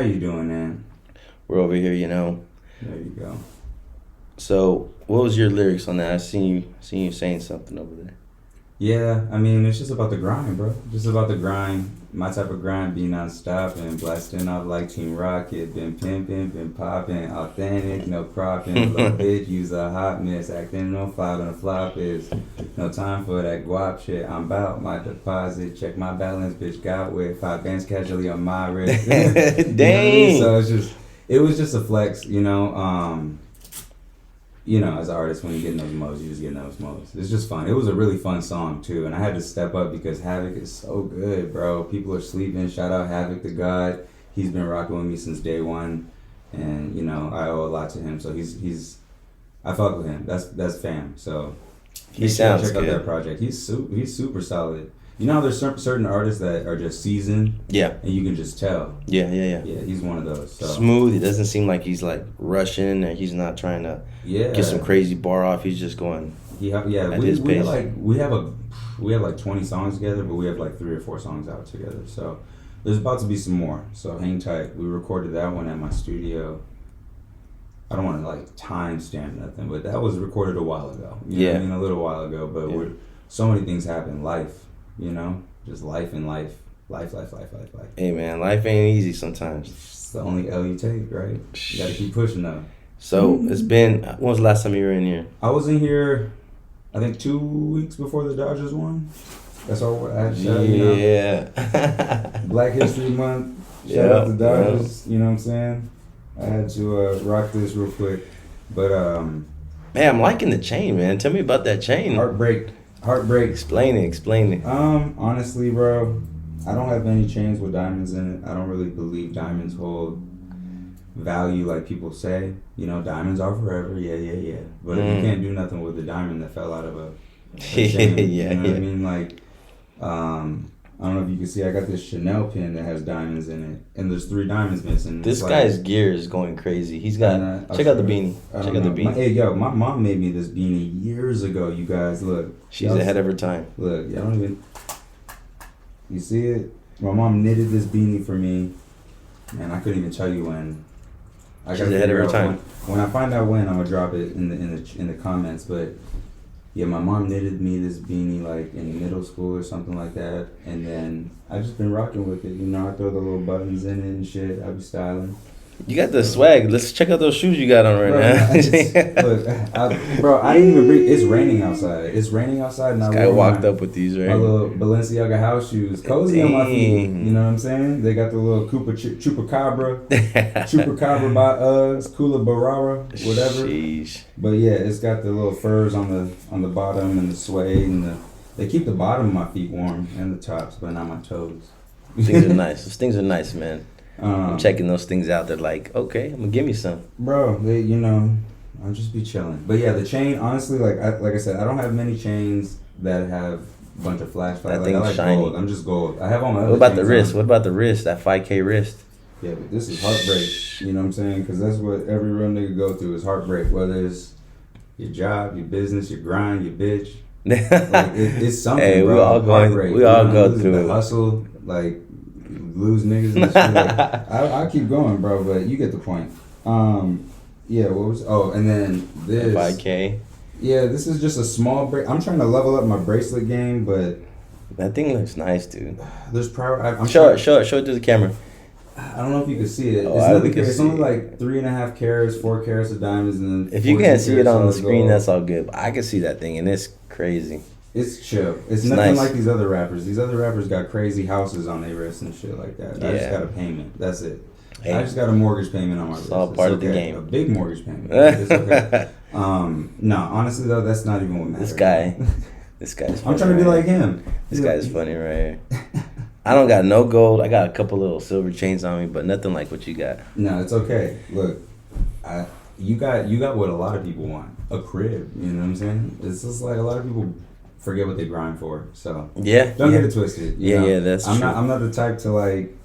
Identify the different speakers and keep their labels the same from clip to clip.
Speaker 1: how you doing, man?
Speaker 2: We're over here, you know.
Speaker 1: There you go.
Speaker 2: So, what was your lyrics on that? I seen you saying something over there.
Speaker 1: Yeah, I mean, it's just about the grind, bro. Just about the grind. My type of grind, being non-stop and blasting off like Team Rocket. Been pimping, been popping, authentic, no cropping. Little bitch, use a hot mess, acting no fly on the flop is. No time for that guap shit. I'm about my deposit. Check my balance, bitch. Got with 5 bands casually on my wrist. You know what I mean?
Speaker 2: Dang.
Speaker 1: So it was just a flex, as an artist, when you get in those modes, you just get in those modes. It's just fun. It was a really fun song, too. And I had to step up because Havic is so good, bro. People are sleeping. Shout out Havic the Gauwd. He's been rocking with me since day one. And, I owe a lot to him. So I fuck with him. That's fam. So
Speaker 2: He sounds
Speaker 1: check
Speaker 2: good.
Speaker 1: out that project. He's super solid. You know how there's certain artists that are just seasoned?
Speaker 2: Yeah.
Speaker 1: And you can just tell.
Speaker 2: Yeah.
Speaker 1: Yeah, he's one of those. So.
Speaker 2: Smooth. It doesn't seem like he's like rushing or he's not trying to get some crazy bar off. He's just going.
Speaker 1: We have like 20 songs together, but we have like 3 or 4 songs out together. So there's about to be some more. So hang tight. We recorded that one at my studio. I don't want to like timestamp nothing, but that was recorded a while ago. You know what I mean, a little while ago. But so many things happen. Life, just life and life. Life.
Speaker 2: Hey man, life ain't easy sometimes.
Speaker 1: It's the only L you take, right? You gotta keep pushing though.
Speaker 2: So it's been. When was the last time you were in here?
Speaker 1: I was in here, I think 2 weeks before the Dodgers won. That's all I had to shout.
Speaker 2: Yeah.
Speaker 1: Black History Month. Shout out to Dodgers. You know what I'm saying? I had to rock this real quick, but
Speaker 2: man, I'm liking the chain, man. Tell me about that chain.
Speaker 1: Heartbreak.
Speaker 2: Explain it.
Speaker 1: Honestly, bro, I don't have any chains with diamonds in it. I don't really believe diamonds hold value like people say. Diamonds are forever. Yeah. But you can't do nothing with the diamond that fell out of a chain. You know what I mean? Like, I don't know if you can see, I got this Chanel pin that has diamonds in it, and there's 3 diamonds missing.
Speaker 2: This guy's gear is going crazy. He's got. Check out the beanie.
Speaker 1: My mom made me this beanie years ago. You guys, look.
Speaker 2: She's ahead of her time.
Speaker 1: Look, y'all don't even. You see it? My mom knitted this beanie for me, and I couldn't even tell you when.
Speaker 2: She's ahead of her time.
Speaker 1: When I find out when, I'm gonna drop it in the comments. But yeah, my mom knitted me this beanie like in middle school or something like that, and then I just been rocking with it. I throw the little buttons in it and shit. I be styling.
Speaker 2: You got the swag. Let's check out those shoes you got on right now.
Speaker 1: Look, I didn't even bring. It's raining outside. And
Speaker 2: this guy walked up with these, right?
Speaker 1: My little Balenciaga house shoes, cozy on my feet. You know what I'm saying? They got the little Chupacabra by Kula Barara, whatever.
Speaker 2: Sheesh.
Speaker 1: But yeah, it's got the little furs on the bottom and the suede and they keep the bottom of my feet warm and the tops, but not my toes.
Speaker 2: Things are nice. Those things are nice, man. I'm checking those things out. They're like, okay, I'm gonna give me some.
Speaker 1: Bro, I'll just be chilling. But yeah, the chain, honestly, like I said, I don't have many chains that have a bunch of flashlights.
Speaker 2: That thing's shiny.
Speaker 1: Gold. I'm just gold. I have all my other
Speaker 2: What about the
Speaker 1: chains
Speaker 2: wrist?
Speaker 1: on.
Speaker 2: What about the wrist? That 5K wrist?
Speaker 1: Yeah, but this is heartbreak. You know what I'm saying? Because that's what every real nigga go through is heartbreak. Whether it's your job, your business, your grind, your bitch. Like, it's something,
Speaker 2: hey,
Speaker 1: bro.
Speaker 2: We all go through
Speaker 1: the hustle, like lose niggas and shit. Like, I keep going, bro, but you get the point. Yeah, what was? Oh, and then this
Speaker 2: 5K.
Speaker 1: Yeah, this is just a small break. I'm trying to level up my bracelet game, but
Speaker 2: that thing looks nice, dude.
Speaker 1: There's power.
Speaker 2: Show it to the camera.
Speaker 1: I don't know if you can see it.
Speaker 2: Oh,
Speaker 1: It's only like 3.5 carats, 4 carats of diamonds, and then
Speaker 2: if you can't see it on the screen, that's all good. But I can see that thing, and it's crazy.
Speaker 1: It's chill. It's nothing like these other rappers. These other rappers got crazy houses on their wrists and shit like that. I just got a payment. That's it. Hey, I just got a mortgage payment on my wrist.
Speaker 2: It's all part of the game.
Speaker 1: A big mortgage payment. It's okay. No, honestly though, that's not even what matters.
Speaker 2: This guy's funny.
Speaker 1: I'm trying to be like him.
Speaker 2: This guy's funny right here. I don't got no gold. I got a couple little silver chains on me, but nothing like what you got.
Speaker 1: No, it's okay. Look, you got what a lot of people want. A crib. You know what I'm saying? It's just like a lot of people forget what they grind for. So don't get it twisted. You know?
Speaker 2: That's true.
Speaker 1: I'm not the type to like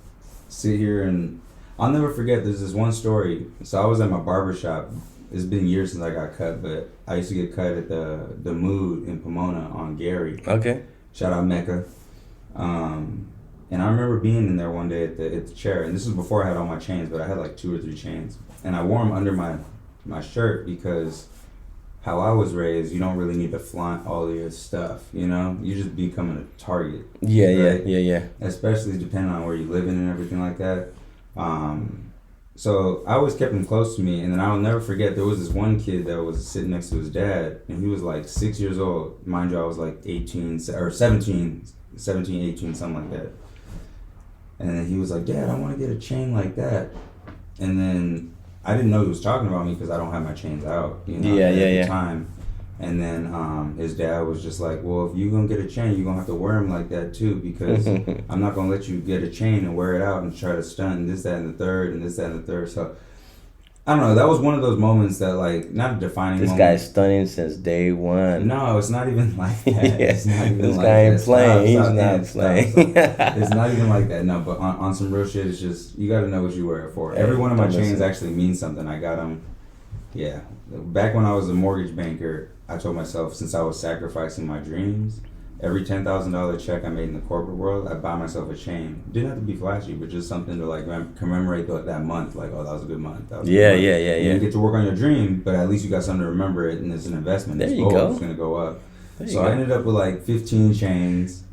Speaker 1: sit here and I'll never forget. There's this one story. So I was at my barber shop. It's been years since I got cut, but I used to get cut at the Mood in Pomona on Gary.
Speaker 2: Okay.
Speaker 1: Shout out Mecca. And I remember being in there one day at the chair, and this was before I had all my chains, but I had like 2 or 3 chains, and I wore them under my shirt because how I was raised, you don't really need to flaunt all of your stuff, you know? You just becoming a target.
Speaker 2: Yeah,
Speaker 1: right?
Speaker 2: yeah.
Speaker 1: Especially depending on where you live in and everything like that. So I always kept him close to me, and then I'll never forget, there was this one kid that was sitting next to his dad, and he was like 6 years old. Mind you, I was like 18, or 17, 18, something like that. And then he was like, Dad, I want to get a chain like that. And then I didn't know he was talking about me because I don't have my chains out, you know, at the time. And then his dad was just like, well, if you're going to get a chain, you're going to have to wear them like that too, because I'm not going to let you get a chain and wear it out and try to stunt and this, that, and the third, and this, that, and the third. So, I don't know. That was one of those moments that, like, not a defining moment.
Speaker 2: This guy's stunning since day one.
Speaker 1: No, it's not even like that. It's not even
Speaker 2: this
Speaker 1: like
Speaker 2: guy ain't
Speaker 1: that.
Speaker 2: playing. He's not
Speaker 1: playing.
Speaker 2: playing.
Speaker 1: It's not even like that. No, but on some real shit, it's just, you got to know what you wear it for. Every one of my chains actually means something. I got them, yeah. Back when I was a mortgage banker, I told myself, since I was sacrificing my dreams, every $10,000 check I made in the corporate world, I'd buy myself a chain. Didn't have to be flashy, but just something to like commemorate that month. Like, oh, that was a good month.
Speaker 2: Yeah.
Speaker 1: You didn't get to work on your dream, but at least you got something to remember it, and it's an investment.
Speaker 2: There you go.
Speaker 1: It's going to go up. So I ended up with like 15 chains.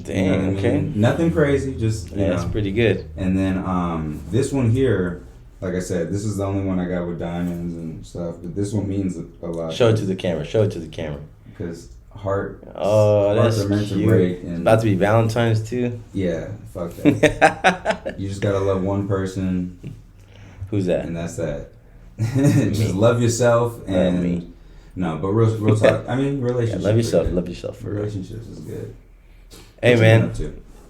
Speaker 2: Damn,
Speaker 1: you know what
Speaker 2: okay.
Speaker 1: I mean? Nothing crazy, just, you know.
Speaker 2: That's pretty good.
Speaker 1: And then this one here, like I said, this is the only one I got with diamonds and stuff, but this one means a lot.
Speaker 2: Show it to the camera.
Speaker 1: Because hearts
Speaker 2: that's
Speaker 1: are meant
Speaker 2: cute.
Speaker 1: to break. And
Speaker 2: it's about to be Valentine's too.
Speaker 1: Yeah, fuck that. You just gotta love one person.
Speaker 2: Who's that?
Speaker 1: And that's that. Just love yourself and
Speaker 2: me.
Speaker 1: No, but real talk. I mean, relationships.
Speaker 2: Yeah, love yourself. Love yourself for real.
Speaker 1: Relationships is good.
Speaker 2: Hey man,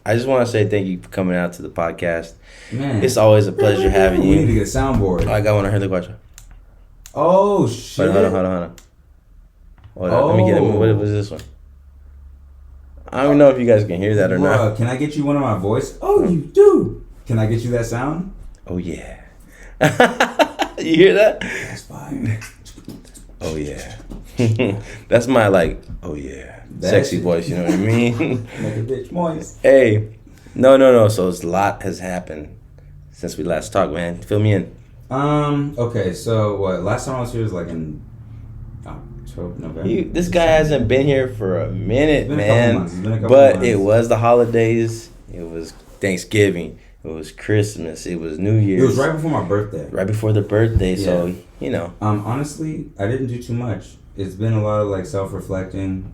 Speaker 2: I just want to say thank you for coming out to the podcast.
Speaker 1: Man,
Speaker 2: it's always a pleasure having you.
Speaker 1: We need to get a soundboard.
Speaker 2: I got one. I heard the question.
Speaker 1: Oh shit!
Speaker 2: Hold on. Let me get it. What was this one? I don't know if you guys can hear that or not.
Speaker 1: Can I get you one of my voice? Oh, you do. Can I get you that sound?
Speaker 2: Oh yeah. You hear that?
Speaker 1: That's fine.
Speaker 2: Oh yeah. That's my oh yeah, sexy voice. You know what I mean?
Speaker 1: Make a bitch moist.
Speaker 2: Hey, no. So a lot has happened since we last talked, man. Fill me in.
Speaker 1: Okay. So what? Last time I was here was like in October, November.
Speaker 2: This guy hasn't been here for a minute, man.
Speaker 1: It's been a couple
Speaker 2: but
Speaker 1: months.
Speaker 2: It was the holidays. It was Thanksgiving. It was Christmas. It was New Year's.
Speaker 1: It was right before my birthday.
Speaker 2: Right before the birthday.
Speaker 1: Yeah.
Speaker 2: So you know.
Speaker 1: Honestly, I didn't do too much. It's been a lot of self-reflecting,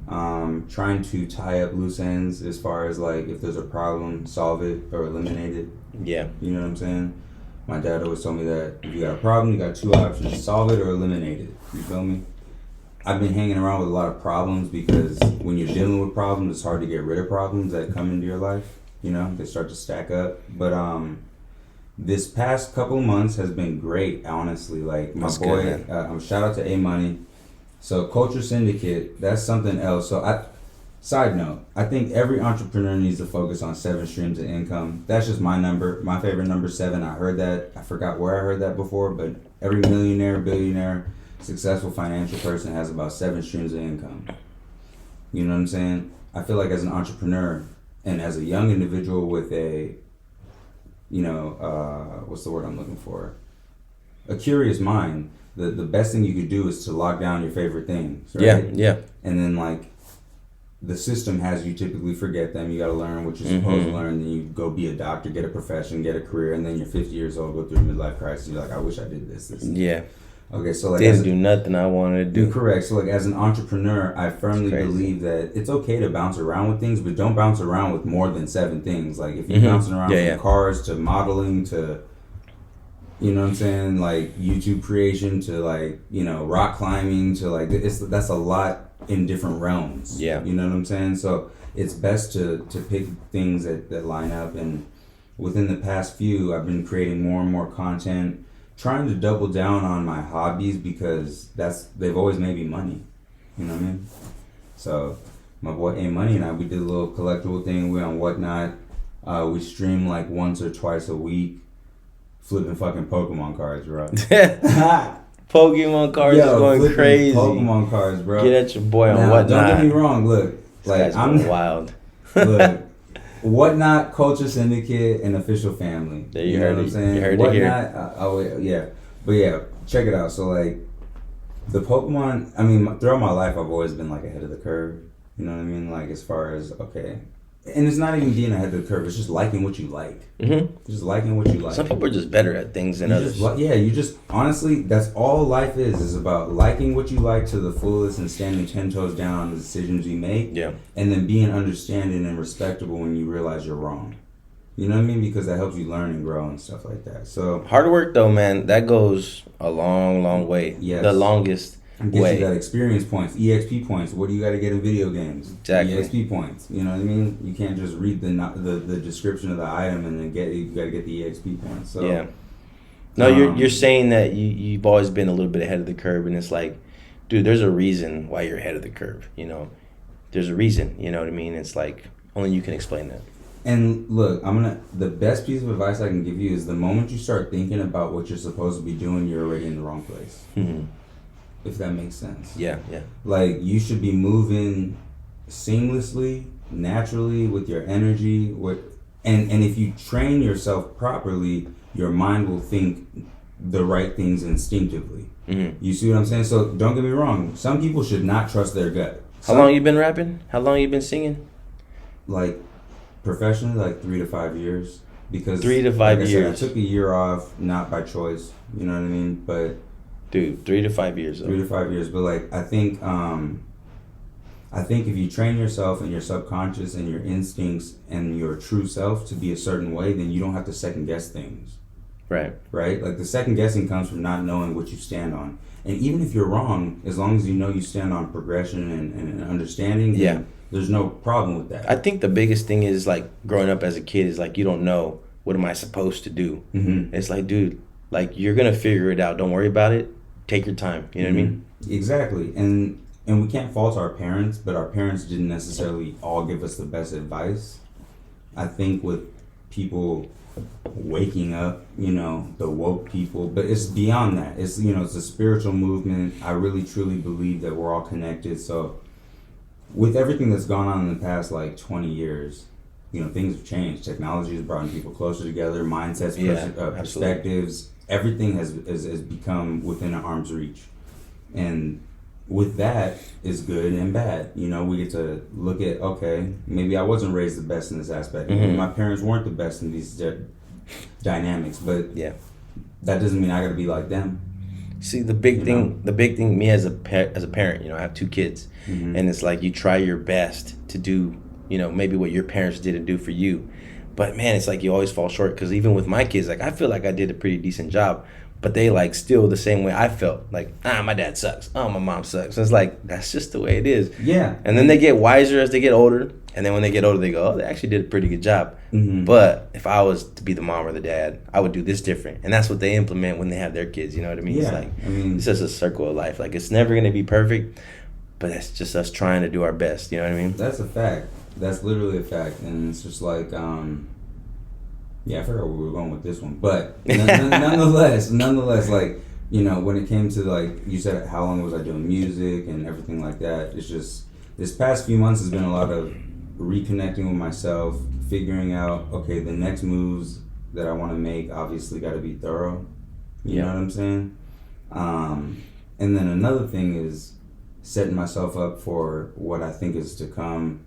Speaker 1: trying to tie up loose ends as far as if there's a problem, solve it or eliminate it.
Speaker 2: Yeah.
Speaker 1: You know what I'm saying? My dad always told me that if you got a problem, you got 2 options: solve it or eliminate it. You feel me? I've been hanging around with a lot of problems because when you're dealing with problems, it's hard to get rid of problems that come into your life. You know, they start to stack up. But this past couple of months has been great, honestly. My boy, shout out to A Money. So Culture Syndicate, that's something else. So side note, I think every entrepreneur needs to focus on 7 streams of income. That's just my number. My favorite number 7. I heard that. I forgot where I heard that before, but every millionaire, billionaire, successful financial person has about 7 streams of income. You know what I'm saying? I feel like as an entrepreneur and as a young individual with a, what's the word I'm looking for? A curious mind. The best thing you could do is to lock down your favorite things, right?
Speaker 2: Yeah.
Speaker 1: And then the system has you typically forget them. You got to learn what you're supposed to learn. Then you go be a doctor, get a profession, get a career, and then you're 50 years old, go through a midlife crisis. You're like, I wish I did this.
Speaker 2: Yeah.
Speaker 1: Okay, so
Speaker 2: didn't do nothing I wanted to do.
Speaker 1: Correct. So as an entrepreneur, I firmly believe that it's okay to bounce around with things, but don't bounce around with more than 7 things. If you're bouncing around from cars to modeling to, you know what I'm saying, YouTube creation to rock climbing to that's a lot in different realms.
Speaker 2: Yeah.
Speaker 1: You know what I'm saying? So it's best to pick things that line up. And within the past few, I've been creating more and more content, trying to double down on my hobbies because they've always made me money. You know what I mean? So my boy A Money and I, we did a little collectible thing. We on Whatnot. We stream once or twice a week, flipping fucking Pokemon cards, bro.
Speaker 2: Pokemon cards is going crazy.
Speaker 1: Pokemon cards, bro.
Speaker 2: Get at your boy on Whatnot.
Speaker 1: Don't get me wrong. Look,
Speaker 2: I'm wild.
Speaker 1: Look, Whatnot, Culture Syndicate, and Official Family.
Speaker 2: There you heard
Speaker 1: know
Speaker 2: it.
Speaker 1: What I'm saying?
Speaker 2: You heard
Speaker 1: Whatnot,
Speaker 2: it here.
Speaker 1: yeah. But yeah, check it out. So like, the Pokemon. I mean, throughout my life, I've always been like ahead of the curve. You know what I mean? Like as far as okay, and it's not even being ahead of the curve. It's just liking what you like.
Speaker 2: Mm-hmm.
Speaker 1: Just liking what you like.
Speaker 2: Some people are just better at things than others.
Speaker 1: You just honestly, that's all life is about liking what you like to the fullest and standing 10 toes down on the decisions you make.
Speaker 2: Yeah.
Speaker 1: And then being understanding and respectable when you realize you're wrong. You know what I mean? Because that helps you learn and grow and stuff like that. So
Speaker 2: hard work though, man, that goes a long, long way.
Speaker 1: Yes.
Speaker 2: The longest way.
Speaker 1: You got experience points, EXP points. What do you got to get in video games?
Speaker 2: Exactly.
Speaker 1: EXP points. You know what I mean? You can't just read the description of the item and then you got to get the EXP points. So
Speaker 2: yeah. No, you're saying that you've always been a little bit ahead of the curve, and it's like, dude, there's a reason why you're ahead of the curve. You know, there's a reason. You know what I mean? It's like only you can explain that.
Speaker 1: And look, the best piece of advice I can give you is the moment you start thinking about what you're supposed to be doing, you're already in the wrong place.
Speaker 2: Mm-hmm.
Speaker 1: If that makes sense.
Speaker 2: Yeah.
Speaker 1: Like you should be moving seamlessly, naturally with your energy. And if you train yourself properly, your mind will think the right things instinctively.
Speaker 2: Mm-hmm. You
Speaker 1: see what I'm saying? So don't get me wrong. Some people should not trust their gut.
Speaker 2: How long you been rapping? How long you been singing?
Speaker 1: Like professionally, like 3 to 5 years. Because
Speaker 2: 3 to 5
Speaker 1: like
Speaker 2: years.
Speaker 1: I took a year off, not by choice. You know what I mean? But
Speaker 2: dude, 3 to 5 years.
Speaker 1: 3 to 5 years. But like I think if you train yourself and your subconscious and your instincts and your true self to be a certain way, then you don't have to second guess things.
Speaker 2: Right.
Speaker 1: Like the second guessing comes from not knowing what you stand on. And even if you're wrong, as long as you know you stand on progression and understanding,
Speaker 2: yeah,
Speaker 1: there's no problem with that.
Speaker 2: I think the biggest thing is like growing up as a kid is like you don't know what am I supposed to do.
Speaker 1: Mm-hmm.
Speaker 2: It's like, dude, like you're gonna figure it out. Don't worry about it. Take your time. You know what I mean?
Speaker 1: Exactly. And we can't fault our parents, but our parents didn't necessarily all give us the best advice. I think with people waking up, the woke people, but it's beyond that. It's it's a spiritual movement. I really truly believe that we're all connected. So with everything that's gone on in the past like 20 years, things have changed. Technology has brought people closer together, mindsets, perspectives, everything has become within arm's reach. And with that is good and bad. We get to look at, okay, maybe I wasn't raised the best in this aspect.
Speaker 2: Mm-hmm.
Speaker 1: My parents weren't the best in these dynamics, but
Speaker 2: yeah,
Speaker 1: that doesn't mean I got to be like them.
Speaker 2: See, the big thing, me as a parent, I have 2 kids,
Speaker 1: mm-hmm.
Speaker 2: and it's like you try your best to do, maybe what your parents didn't do for you, but man, it's like you always fall short. Because even with my kids, like I feel like I did a pretty decent job. But they like still the same way I felt. Like, my dad sucks. Oh, my mom sucks. And it's like, that's just the way it is.
Speaker 1: Yeah.
Speaker 2: And then they get wiser as they get older. And then when they get older, they go, oh, they actually did a pretty good job.
Speaker 1: Mm-hmm.
Speaker 2: But if I was to be the mom or the dad, I would do this different. And that's what they implement when they have their kids. You know what I mean?
Speaker 1: Yeah.
Speaker 2: It's like, it's just a circle of life. Like, it's never going to be perfect. But that's just us trying to do our best. You know what I mean?
Speaker 1: That's a fact. That's literally a fact. And it's just like, yeah, I forgot where we were going with this one. But nonetheless, like, when it came to, like, you said, how long was I doing music and everything like that, it's just, this past few months has been a lot of reconnecting with myself, figuring out, okay, the next moves that I want to make obviously got to be thorough. You know what I'm saying? And then another thing is setting myself up for what I think is to come,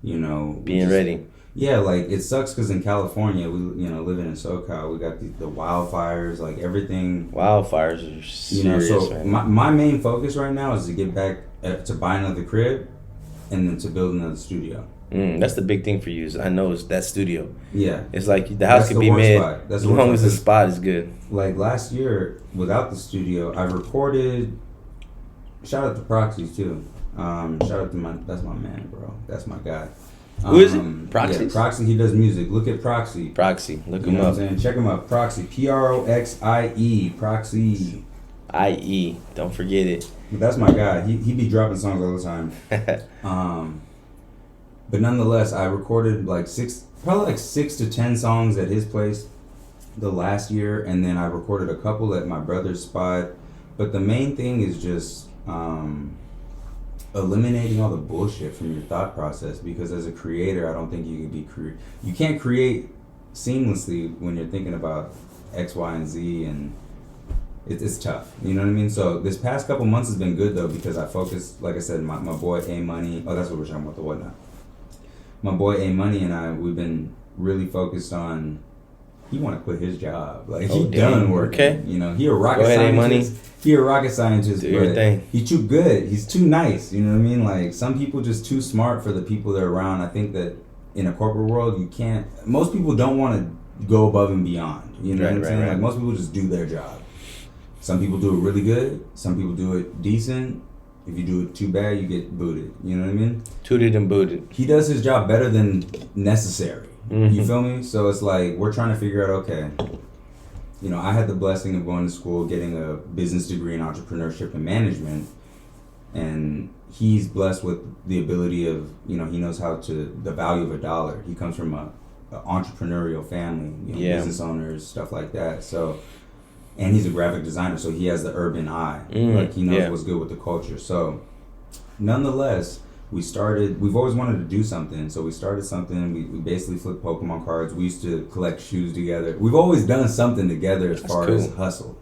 Speaker 2: Being ready.
Speaker 1: Yeah, like, it sucks because in California, we, living in SoCal, we got the wildfires, like, everything.
Speaker 2: Wildfires are serious,
Speaker 1: so
Speaker 2: man.
Speaker 1: my main focus right now is to get back to buy another crib and then to build another studio.
Speaker 2: That's the big thing for you. I know it's that studio.
Speaker 1: Yeah.
Speaker 2: It's like the house could be mid as long as the spot is good.
Speaker 1: Like, last year, without the studio, I recorded, shout out to Proxy, too. Shout out to that's my man, bro. That's my guy.
Speaker 2: Who is it? Proxy?
Speaker 1: Yeah, Proxy, he does music. Look at Proxy.
Speaker 2: Proxy, look him up.
Speaker 1: Check him up. Proxy, Proxie, Proxy.
Speaker 2: IE, don't forget it.
Speaker 1: But that's my guy. He be dropping songs all the time. But nonetheless, I recorded probably 6 to 10 songs at his place the last year, and then I recorded a couple at my brother's spot. But the main thing is just eliminating all the bullshit from your thought process, because as a creator, I don't think you can you can't create seamlessly when you're thinking about X, Y, and Z, and it's tough. You know what I mean? So this past couple months has been good though, because I focused, like I said, my boy A Money. Oh, that's what we're talking about, the whatnot. My boy A Money and we've been really focused on. He want to quit his job. Like, he done working. Okay. You know, he a rocket scientist. He a rocket scientist,
Speaker 2: do your thing.
Speaker 1: He too good. He's too nice. You know what I mean? Like, some people just too smart for the people they're around. I think that in a corporate world, you can't. Most people don't want to go above and beyond. You know what I'm saying? Like, most people just do their job. Some people do it really good. Some people do it decent. If you do it too bad, you get booted. You know what I mean?
Speaker 2: Tooted and booted.
Speaker 1: He does his job better than necessary. Mm-hmm. You feel me? So it's like, we're trying to figure out, okay, you know, I had the blessing of going to school, getting a business degree in entrepreneurship and management, and he's blessed with the ability of, you know, he knows the value of a dollar. He comes from a entrepreneurial family, you know, business owners, stuff like that. So, and he's a graphic designer, so he has the urban eye. Like, he knows what's good with the culture. So, nonetheless, we've always wanted to do something, so we started something. We basically flipped Pokemon cards. We used to collect shoes together. We've always done something together as far as hustle.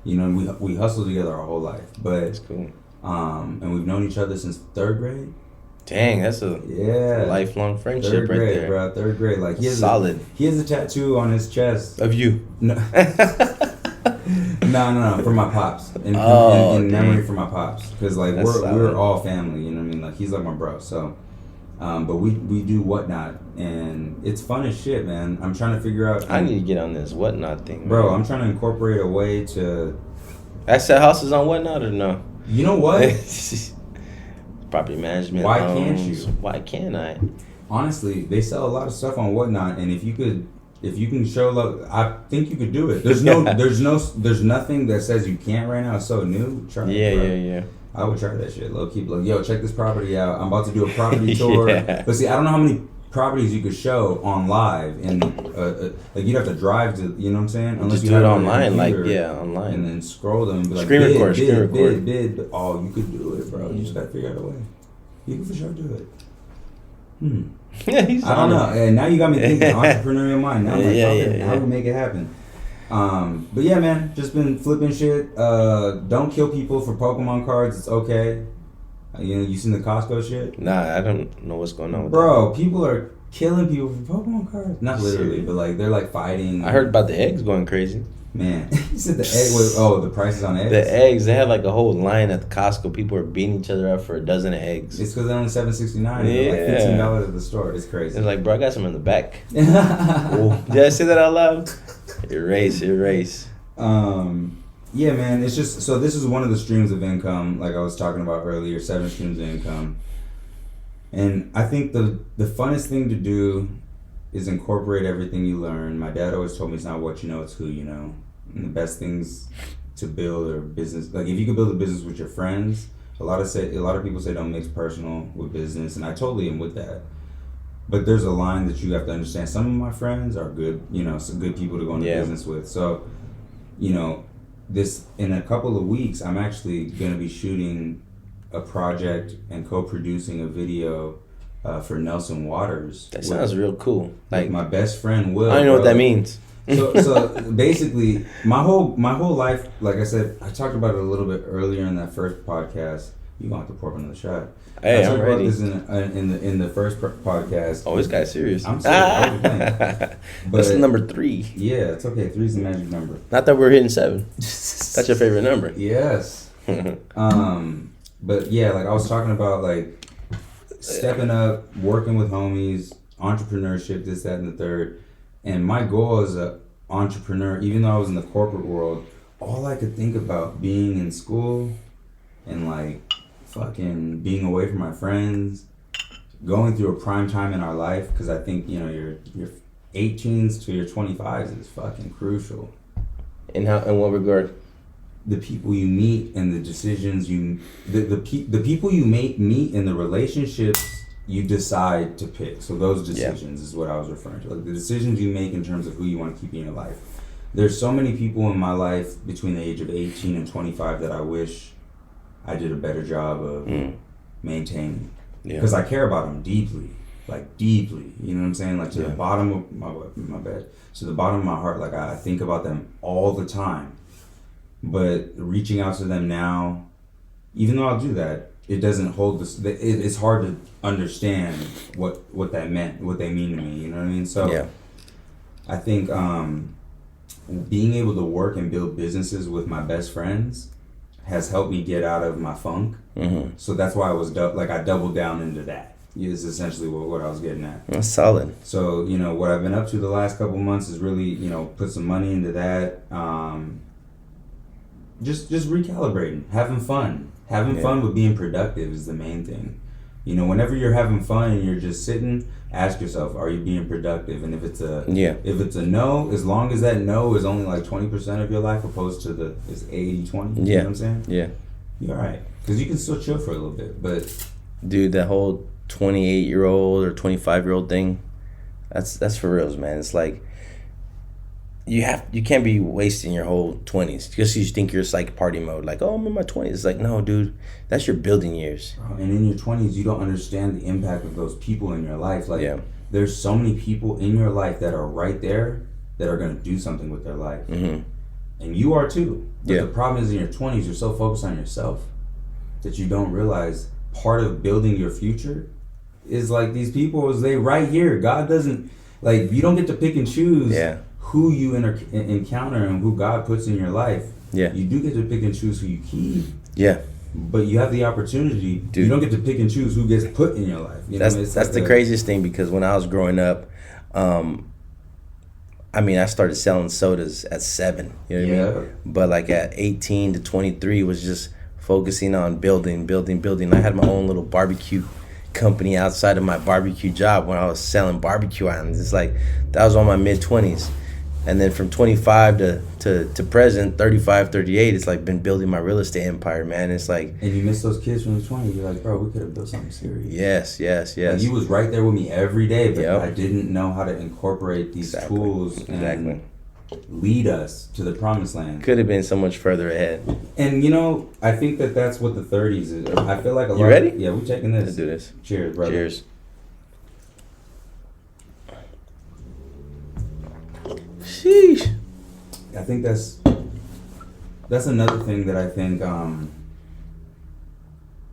Speaker 1: You know, we hustled together our whole life. But
Speaker 2: that's cool.
Speaker 1: And we've known each other since 3rd grade.
Speaker 2: Dang, that's a lifelong friendship right there.
Speaker 1: Bro, 3rd grade. Like, he has
Speaker 2: solid.
Speaker 1: He has a tattoo on his chest
Speaker 2: of you.
Speaker 1: No. No, for my pops. In memory for my pops. Because, like, we're all family, you know what I mean? Like, he's like my bro. So, but we do whatnot, and it's fun as shit, man. I'm trying to figure out.
Speaker 2: I need to get on this whatnot thing,
Speaker 1: bro.
Speaker 2: Man.
Speaker 1: I'm trying to incorporate a way to.
Speaker 2: Asset houses on whatnot or no?
Speaker 1: You know what?
Speaker 2: Property management.
Speaker 1: Why can't you?
Speaker 2: Why can't I?
Speaker 1: Honestly, they sell a lot of stuff on whatnot, and if you can show love, I think you could do it. There's nothing that says you can't right now. It's so new. Try it,
Speaker 2: yeah.
Speaker 1: I would try that shit. Low key, like, yo, check this property out. I'm about to do a property tour. But see, I don't know how many properties you could show on live, and like, you'd have to drive to, you know what I'm saying?
Speaker 2: Unless just you do it online, online,
Speaker 1: and then scroll them and be like,
Speaker 2: screen record.
Speaker 1: Bid. Oh, you could do it, bro. You just gotta figure out a way. You can for sure do it. I don't know. And now you got me thinking entrepreneurial mind. Now I'm like, how do we make it happen? But yeah, man, just been flipping shit. Don't kill people for Pokemon cards. It's okay. You know, you seen the Costco shit?
Speaker 2: Nah, I don't know what's going on with
Speaker 1: that. People are killing people for Pokemon cards. Not literally, but like, they're like fighting.
Speaker 2: I heard about the eggs going crazy.
Speaker 1: Man, you said the egg was, the prices on eggs?
Speaker 2: The eggs, they had like a whole line at the Costco. People were beating each other up for a dozen of eggs.
Speaker 1: It's because they're only $7.69. Yeah. Like $15 at the store. It's crazy.
Speaker 2: It's like, bro, I got some in the back. Did I say that out loud? Erase.
Speaker 1: Yeah, man, it's just, so this is one of the streams of income, like I was talking about earlier, 7 streams of income. And I think the funnest thing to do is incorporate everything you learn. My dad always told me it's not what you know, it's who you know. And the best things to build are business. Like, if you could build a business with your friends, a lot of people say don't mix personal with business, and I totally am with that. But there's a line that you have to understand. Some of my friends are good, you know, some good people to go into business with. So, you know, in a couple of weeks, I'm actually going to be shooting a project and co-producing a video for Nelson Waters.
Speaker 2: That sounds real cool.
Speaker 1: Like, my best friend Will.
Speaker 2: I don't know what that means.
Speaker 1: So basically, my whole life, like I said, I talked about it a little bit earlier in that first podcast. You gonna have to pour up another shot.
Speaker 2: Hey,
Speaker 1: I talked
Speaker 2: I'm ready.
Speaker 1: about this in the first podcast.
Speaker 2: Oh, this guy's serious.
Speaker 1: I'm serious. I was playing.
Speaker 2: That's number 3.
Speaker 1: Yeah, it's okay. 3's the magic number.
Speaker 2: Not that we're hitting 7. That's your favorite number.
Speaker 1: Yes. But yeah, like I was talking about, like stepping up, working with homies, entrepreneurship, this, that, and the third. And my goal as an entrepreneur, even though I was in the corporate world, all I could think about being in school and like fucking being away from my friends, going through a prime time in our life, because I think, you know, your 18s to your 25s is fucking crucial.
Speaker 2: In what regard?
Speaker 1: The people you meet and the decisions the people you meet and the relationships you decide to pick. So those decisions is what I was referring to. Like, the decisions you make in terms of who you want to keep in your life. There's so many people in my life between the age of 18 and 25 that I wish I did a better job of maintaining.
Speaker 2: Yeah.
Speaker 1: Because I care about them deeply. Like, deeply. You know what I'm saying? Like, to
Speaker 2: Yeah.
Speaker 1: the bottom of my bed. To the bottom of my heart. Like, I think about them all the time. But reaching out to them now, even though I'll do that, it doesn't hold this. It's hard to understand what that meant, what they mean to me. You know what I mean? So,
Speaker 2: Yeah.
Speaker 1: I think being able to work and build businesses with my best friends has helped me get out of my funk.
Speaker 2: Mm-hmm.
Speaker 1: So that's why I was I doubled down into that. Is essentially what I was getting at.
Speaker 2: That's solid.
Speaker 1: So, you know, what I've been up to the last couple months is really, you know, put some money into that. Just recalibrating, having fun. Having fun with being productive is the main thing. You know, whenever you're having fun and you're just sitting, ask yourself, are you being productive? And if it's a no, as long as that no is only like 20% of your life opposed to it's 80-20, you know what I'm saying?
Speaker 2: Yeah.
Speaker 1: You're all right. Because you can still chill for a little bit, but...
Speaker 2: Dude, that whole 28-year-old or 25-year-old thing, that's for reals, man. It's like, you can't be wasting your whole 20s just you think you're like party mode, like, oh, I'm in my 20s. It's like, no, dude, that's your building years.
Speaker 1: And in your 20s, you don't understand the impact of those people in your life. Like, there's so many people in your life that are right there that are going to do something with their life.
Speaker 2: Mm-hmm.
Speaker 1: And you are too. But the problem is, in your 20s, you're so focused on yourself that you don't realize part of building your future is like these people, they right here. God doesn't, like, you don't get to pick and choose who you encounter and who God puts in your life.
Speaker 2: Yeah.
Speaker 1: You do get to pick and choose who you keep.
Speaker 2: Yeah.
Speaker 1: But you have the opportunity. Dude, you don't get to pick and choose who gets put in your life. You know,
Speaker 2: that's like the craziest thing, because when I was growing up, I mean, I started selling sodas at 7. You know what I mean? But like at 18 to 23 was just focusing on building. I had my own little barbecue company outside of my barbecue job when I was selling barbecue items. It's like, that was on my mid-20s. And then from 25 to present, 35, 38, it's like been building my real estate empire, man. It's like...
Speaker 1: And you miss those kids from the 20s. You're like, bro, we could have built something serious.
Speaker 2: Yes.
Speaker 1: Like, you was right there with me every day, but I didn't know how to incorporate these tools and lead us to the promised land.
Speaker 2: Could have been so much further ahead.
Speaker 1: And, you know, I think that's what the 30s is. I feel like a lot...
Speaker 2: You ready?
Speaker 1: Yeah, we're taking this.
Speaker 2: Let's do this.
Speaker 1: Cheers, brother.
Speaker 2: Cheers. Sheesh.
Speaker 1: I think that's another thing that I think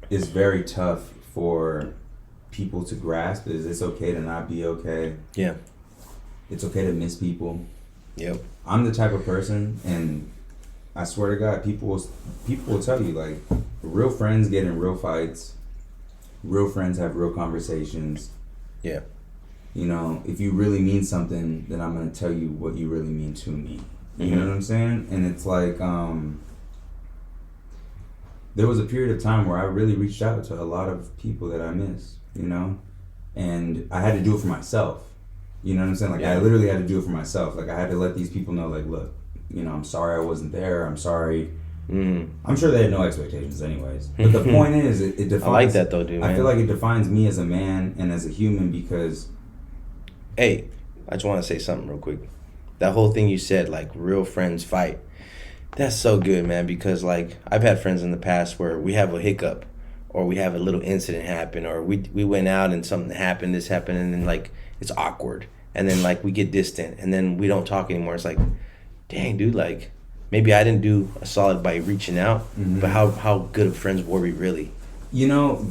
Speaker 1: is very tough for people to grasp, is it's okay to not be okay.
Speaker 2: Yeah.
Speaker 1: It's okay to miss people.
Speaker 2: Yep.
Speaker 1: I'm the type of person, and I swear to God, people will tell you, like, real friends get in real fights. Real friends have real conversations.
Speaker 2: Yeah.
Speaker 1: You know, if you really mean something, then I'm going to tell you what you really mean to me. You know what I'm saying? And it's like, there was a period of time where I really reached out to a lot of people that I miss, you know? And I had to do it for myself. You know what I'm saying? Like, I literally had to do it for myself. Like, I had to let these people know, like, look, you know, I'm sorry I wasn't there. I'm sorry. I'm sure they had no expectations anyways. But the point is, it defines...
Speaker 2: I like that though, dude, man.
Speaker 1: I feel like it defines me as a man and as a human because...
Speaker 2: Hey, I just want to say something real quick. That whole thing you said, like, real friends fight. That's so good, man, because, like, I've had friends in the past where we have a hiccup or we have a little incident happen or we went out and something happened, this happened, and then, like, it's awkward. And then, like, we get distant and then we don't talk anymore. It's like, dang, dude, like, maybe I didn't do a solid by reaching out, but how good of friends were we really? You know,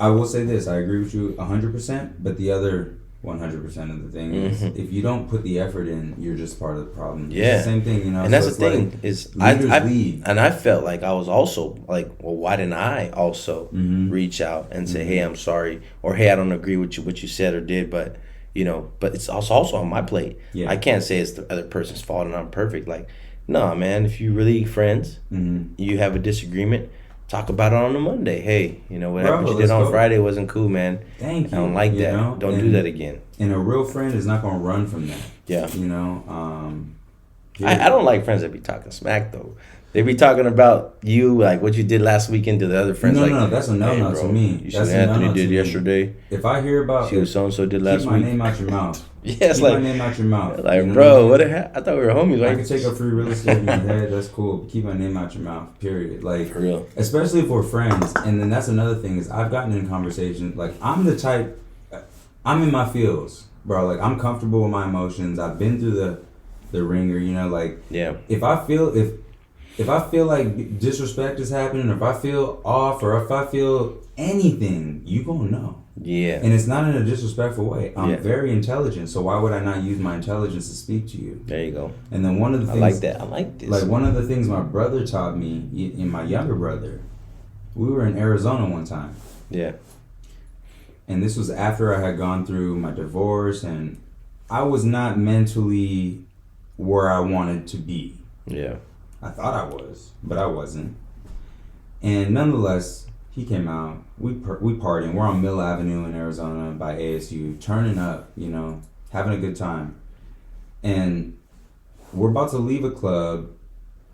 Speaker 1: I will say this, I agree with you 100%, but the other 100% of the thing is, if you don't put the effort in, you're just part of the problem.
Speaker 2: Yeah.
Speaker 1: It's the same thing, you know.
Speaker 2: And that's the thing, like, is
Speaker 1: lead.
Speaker 2: And I felt like I was also like, well, why didn't I also reach out and say, hey, I'm sorry, or hey, I don't agree with what you said or did, but you know, but it's also on my plate. Yeah. I can't say it's the other person's fault and I'm perfect. Like, no, man, if you really friends, you have a disagreement, talk about it on a Monday. Hey, you know, whatever you did on Friday wasn't cool, man.
Speaker 1: Thank you.
Speaker 2: I don't like that.
Speaker 1: Know?
Speaker 2: Don't do that again.
Speaker 1: And a real friend is not going to run from that.
Speaker 2: Yeah.
Speaker 1: You know?
Speaker 2: I don't like friends that be talking smack, though. They be talking about you, like what you did last weekend to the other friends.
Speaker 1: No, that's a no to me.
Speaker 2: You see what Anthony did yesterday.
Speaker 1: If I hear about
Speaker 2: what so and so did last week,
Speaker 1: keep my name out your mouth.
Speaker 2: Yeah, it's
Speaker 1: keep my name out your mouth.
Speaker 2: Like, you know bro, what the heck? I thought we were homies. Right?
Speaker 1: I could take up free real estate in your head. That's cool. But keep my name out your mouth. Period. Like,
Speaker 2: for real.
Speaker 1: Especially if we're friends. And then that's another thing is I've gotten in conversations. Like, I'm the type. I'm in my feels, bro. Like, I'm comfortable with my emotions. I've been through the ringer. You know, like,
Speaker 2: yeah.
Speaker 1: If I feel like disrespect is happening, or if I feel off, or if I feel anything, you gonna know.
Speaker 2: Yeah.
Speaker 1: And it's not in a disrespectful way. I'm very intelligent, so why would I not use my intelligence to speak to you?
Speaker 2: There you go.
Speaker 1: And then one of the things
Speaker 2: I like that. I like this.
Speaker 1: Like, one of the things my brother taught me, and my younger brother, we were in Arizona one time.
Speaker 2: Yeah.
Speaker 1: And this was after I had gone through my divorce, and I was not mentally where I wanted to be.
Speaker 2: Yeah.
Speaker 1: I thought I was, but I wasn't. And nonetheless, he came out. We partying. We're on Mill Avenue in Arizona by ASU, turning up, you know, having a good time. And we're about to leave a club,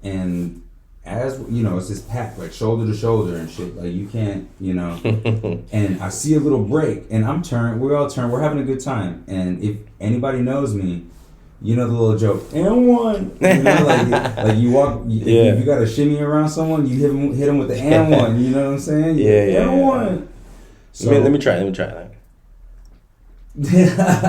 Speaker 1: and as you know, it's this pack, like shoulder to shoulder and shit. Like, you can't, you know. And I see a little break, and we're all turned. We're having a good time. And if anybody knows me, you know the little joke, and one. You know, like you walk, if you got to shimmy around someone, you hit them with the and one. You know what I'm saying? And one. So
Speaker 2: let me try that.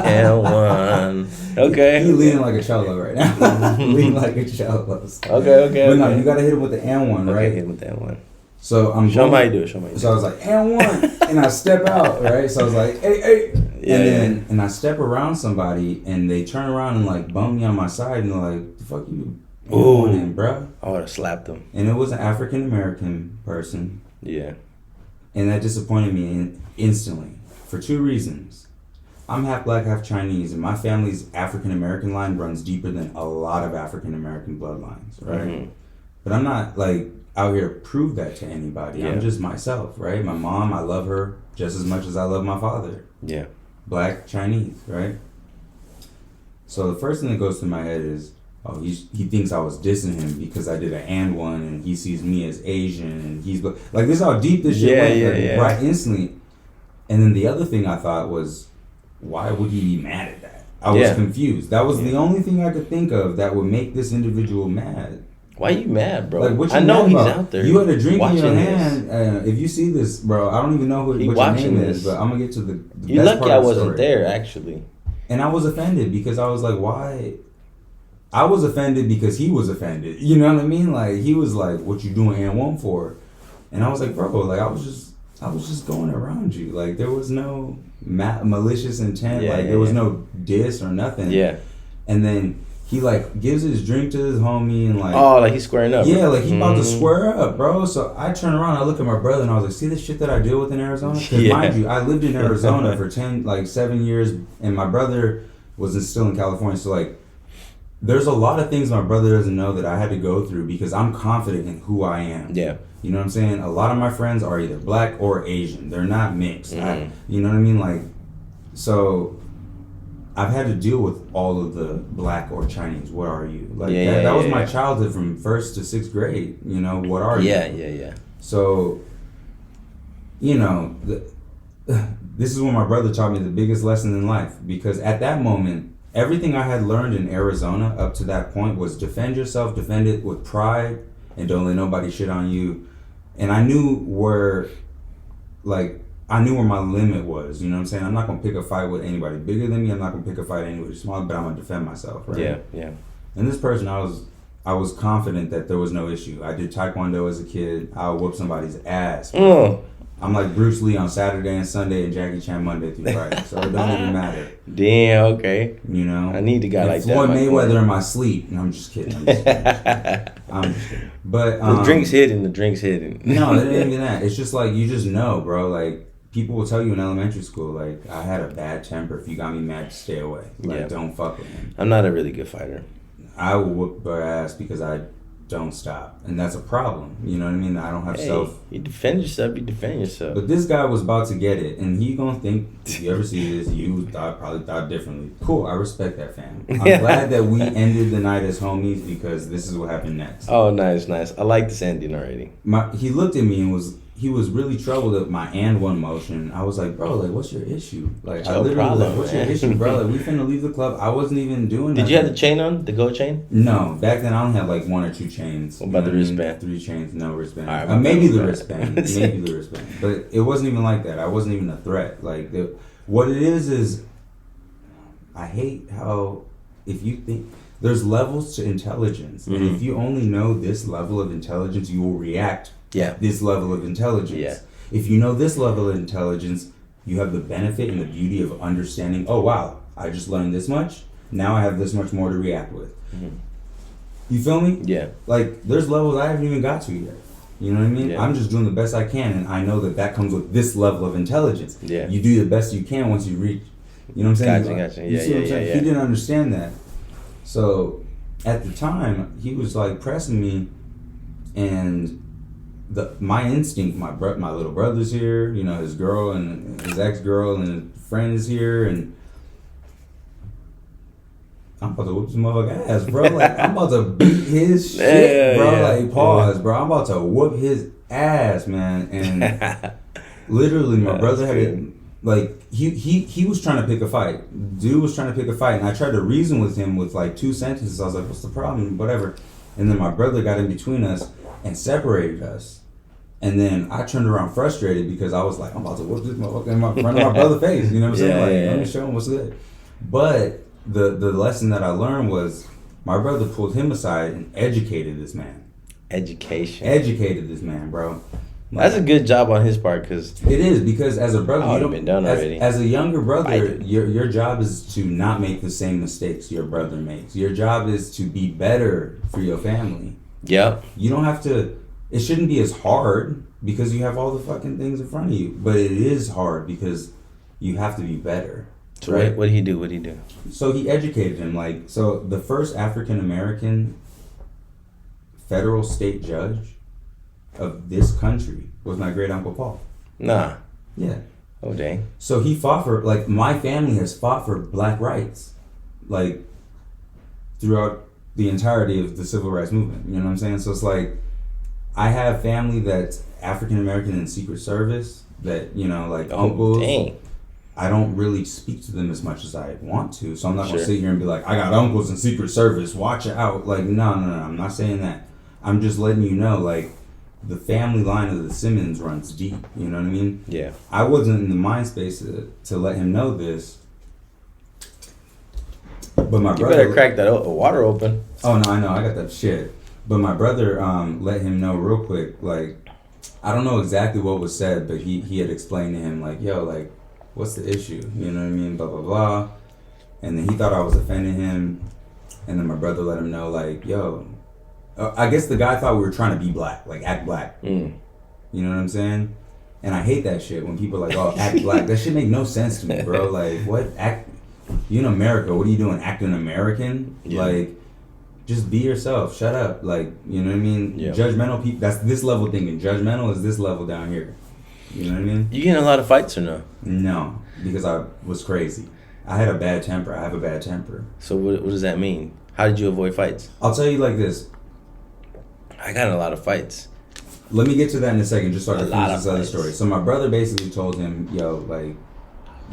Speaker 2: And one. Okay.
Speaker 1: He leaning like a cello right now. Leaning like a cello.
Speaker 2: Okay.
Speaker 1: But no, you got to hit him with the and one, right?
Speaker 2: Okay, hit him with the and one.
Speaker 1: So I'm
Speaker 2: show him how you do it.
Speaker 1: So I was like, and one, and I step out, right? So I was like, hey. And I step around somebody, and they turn around and like bum me on my side, and they're like, "The fuck you doing, bro?"
Speaker 2: I would have slapped them.
Speaker 1: And it was an African American person.
Speaker 2: Yeah.
Speaker 1: And that disappointed me instantly for two reasons. I'm half black, half Chinese, and my family's African American line runs deeper than a lot of African American bloodlines, right? Mm-hmm. But I'm not like out here to prove that to anybody. Yeah. I'm just myself, right? My mom, I love her just as much as I love my father.
Speaker 2: Yeah.
Speaker 1: Black, Chinese, right? So the first thing that goes through my head is, oh, he thinks I was dissing him because I did an and one, and he sees me as Asian, and he's like, this is how deep this shit went, right instantly. And then the other thing I thought was, why would he be mad at that? I was confused. That was the only thing I could think of that would make this individual mad.
Speaker 2: Why you mad, bro?
Speaker 1: Like, what you
Speaker 2: I know he's
Speaker 1: about?
Speaker 2: Out there.
Speaker 1: You had a drink in your hand. If you see this, bro, I don't even know what your name is, but I'm gonna get to the
Speaker 2: You're
Speaker 1: best
Speaker 2: lucky
Speaker 1: part
Speaker 2: I
Speaker 1: of the
Speaker 2: wasn't
Speaker 1: story.
Speaker 2: there, actually.
Speaker 1: And I was offended because I was like, why? I was offended because he was offended. You know what I mean? Like, he was like, "What you doing and one for?" And I was like, "Bro, like I was just going around you. Like, there was no malicious intent. There was no diss or nothing."
Speaker 2: Yeah.
Speaker 1: And then he like gives his drink to his homie and like,
Speaker 2: oh, like he's squaring up.
Speaker 1: Yeah, like he about to square up, bro. So I turn around, I look at my brother, and I was like, "See the shit that I deal with in Arizona?" Because mind you, I lived in Arizona for 7 years, and my brother was still in California. So like, there's a lot of things my brother doesn't know that I had to go through because I'm confident in who I am.
Speaker 2: Yeah.
Speaker 1: You know what I'm saying? A lot of my friends are either black or Asian. They're not mixed. You know what I mean? Like, so I've had to deal with all of the black or Chinese. What are you? Like that was my childhood from 1st to 6th grade. You know, what are you?
Speaker 2: Yeah.
Speaker 1: So, you know, this is when my brother taught me the biggest lesson in life, because at that moment, everything I had learned in Arizona up to that point was defend yourself, defend it with pride, and don't let nobody shit on you. And I knew where my limit was, you know what I'm saying? I'm not going to pick a fight with anybody bigger than me. I'm not going to pick a fight with anybody smaller, but I'm going to defend myself, right?
Speaker 2: Yeah.
Speaker 1: And this person, I was confident that there was no issue. I did Taekwondo as a kid. I would whoop somebody's ass. I'm like Bruce Lee on Saturday and Sunday and Jackie Chan Monday through Friday, so it don't even matter.
Speaker 2: Damn, okay.
Speaker 1: You know?
Speaker 2: I need a guy like
Speaker 1: Floyd
Speaker 2: that.
Speaker 1: Floyd Mayweather in my sleep. And I'm just kidding. I'm just kidding. But
Speaker 2: the drink's hidden.
Speaker 1: No, it ain't even that. It's just like, you just know, bro. Like, people will tell you in elementary school, like, I had a bad temper. If you got me mad, stay away. Like, don't fuck with him.
Speaker 2: I'm not a really good fighter.
Speaker 1: I will whoop her ass because I don't stop, and that's a problem. You know what I mean? I don't have self.
Speaker 2: You defend yourself. You defend yourself.
Speaker 1: But this guy was about to get it, and he gonna think, if you ever see this, you probably thought differently. Cool, I respect that, fam. I'm glad that we ended the night as homies, because this is what happened next.
Speaker 2: Oh, nice. I like this ending already.
Speaker 1: He looked at me and he was really troubled at my and one motion. I was like, bro, like, what's your issue? Like, I literally was like, what's your issue, bro? Like, we finna leave the club. I wasn't even doing that.
Speaker 2: Did you have the chain on? The gold chain?
Speaker 1: No. Back then, I only had like 1 or 2 chains.
Speaker 2: What about the wristband?
Speaker 1: 3 chains, no wristband.
Speaker 2: All right,
Speaker 1: maybe the wristband. Maybe the wristband. But it wasn't even like that. I wasn't even a threat. Like, what it is I hate how, if you think, there's levels to intelligence. Mm-hmm. And if you only know this level of intelligence, you will react this level of intelligence. Yeah. If you know this level of intelligence, you have the benefit and the beauty of understanding, oh, wow, I just learned this much. Now I have this much more to react with. Mm-hmm. You feel me?
Speaker 2: Yeah.
Speaker 1: Like, there's levels I haven't even got to yet. You know what I mean? Yeah. I'm just doing the best I can, and I know that comes with this level of intelligence. Yeah. You do the best you can once you reach. You know what I'm saying?
Speaker 2: Gotcha.
Speaker 1: You see what I'm saying? He didn't understand that. So, at the time, he was, like, pressing me, and my instinct, my little brother's here, you know, his girl and his ex-girl and his friend is here, and I'm about to whoop this motherfucker ass, bro. Like, I'm about to beat his shit, bro. Like, pause, bro. I'm about to whoop his ass, man. And literally, my brother had it. Like, he was trying to pick a fight. Dude was trying to pick a fight, and I tried to reason with him with like 2 sentences. I was like, "What's the problem?" Whatever. And then my brother got in between us and separated us. And then I turned around frustrated because I was like, I'm about to whoop this motherfucker in front of my brother's face. You know what I'm saying? Let me show him what's good. But the lesson that I learned was my brother pulled him aside and educated this man. Educated this man, bro. Like,
Speaker 2: that's a good job on his part, because
Speaker 1: it is, because as a brother,
Speaker 2: you don't been done already.
Speaker 1: As a younger brother, your job is to not make the same mistakes your brother makes. Your job is to be better for your family.
Speaker 2: Yep.
Speaker 1: You don't have to. It shouldn't be as hard because you have all the fucking things in front of you. But it is hard because you have to be better.
Speaker 2: So right? What did he do?
Speaker 1: So he educated him. Like, so the first African American federal state judge of this country was my great uncle Paul.
Speaker 2: Nah.
Speaker 1: Yeah.
Speaker 2: Oh dang.
Speaker 1: So he fought for, like, my family has fought for black rights, like, throughout the entirety of the civil rights movement. You know what I'm saying? So it's like, I have family that's African American in Secret Service, that, you know, like, uncles.
Speaker 2: Dang.
Speaker 1: I don't really speak to them as much as I want to, so I'm not gonna sit here and be like, I got uncles in Secret Service, watch out. Like, no, I'm not saying that. I'm just letting you know, like, the family line of the Simmons runs deep. You know what I mean?
Speaker 2: Yeah.
Speaker 1: I wasn't in the mind space to let him know this, but my brother.
Speaker 2: You better crack that water open.
Speaker 1: Oh no, I know, I got that shit. But my brother let him know real quick. Like, I don't know exactly what was said, but he had explained to him, like, yo, like, what's the issue? You know what I mean? Blah, blah, blah. And then he thought I was offending him. And then my brother let him know, like, yo, I guess the guy thought we were trying to be black, like, act black. Mm. You know what I'm saying? And I hate that shit when people are like, oh, act black. That shit make no sense to me, bro. Like, what? You in America, what are you doing? Acting American? Yeah. Like, just be yourself. Shut up. Like, you know what I mean? Yeah. Judgmental people, that's this level thinking. Judgmental is this level down here. You know what I mean?
Speaker 2: You get in a lot of fights or no?
Speaker 1: No, because I was crazy. I had a bad temper. I have a bad temper.
Speaker 2: So what does that mean? How did you avoid fights?
Speaker 1: I'll tell you like this.
Speaker 2: I got in a lot of fights.
Speaker 1: Let me get to that in a second, just so I can finish this other story. So my brother basically told him, yo, like,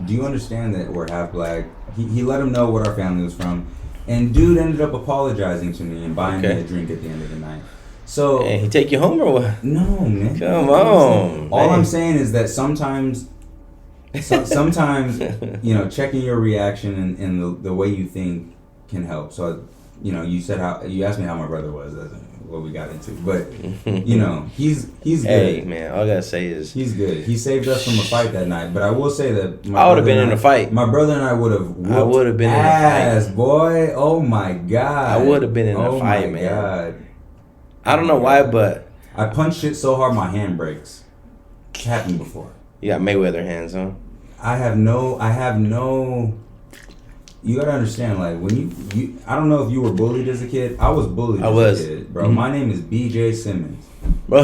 Speaker 1: do you understand that we're half black? He let him know what our family was from. And dude ended up apologizing to me and buying me a drink at the end of the night. So,
Speaker 2: hey, he take you home or what?
Speaker 1: No, man.
Speaker 2: Come on.
Speaker 1: All I'm saying is that sometimes, you know, checking your reaction and the way you think can help. So, you know, you asked me how my brother was. That's what we got into. But, you know, he's good.
Speaker 2: Hey, man, all I gotta say is
Speaker 1: he's good. He saved us from a fight that night. But I will say that
Speaker 2: I would have been in a fight.
Speaker 1: My brother and I would have whooped ass, boy. Oh my God.
Speaker 2: I would have been in a fight, man. God. I don't know why, but
Speaker 1: I punched shit so hard my hand breaks. It's happened before.
Speaker 2: You got Mayweather hands, huh?
Speaker 1: I have no you gotta understand, like when you I don't know if you were bullied as a kid. I was bullied as a kid, bro. My name is BJ Simmons.
Speaker 2: Bro.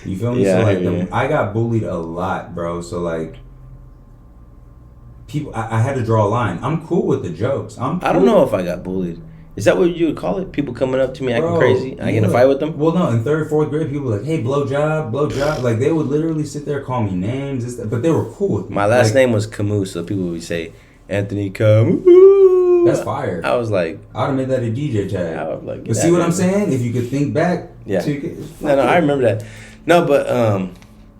Speaker 1: You feel me?
Speaker 2: Yeah,
Speaker 1: So like I got bullied a lot, bro. So like people, I had to draw a line. I'm cool with the jokes. I
Speaker 2: don't know if I got bullied. Is that what you would call it? People coming up to me acting crazy? I get in a fight with them?
Speaker 1: Well, no. In 3rd, 4th grade, people were like, hey, blow job. Like, they would literally sit there, call me names, but they were cool with me.
Speaker 2: My last name was Camou, so people would say, Anthony Camou.
Speaker 1: That's fire.
Speaker 2: I was like...
Speaker 1: I would have made that a DJ tag.
Speaker 2: I was like...
Speaker 1: But see what I'm saying? If you could think back...
Speaker 2: Yeah. No, I remember that. No, but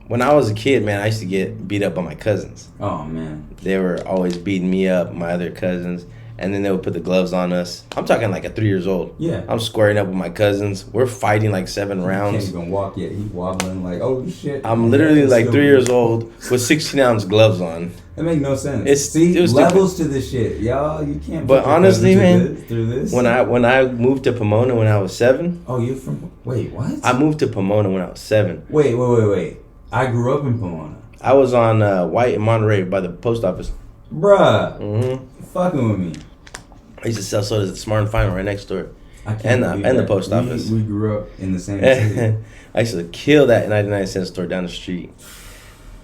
Speaker 2: when I was a kid, man, I used to get beat up by my cousins.
Speaker 1: Oh, man.
Speaker 2: They were always beating me up, my other cousins. And then they would put the gloves on us. I'm talking like at 3 years old.
Speaker 1: Yeah.
Speaker 2: I'm squaring up with my cousins. We're fighting like 7 rounds.
Speaker 1: He can't even walk yet. He's wobbling like, oh, shit.
Speaker 2: I'm literally like 3 years old with 16-ounce gloves on.
Speaker 1: That makes no sense.
Speaker 2: It was
Speaker 1: levels to this shit. Y'all, you can't
Speaker 2: But honestly, man,
Speaker 1: through this.
Speaker 2: When I moved to Pomona when I was 7.
Speaker 1: Oh, you're from... Wait, what?
Speaker 2: I moved to Pomona when I was 7.
Speaker 1: Wait. I grew up in Pomona.
Speaker 2: I was on White in Monterey by the post office.
Speaker 1: Bruh.
Speaker 2: Mm-hmm.
Speaker 1: Fucking with me.
Speaker 2: I used to sell sodas at Smart and Final right next door.
Speaker 1: I can't
Speaker 2: and the post office.
Speaker 1: We grew up in the same city.
Speaker 2: I used to kill that 99-cent store down the street.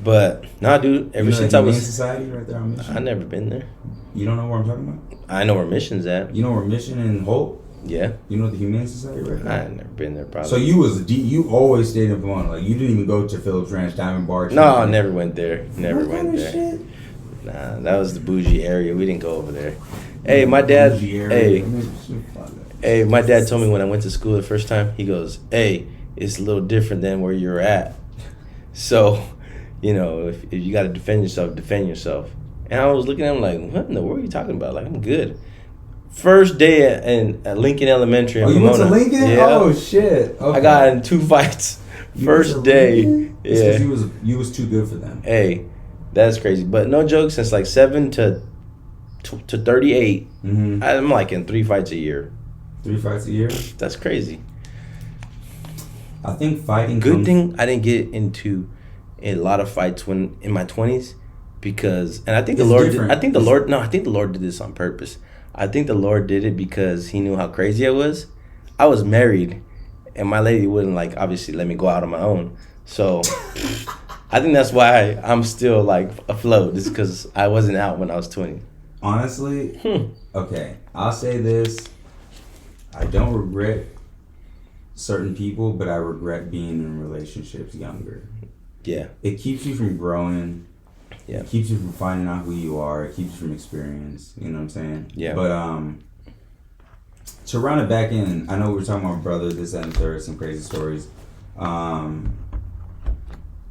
Speaker 2: But, nah, dude, ever since I was...
Speaker 1: Society right there on Mission?
Speaker 2: I never been there.
Speaker 1: You don't know where I'm talking about?
Speaker 2: I know where Mission's at.
Speaker 1: You know where Mission and Holt?
Speaker 2: Yeah.
Speaker 1: You know the Humane Society right there?
Speaker 2: I never been there, probably.
Speaker 1: So you always stayed in Pomona. Like, you didn't even go to Phillips Ranch, Diamond Bar?
Speaker 2: No, I never went there. Never went there.
Speaker 1: Shit?
Speaker 2: Nah, that was the bougie area. We didn't go over there. Hey, my dad. Hey, my dad told me when I went to school the first time. He goes, "Hey, it's a little different than where you're at. So, you know, if you got to defend yourself." And I was looking at him like, "What in the world are you talking about? Like, I'm good." First day at Lincoln Elementary in
Speaker 1: Pomona.
Speaker 2: You went
Speaker 1: to Lincoln?
Speaker 2: Yeah.
Speaker 1: Oh shit! Okay.
Speaker 2: I got in 2 fights. First day.
Speaker 1: Yeah. Because you was too good for them.
Speaker 2: Hey, that's crazy. But no joke. Since like 7 to 38, I'm like in 3 fights a year.
Speaker 1: 3 fights a year?
Speaker 2: That's crazy.
Speaker 1: I think fighting.
Speaker 2: Good thing I didn't get into a lot of fights when in my 20s, because, and I think the Lord did this on purpose. I think the Lord did it because He knew how crazy I was. I was married, and my lady wouldn't like obviously let me go out on my own. So I think that's why I'm still like afloat. Just because I wasn't out when I was 20.
Speaker 1: Honestly, okay, I'll say this. I don't regret certain people, but I regret being in relationships younger.
Speaker 2: Yeah.
Speaker 1: It keeps you from growing.
Speaker 2: Yeah.
Speaker 1: It keeps you from finding out who you are. It keeps you from experience. You know what I'm saying?
Speaker 2: Yeah.
Speaker 1: But to round it back in, I know we were talking about brother, this, that, and third, some crazy stories.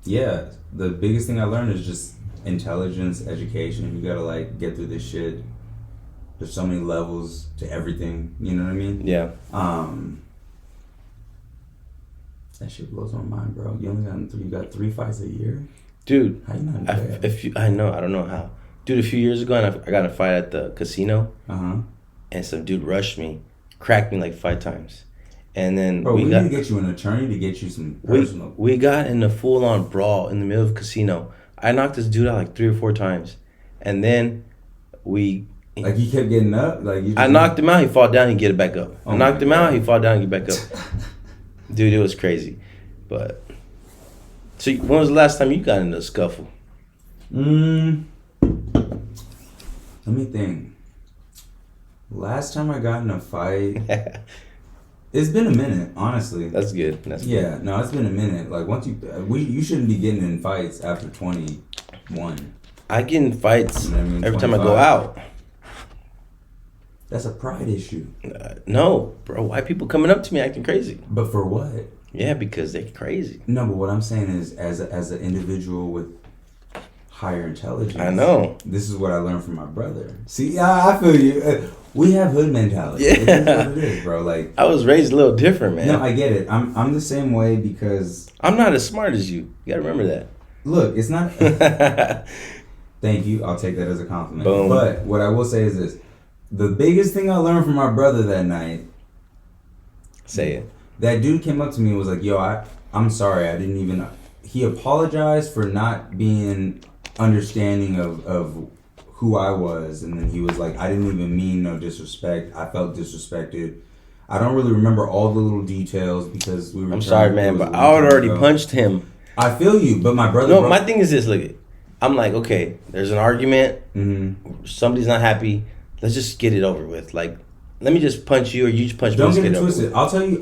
Speaker 1: Yeah, the biggest thing I learned is just intelligence, education. You gotta like get through this shit. There's so many levels to everything. You know what I mean?
Speaker 2: Yeah.
Speaker 1: That shit blows my mind, bro. You got 3 fights a year,
Speaker 2: dude.
Speaker 1: How you not bad?
Speaker 2: I don't know how, dude. A few years ago, and I got in a fight at the casino, and some dude rushed me, cracked me like 5 times, and then
Speaker 1: bro, we need to get you an attorney to get you some personal.
Speaker 2: We got in a full-on brawl in the middle of the casino. I knocked this dude out like 3 or 4 times, and then
Speaker 1: like he kept getting up.
Speaker 2: I knocked him out. He fall down. He get it back up. I knocked him out. He fall down. He get back up. Dude, it was crazy. But so, when was the last time you got in a scuffle?
Speaker 1: Let me think. Last time I got in a fight, it's been a minute, honestly.
Speaker 2: That's good.
Speaker 1: Yeah, no, it's been a minute. Like once you shouldn't be getting in fights after 21.
Speaker 2: I get in fights every
Speaker 1: 25.
Speaker 2: time I go out.
Speaker 1: That's a pride issue.
Speaker 2: No, bro. Why people coming up to me acting crazy?
Speaker 1: But for what?
Speaker 2: Yeah, because they're crazy.
Speaker 1: No, but what I'm saying is, as an individual with higher intelligence,
Speaker 2: I know.
Speaker 1: This is what I learned from my brother. See, I feel you. We have hood mentality.
Speaker 2: Yeah,
Speaker 1: it is what it is, bro. Like
Speaker 2: I was raised a little different, man.
Speaker 1: No, I get it. I'm the same way because
Speaker 2: I'm not as smart as you. You gotta remember that.
Speaker 1: Look, it's not. Thank you. I'll take that as a compliment.
Speaker 2: Boom.
Speaker 1: But what I will say is this. The biggest thing I learned from my brother that night.
Speaker 2: Say it.
Speaker 1: That dude came up to me and was like, yo, I'm sorry. I didn't even... He apologized for not being understanding of who I was, and then he was like, I didn't even mean no disrespect. I felt disrespected. I don't really remember all the little details because we were.
Speaker 2: I'm sorry, man, but I had already punched him.
Speaker 1: I feel you, but my brother.
Speaker 2: No, my thing is this. Look, I'm like, okay, there's an argument.
Speaker 1: Mm-hmm.
Speaker 2: Somebody's not happy. Let's just get it over with. Like, let me just punch you, or you just punch me.
Speaker 1: Don't get it twisted. I'll tell you.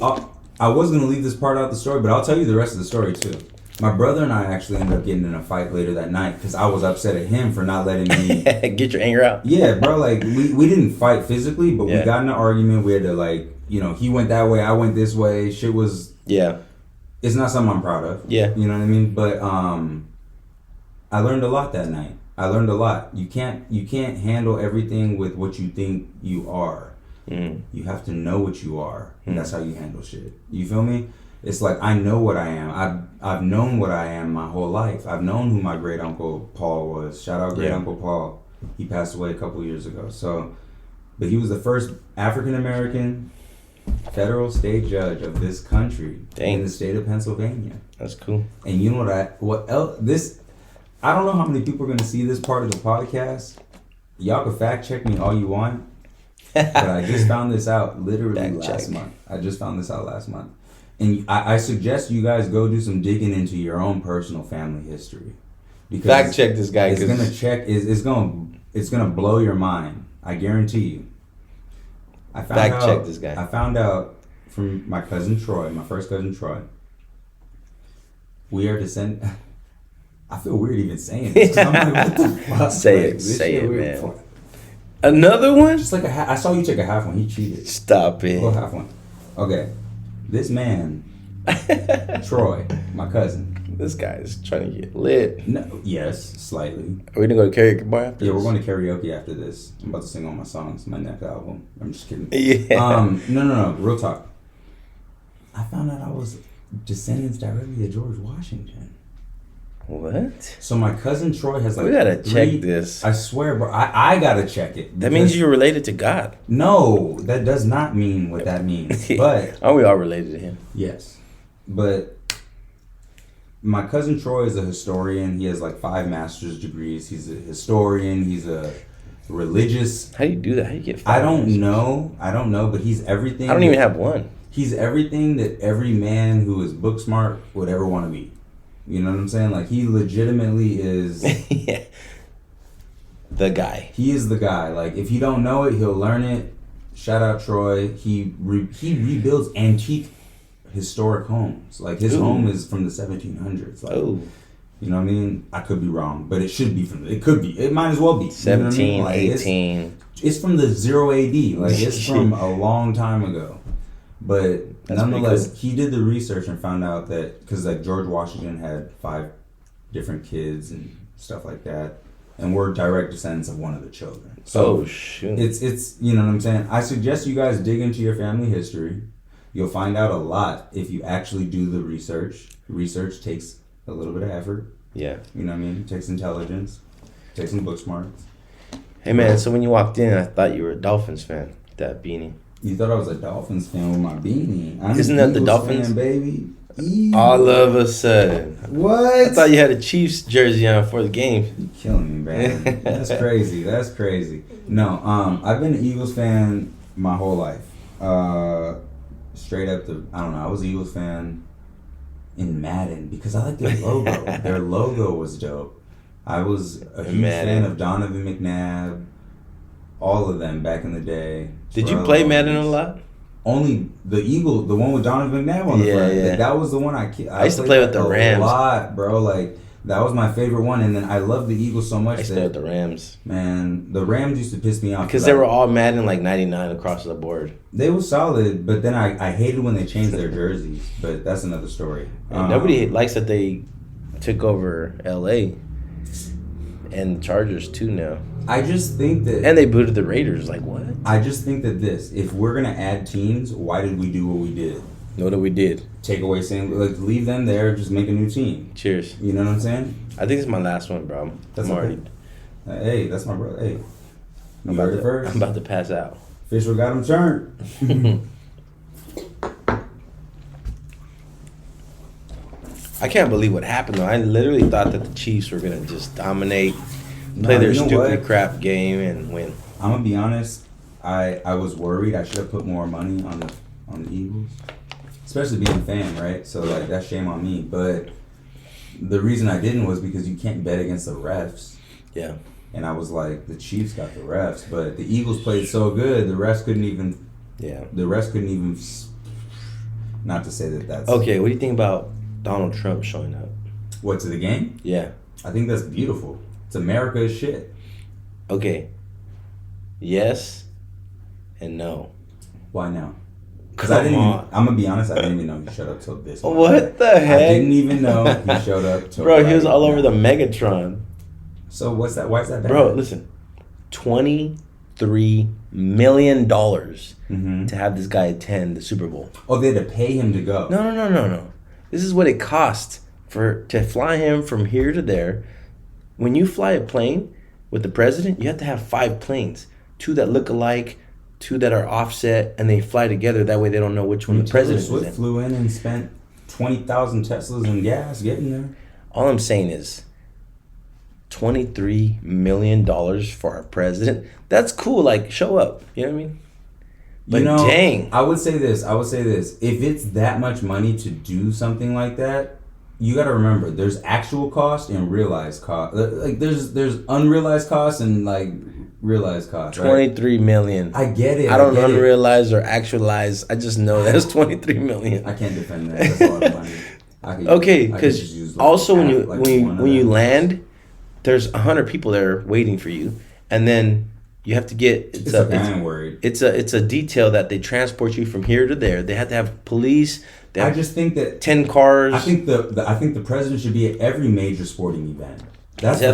Speaker 1: I was gonna leave this part out the story, but I'll tell you the rest of the story too. My brother and I actually ended up getting in a fight later that night because I was upset at him for not letting me
Speaker 2: get your anger out.
Speaker 1: Yeah, bro. Like we didn't fight physically, but we got in an argument. We had to he went that way, I went this way. Shit was It's not something I'm proud of.
Speaker 2: Yeah,
Speaker 1: you know what I mean. But I learned a lot that night. I learned a lot. You can't handle everything with what you think you are. You have to know what you are, and that's how you handle shit. You feel me? It's like I know what I am. I've known what I am my whole life. I've known who my great uncle Paul was. Shout out great uncle Paul. He passed away a couple years ago. So, but he was the first African American federal state judge of this country in the state of Pennsylvania.
Speaker 2: That's cool.
Speaker 1: And you know what else? I don't know how many people are gonna see this part of the podcast. Y'all can fact check me all you want. But I just found this out literally last month. I just found this out last month. And I suggest you guys go do some digging into your own personal family history. Because
Speaker 2: fact check this guy.
Speaker 1: It's gonna blow your mind. I guarantee you.
Speaker 2: Check this guy.
Speaker 1: I found out from my cousin Troy, my first cousin Troy. We are descended. I feel weird even saying this. I'm like, what the fuck?
Speaker 2: Say it, man. Another one?
Speaker 1: Just like I saw you take a half one. He cheated.
Speaker 2: Stop it.
Speaker 1: Go half one. Okay. This man, Troy, my cousin.
Speaker 2: This guy is trying to get lit.
Speaker 1: No, yes, slightly.
Speaker 2: Are we gonna go to karaoke bar after this?
Speaker 1: We're going to karaoke after this. I'm about to sing all my songs, my next album. I'm just kidding.
Speaker 2: Yeah.
Speaker 1: No. Real talk. I found out I was descendants directly of George Washington.
Speaker 2: What?
Speaker 1: So my cousin Troy has
Speaker 2: we gotta check this.
Speaker 1: I swear, bro. I gotta check it.
Speaker 2: That means you're related to God.
Speaker 1: No, that does not mean what that means. But
Speaker 2: are we all related to him?
Speaker 1: Yes, but my cousin Troy is a historian. He has like 5 master's degrees. He's a historian. He's a religious.
Speaker 2: How do you do that? How do you get 5?
Speaker 1: I don't know, but he's everything.
Speaker 2: I don't even have one.
Speaker 1: He's everything that every man who is book smart would ever want to be. You know what I'm saying? Like, he legitimately is...
Speaker 2: Yeah. The guy.
Speaker 1: He is the guy. Like, if you don't know it, he'll learn it. Shout out Troy. He rebuilds antique historic homes. Like, his home is from the 1700s. Like, you know what I mean? I could be wrong, but it should be from... It could be. It might as well be.
Speaker 2: 17,
Speaker 1: you know what I mean? Like,
Speaker 2: 18...
Speaker 1: It's from the 0 AD. Like, it's from a long time ago. But nonetheless, cool. He did the research and found out that because like George Washington had 5 different kids and stuff like that, and we're direct descendants of one of the children. So
Speaker 2: shoot.
Speaker 1: It's you know what I'm saying. I suggest you guys dig into your family history. You'll find out a lot if you actually do the research. Research takes a little bit of effort.
Speaker 2: Yeah.
Speaker 1: You know what I mean? It takes intelligence. It takes some book smarts.
Speaker 2: Hey man, so when you walked in, I thought you were a Dolphins fan. That beanie.
Speaker 1: You thought I was a Dolphins fan with my beanie.
Speaker 2: Isn't that the Dolphins?
Speaker 1: Fan, baby.
Speaker 2: All of a sudden.
Speaker 1: What?
Speaker 2: I thought you had a Chiefs jersey on for the game.
Speaker 1: You're killing me, man. That's crazy. That's crazy. No, I've been an Eagles fan my whole life. Straight up I don't know, I was an Eagles fan in Madden because I like their logo. Their logo was dope. I was a huge fan of Donovan McNabb. All of them back in the day.
Speaker 2: Did you play Madden a lot?
Speaker 1: Only the Eagle, the one with Donovan McNabb on the front.
Speaker 2: Yeah.
Speaker 1: Like, that was the one I
Speaker 2: used to play with the Rams
Speaker 1: a lot, bro. Like, that was my favorite one. And then I loved the Eagles so much
Speaker 2: I used to play with the Rams.
Speaker 1: Man, the Rams used to piss me off.
Speaker 2: Because they were all Madden like 99 across the board.
Speaker 1: They were solid, but then I hated when they changed their jerseys. But that's another story.
Speaker 2: Nobody likes that they took over L.A. and Chargers too now.
Speaker 1: I just think that...
Speaker 2: And they booted the Raiders. Like, what?
Speaker 1: I just think that if we're going to add teams, why did we do what we did?
Speaker 2: Know that we did.
Speaker 1: Take away saying, like, leave them there, just make a new team.
Speaker 2: Cheers.
Speaker 1: You know what I'm saying?
Speaker 2: I think it's my last one, bro.
Speaker 1: That's already... Hey, that's my brother. Hey.
Speaker 2: I'm about to pass out.
Speaker 1: Fishal got him turned.
Speaker 2: I can't believe what happened, though. I literally thought that the Chiefs were going to just dominate. play their
Speaker 1: you know
Speaker 2: stupid
Speaker 1: what?
Speaker 2: crap game and win.
Speaker 1: I'm gonna be honest. I was worried. I should have put more money on the Eagles, especially being a fan, right? So like that's shame on me. But the reason I didn't was because you can't bet against the refs.
Speaker 2: Yeah.
Speaker 1: And I was like, the Chiefs got the refs, but the Eagles played so good, the refs couldn't even.
Speaker 2: Yeah.
Speaker 1: The refs couldn't even. Not to say that that's
Speaker 2: Okay. What do you think about Donald Trump showing up?
Speaker 1: What, to the game?
Speaker 2: Yeah.
Speaker 1: I think that's beautiful. It's America's shit.
Speaker 2: Okay. Yes and no.
Speaker 1: Why now? Because
Speaker 2: Come
Speaker 1: I didn't.
Speaker 2: on.
Speaker 1: I'm gonna be honest. I didn't even know he showed up till this. Month.
Speaker 2: What the heck?
Speaker 1: I didn't even know he showed up till.
Speaker 2: Bro, he was all over
Speaker 1: now.
Speaker 2: the Megatron.
Speaker 1: So what's that? Why is that bad?
Speaker 2: Bro, listen. $23 million
Speaker 1: Mm-hmm.
Speaker 2: to have this guy attend the Super Bowl.
Speaker 1: Oh, they had to pay him to go.
Speaker 2: No. This is what it cost to fly him from here to there. When you fly a plane with the president, you have to have 5 planes. 2 that look alike, 2 that are offset, and they fly together. That way they don't know which one the president is
Speaker 1: Swift
Speaker 2: in.
Speaker 1: flew in and spent 20,000 Teslas in gas getting there.
Speaker 2: All I'm saying is $23 million for our president. That's cool. Like, show up. You know what I mean? But
Speaker 1: you know,
Speaker 2: dang.
Speaker 1: I would say this. If it's that much money to do something like that, you got to remember there's actual cost and realized cost. Like there's unrealized costs and like realized costs. Right?
Speaker 2: $23 million.
Speaker 1: I get it.
Speaker 2: I don't
Speaker 1: get it.
Speaker 2: unrealize or actualize. I just know that's $23 million.
Speaker 1: I can't defend that. That's a lot of money.
Speaker 2: Okay, because also when you land, there's 100 people there waiting for you, and then you have to get it's a detail that they transport you from here to there. They have to have police. They have
Speaker 1: I just think that
Speaker 2: 10 cars.
Speaker 1: I think the president should be at every major sporting event. That's
Speaker 2: He's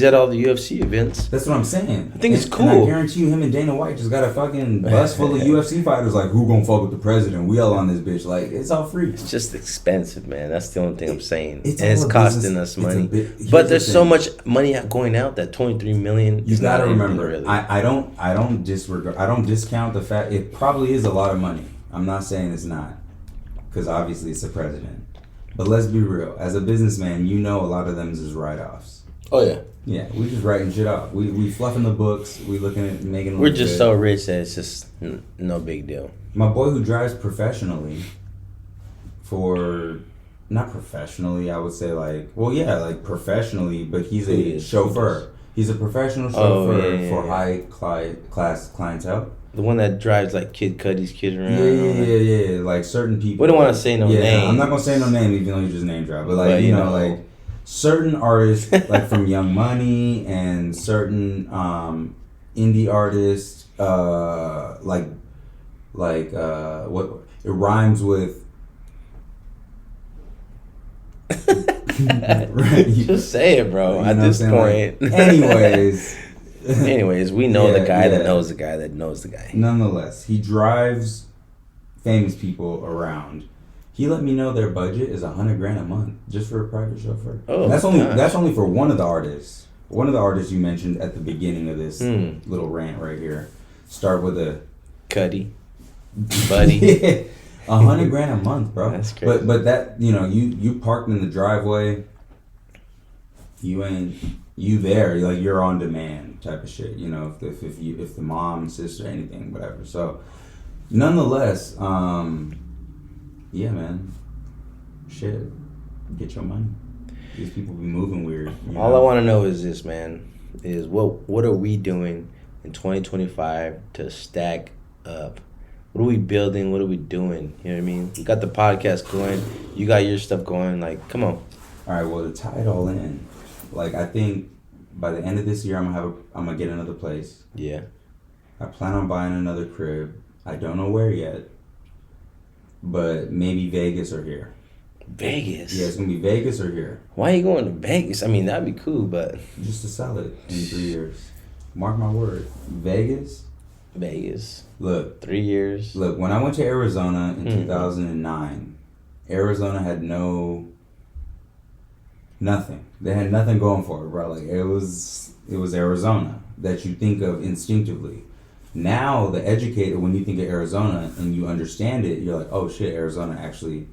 Speaker 2: at all the UFC events.
Speaker 1: That's what I'm saying.
Speaker 2: I think it's cool.
Speaker 1: And I guarantee you, him and Dana White just got a fucking bus full of UFC fighters. Like, who gonna fuck with the president? We all on this bitch. Like, it's all free.
Speaker 2: It's just expensive, man. That's the only thing I'm saying.
Speaker 1: It's
Speaker 2: costing us money. But there's so much money going out that $23 million.
Speaker 1: You gotta remember.
Speaker 2: Really.
Speaker 1: I don't discount the fact it probably is a lot of money. I'm not saying it's not, because obviously it's the president. But let's be real. As a businessman, you know a lot of them is write-offs.
Speaker 2: Oh yeah.
Speaker 1: Yeah, we just writing shit off. We fluffing the books. We looking at making.
Speaker 2: We're just so rich that it's just no big deal.
Speaker 1: My boy who drives professionally, not professionally, I would say like professionally, but he's a chauffeur. He's a professional chauffeur for high class clientele.
Speaker 2: The one that drives like Kid Cudi's kids around.
Speaker 1: Yeah. Like certain people.
Speaker 2: We don't want to say no name.
Speaker 1: I'm not gonna say no name, even though you just name drop. But like you know like. Certain artists, like from Young Money, and certain indie artists, what it rhymes with.
Speaker 2: Right. Just say it, bro. At this point.
Speaker 1: Like,
Speaker 2: anyways, we know the guy that knows the guy that knows the guy.
Speaker 1: Nonetheless, he drives famous people around. He let me know their budget is $100,000 a month just for a private chauffeur. Oh, and that's only for one of the artists. One of the artists you mentioned at the beginning of this little rant right here. Start with a
Speaker 2: Cuddy, buddy.
Speaker 1: Yeah, $100,000 a month, bro.
Speaker 2: That's crazy.
Speaker 1: But that you parked in the driveway. You there? You're on demand type of shit. If the mom, sister, anything, whatever. So, nonetheless. Yeah, man. Shit. Get your money. These people be moving weird.
Speaker 2: All I want to know is this, man. Is what are we doing in 2025 to stack up? What are we building? What are we doing? You know what I mean? You got the podcast going. You got your stuff going. Like, come on.
Speaker 1: All right. Well, to tie it all in, like I think by the end of this year, I'm gonna get another place.
Speaker 2: Yeah.
Speaker 1: I plan on buying another crib. I don't know where yet. But maybe Vegas or here.
Speaker 2: Vegas?
Speaker 1: Yeah, it's going to be Vegas or here.
Speaker 2: Why are you going to Vegas? I mean, that'd be cool, but...
Speaker 1: Just to sell it in 3 years. Mark my word. Vegas.
Speaker 2: Look. 3 years.
Speaker 1: Look, when I went to Arizona in 2009, Arizona had nothing. They had nothing going for it, bro. Like, it was Arizona that you think of instinctively. Now, when you think of Arizona and you understand it, you're like, oh shit, Arizona actually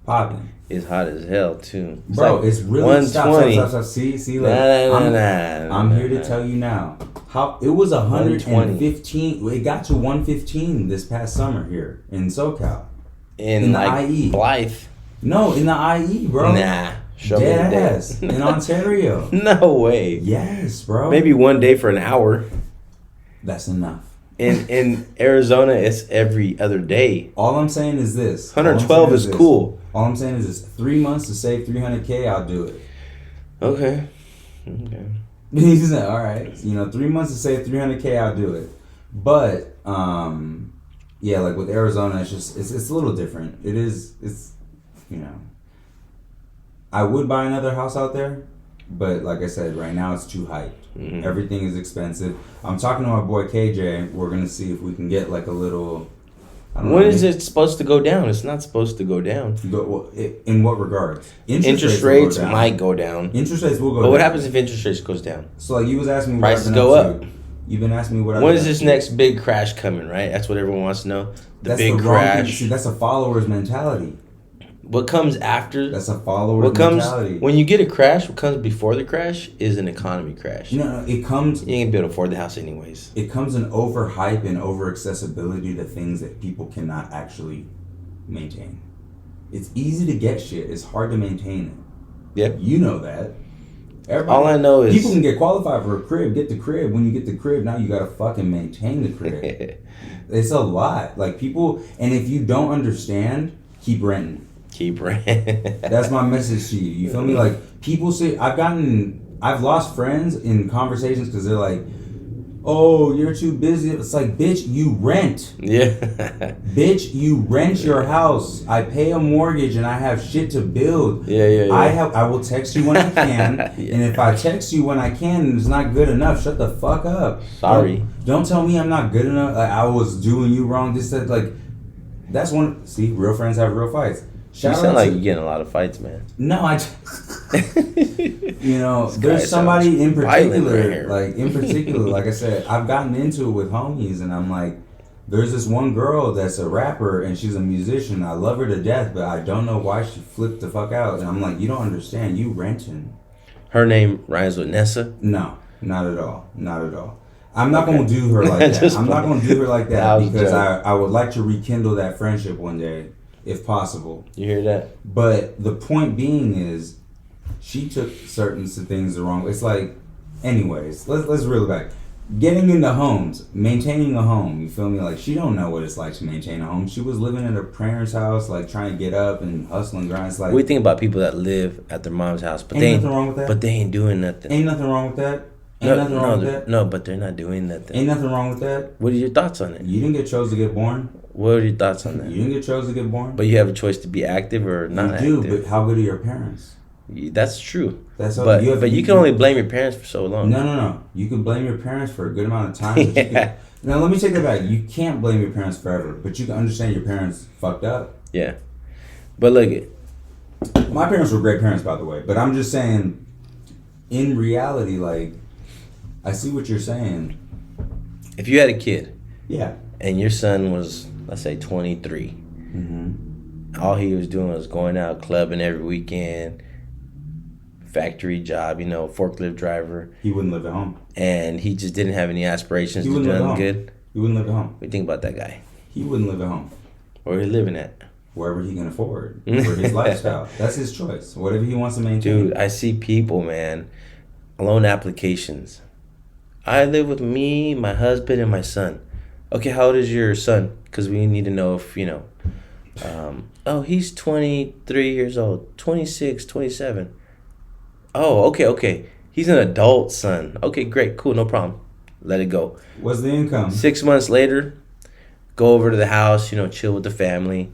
Speaker 1: Popping.
Speaker 2: It's hot as hell too. It's
Speaker 1: Bro,
Speaker 2: like
Speaker 1: it's really
Speaker 2: 120.
Speaker 1: Stop. See, look, I'm here to tell you now. How it was 115. It got to 115 this past summer here in SoCal.
Speaker 2: In
Speaker 1: the
Speaker 2: like
Speaker 1: IE.
Speaker 2: Blythe.
Speaker 1: No, in the IE, bro.
Speaker 2: Nah.
Speaker 1: Dead ass. In Ontario.
Speaker 2: No way.
Speaker 1: Yes, bro.
Speaker 2: Maybe one day for an hour.
Speaker 1: That's enough.
Speaker 2: In Arizona, it's every other day.
Speaker 1: All I'm saying is this.
Speaker 2: 112 is cool.
Speaker 1: All I'm saying is this. 3 months to save $300K, I'll do it.
Speaker 2: Okay.
Speaker 1: He said, all right. 3 months to save $300K, I'll do it. But, yeah, like with Arizona, it's a little different. It's I would buy another house out there, but like I said, right now it's too hyped. Mm-hmm. Everything is expensive. I'm talking to my boy KJ. We're gonna see if we can get like a little.
Speaker 2: When is it supposed to go down? It's not supposed to go down.
Speaker 1: In what regards?
Speaker 2: Interest rates might go down.
Speaker 1: Interest rates will go down.
Speaker 2: But what happens if interest rates goes down?
Speaker 1: So like you was asking me,
Speaker 2: prices go up.
Speaker 1: You've been asking me what.
Speaker 2: When is this next big crash coming? Right, that's what everyone wants to know. The big crash.
Speaker 1: See, that's a follower's mentality.
Speaker 2: What comes after?
Speaker 1: That's a follower's mentality.
Speaker 2: When you get a crash, what comes before the crash is an economy crash.
Speaker 1: No, it comes.
Speaker 2: You ain't gonna be able to afford the house anyways.
Speaker 1: It comes in overhype and over accessibility to things that people cannot actually maintain. It's easy to get shit. It's hard to maintain it.
Speaker 2: Yep.
Speaker 1: You know that. Everybody,
Speaker 2: all I know is
Speaker 1: people can get qualified for a crib, get the crib. When you get the crib, now you gotta fucking maintain the crib. It's a lot. Like people, and if you don't understand, keep renting.
Speaker 2: Keep renting.
Speaker 1: That's my message to you. You feel me? Like people say, I've lost friends in conversations because they're like, "Oh, you're too busy." It's like, bitch, you rent.
Speaker 2: Yeah.
Speaker 1: Bitch, you rent your house. I pay a mortgage and I have shit to build.
Speaker 2: Yeah.
Speaker 1: I will text you when I can, yeah. And if I text you when I can and it's not good enough, shut the fuck up.
Speaker 2: Sorry.
Speaker 1: Don't tell me I'm not good enough. Like, I was doing you wrong. This that like, that's one. See, real friends have real fights.
Speaker 2: You sound like you're getting a lot of fights, man.
Speaker 1: No, there's somebody in particular, like I said, I've gotten into it with homies, and I'm like, there's this one girl that's a rapper, and she's a musician. I love her to death, but I don't know why she flipped the fuck out. And I'm like, you don't understand. You renting.
Speaker 2: Her name rhymes with Nessa?
Speaker 1: No, not at all. Not at all. I'm not going to do her like that. I'm not going to do her like that because I would like to rekindle that friendship one day. If possible.
Speaker 2: You hear that?
Speaker 1: But the point being is, she took certain things the wrong way. It's like, anyways, let's reel it back. Getting into homes, maintaining a home, you feel me? Like, she don't know what it's like to maintain a home. She was living at her parents' house, like, trying to get up and hustle and grind. It's like,
Speaker 2: we think about people that live at their mom's house, but
Speaker 1: ain't nothing wrong with that.
Speaker 2: But they ain't doing nothing.
Speaker 1: Ain't nothing wrong with that. Ain't nothing wrong with that.
Speaker 2: No, but they're not doing nothing.
Speaker 1: Ain't nothing wrong with that.
Speaker 2: What are your thoughts on it?
Speaker 1: You didn't get chose to get born.
Speaker 2: What are your thoughts on that?
Speaker 1: You didn't get chose to get born.
Speaker 2: But you have a choice to be active or not active.
Speaker 1: You do, but how good are your parents?
Speaker 2: That's true.
Speaker 1: That's all,
Speaker 2: but you can only blame your parents for so long.
Speaker 1: No. You can blame your parents for a good amount of time. Now, let me take that back. You can't blame your parents forever, but you can understand your parents fucked up.
Speaker 2: Yeah. But look,
Speaker 1: my parents were great parents, by the way. But I'm just saying, in reality, like, I see what you're saying.
Speaker 2: If you had a kid.
Speaker 1: Yeah.
Speaker 2: And your son was, let's say, 23.
Speaker 1: Mm-hmm.
Speaker 2: All he was doing was going out clubbing every weekend, factory job, forklift driver.
Speaker 1: He wouldn't live at home.
Speaker 2: And he just didn't have any aspirations to do anything good.
Speaker 1: He wouldn't live at home.
Speaker 2: What do you think about that guy?
Speaker 1: He wouldn't live at home.
Speaker 2: Where are you living at?
Speaker 1: Wherever he can afford. For his lifestyle. That's his choice. Whatever he wants to maintain.
Speaker 2: Dude, I see people, man, loan applications. I live with me, my husband, and my son. Okay, how old is your son? Because we need to know if, he's 23 years old, 26, 27. Oh, okay. He's an adult son. Okay, great, cool, no problem. Let it go.
Speaker 1: What's the income?
Speaker 2: 6 months later, go over to the house, chill with the family,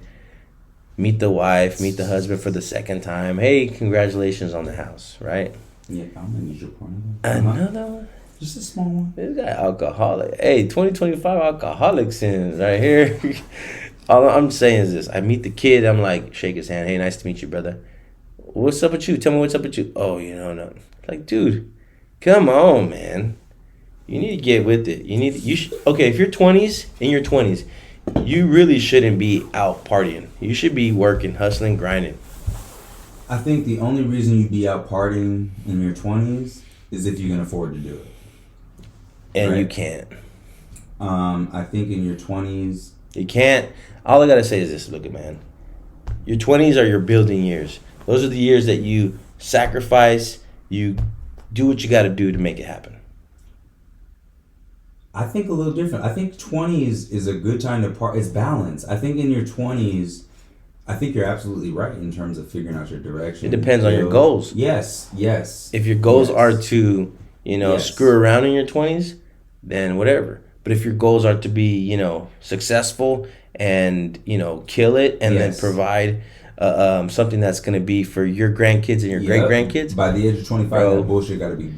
Speaker 2: meet the wife, meet the husband for the second time. Hey, congratulations on the house, right?
Speaker 1: Yeah, I'm going to use your point.
Speaker 2: Another one?
Speaker 1: Just a small one.
Speaker 2: This guy alcoholic. Hey, 2025 alcoholic sins right here. All I'm saying is this. I meet the kid. I'm like, shake his hand. Hey, nice to meet you, brother. What's up with you? Tell me what's up with you. Oh, no. Like, dude, come on, man. You need to get with it. Okay, if you're 20s, in your 20s, you really shouldn't be out partying. You should be working, hustling, grinding.
Speaker 1: I think the only reason you'd be out partying in your 20s is if you can afford to do it.
Speaker 2: And
Speaker 1: right?
Speaker 2: You can't.
Speaker 1: I think in your 20s...
Speaker 2: You can't. All I got to say is this, look at man. Your 20s are your building years. Those are the years that you sacrifice, you do what you got to do to make it happen.
Speaker 1: I think a little different. I think 20s is a good time to part. It's balance. I think in your 20s, I think you're absolutely right in terms of figuring out your direction.
Speaker 2: It depends on your goals.
Speaker 1: Yes.
Speaker 2: If your goals are to, screw around in your 20s, then whatever. But if your goals are to be, successful and, kill it and then provide something that's going to be for your grandkids and your great grandkids.
Speaker 1: By the age of 25, that bullshit got to be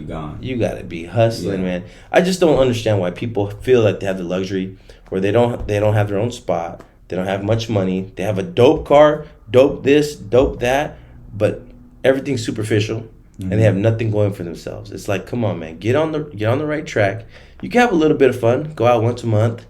Speaker 1: gone.
Speaker 2: You got to be hustling, man. I just don't understand why people feel like they have the luxury where they don't have their own spot. They don't have much money. They have a dope car, dope this, dope that, but everything's superficial. And they have nothing going for themselves. It's like, come on, man, get on the right track. You can have a little bit of fun, go out once a month,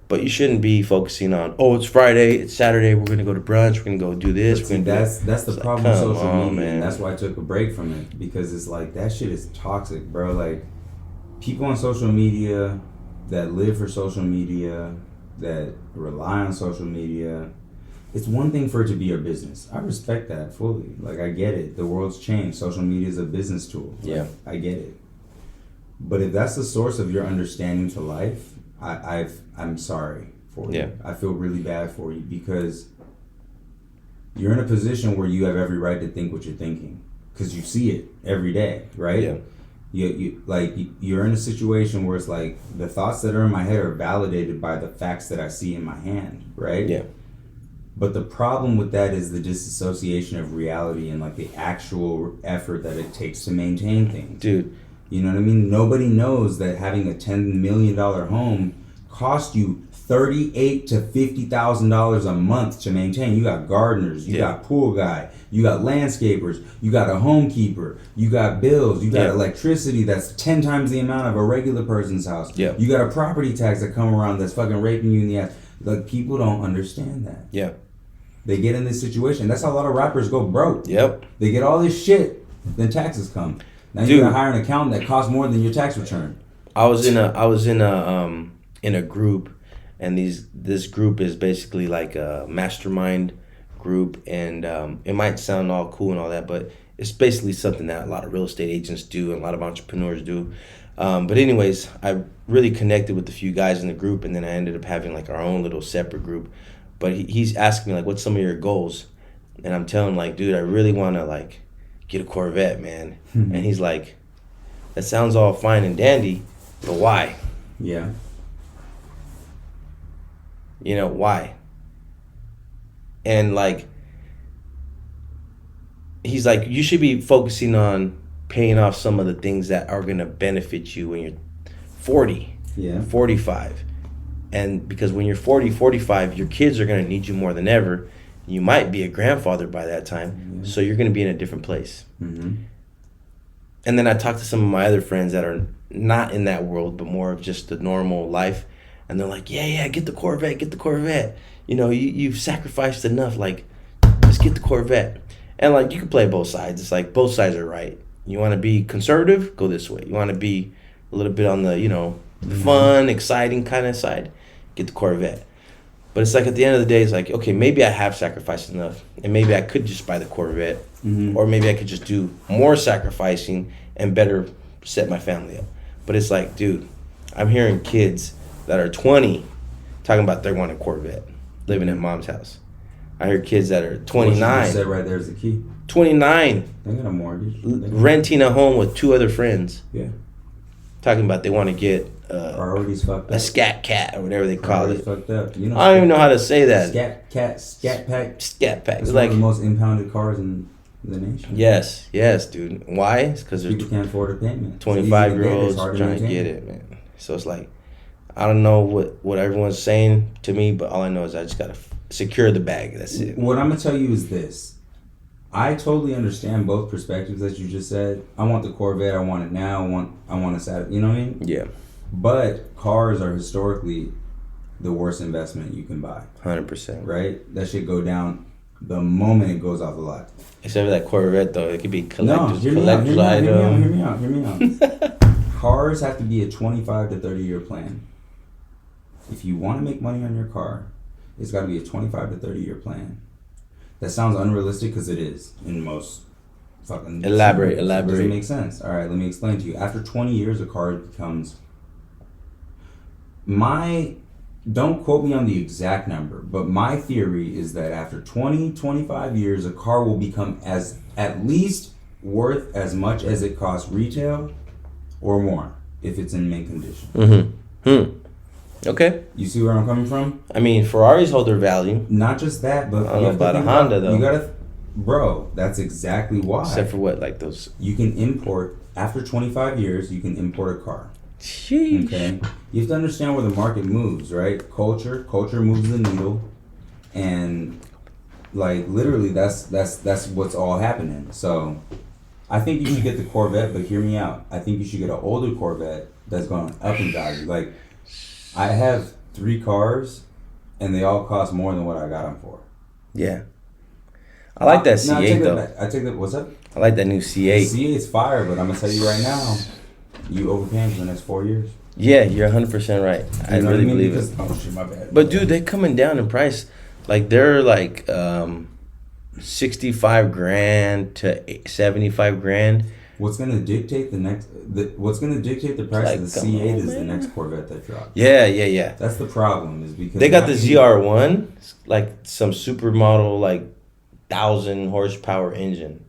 Speaker 2: but you shouldn't be focusing on, it's Friday, it's Saturday, we're gonna go to brunch, we're gonna go do this.
Speaker 1: That's the problem with social media, man. That's why I took a break from it, because it's like that shit is toxic, bro. Like, people on social media that live for social media, that rely on social media. It's one thing for it to be your business. I respect that fully. Like, I get it. The world's changed. Social media is a business tool.
Speaker 2: Yeah.
Speaker 1: I get it. But if that's the source of your understanding to life, I'm sorry for you.
Speaker 2: Yeah.
Speaker 1: I feel really bad for you, because you're in a position where you have every right to think what you're thinking, because you see it every day, right?
Speaker 2: Yeah.
Speaker 1: You're in a situation where it's like the thoughts that are in my head are validated by the facts that I see in my hand, right?
Speaker 2: Yeah.
Speaker 1: But the problem with that is the disassociation of reality and like the actual effort that it takes to maintain things.
Speaker 2: Dude.
Speaker 1: You know what I mean? Nobody knows that having a $10 million home costs you $38,000 to $50,000 a month to maintain. You got gardeners, you got pool guy, you got landscapers, you got a homekeeper, you got bills, you got electricity that's 10 times the amount of a regular person's house.
Speaker 2: Yeah.
Speaker 1: You got a property tax that come around that's fucking raping you in the ass. Like, people don't understand that.
Speaker 2: Yeah.
Speaker 1: They get in this situation. That's how a lot of rappers go broke.
Speaker 2: Yep.
Speaker 1: They get all this shit, then taxes come. Now you gotta hire an accountant that costs more than your tax return.
Speaker 2: I was in a group, and this group is basically like a mastermind group, and it might sound all cool and all that, but it's basically something that a lot of real estate agents do and a lot of entrepreneurs do. But anyways, I really connected with a few guys in the group, and then I ended up having like our own little separate group. But he's asking me like, what's some of your goals? And I'm telling him like, dude, I really want to like get a Corvette, man. And he's like, that sounds all fine and dandy, but why?
Speaker 1: Yeah.
Speaker 2: Why? And like, he's like, you should be focusing on paying off some of the things that are going to benefit you when you're 40, 45. And because when you're 40, 45, your kids are going to need you more than ever. You might be a grandfather by that time, so you're going to be in a different place. Mm-hmm. And then I talked to some of my other friends that are not in that world, but more of just the normal life. And they're like, yeah, get the Corvette. You've sacrificed enough. Like, just get the Corvette. And like, you can play both sides. It's like both sides are right. You want to be conservative? Go this way. You want to be a little bit on the, fun, exciting kind of side? Get the Corvette. But it's like at the end of the day, it's like, okay, maybe I have sacrificed enough, and maybe I could just buy the Corvette, or maybe I could just do more sacrificing and better set my family up. But it's like, dude, I'm hearing kids that are 20 talking about they want a Corvette, living at mom's house. I hear kids that are 29.
Speaker 1: What you just said right there is the key.
Speaker 2: 29.
Speaker 1: They got a mortgage.
Speaker 2: Renting a home with two other friends.
Speaker 1: Yeah.
Speaker 2: Talking about they want to get
Speaker 1: priorities fucked up.
Speaker 2: A scat cat or whatever they call it.
Speaker 1: Fucked up.
Speaker 2: I don't even know how to say that.
Speaker 1: Scat pack.
Speaker 2: Scat pack.
Speaker 1: It's like one of the most impounded cars in the nation.
Speaker 2: Yes, dude. Why? It's because there's
Speaker 1: people can't afford a payment.
Speaker 2: 25-year-olds trying to get it, man. So it's like, I don't know what everyone's saying to me, but all I know is I just gotta secure the bag. That's it.
Speaker 1: What I'm gonna tell you is this. I totally understand both perspectives that you just said. I want the Corvette. I want it now. I want a Saturday. You know what I mean?
Speaker 2: Yeah.
Speaker 1: But cars are historically the worst investment you can buy.
Speaker 2: 100%.
Speaker 1: Right? That should go down the moment it goes off the lot.
Speaker 2: Except for that Corvette, though. It could be collector's
Speaker 1: Hear me out. Cars have to be a 25 to 30 year plan. If you want to make money on your car, it's got to be a 25 to 30 year plan. That sounds unrealistic because it is in most fucking...
Speaker 2: Elaborate.
Speaker 1: It doesn't make sense. All right, let me explain to you. After 20 years, a car becomes... Don't quote me on the exact number, but my theory is that after 20, 25 years, a car will become at least worth as much as it costs retail or more if it's in mint condition.
Speaker 2: Okay.
Speaker 1: You see where I'm coming from?
Speaker 2: I mean, Ferraris hold their value.
Speaker 1: Not just that, but
Speaker 2: I don't know about a Honda, though.
Speaker 1: You gotta... Bro, that's exactly why.
Speaker 2: Except for what? Like those...
Speaker 1: You can import... After 25 years, you can import a car.
Speaker 2: Sheesh.
Speaker 1: Okay, you have to understand where the market moves, right? Culture moves the needle, and like literally, that's what's all happening. So, I think you should get the Corvette, but hear me out. I think you should get an older Corvette that's going up in value. Like, I have 3 cars, and they all cost more than what I got them for.
Speaker 2: Yeah, I like that C8 though.
Speaker 1: I take that. What's up?
Speaker 2: I like that new C8.
Speaker 1: The C8's fire, but I'm gonna tell you right now. You overpaying for the next 4 years.
Speaker 2: Yeah, you're 100% right. I really believe it.
Speaker 1: Oh shit, my bad.
Speaker 2: But dude, they're coming down in price. Like they're like 65 grand to 75 grand.
Speaker 1: What's gonna dictate what's gonna dictate the price of the C8 is the next Corvette that drops.
Speaker 2: Yeah.
Speaker 1: That's the problem, is because
Speaker 2: they got the ZR1, like some supermodel, like 1,000 horsepower engine.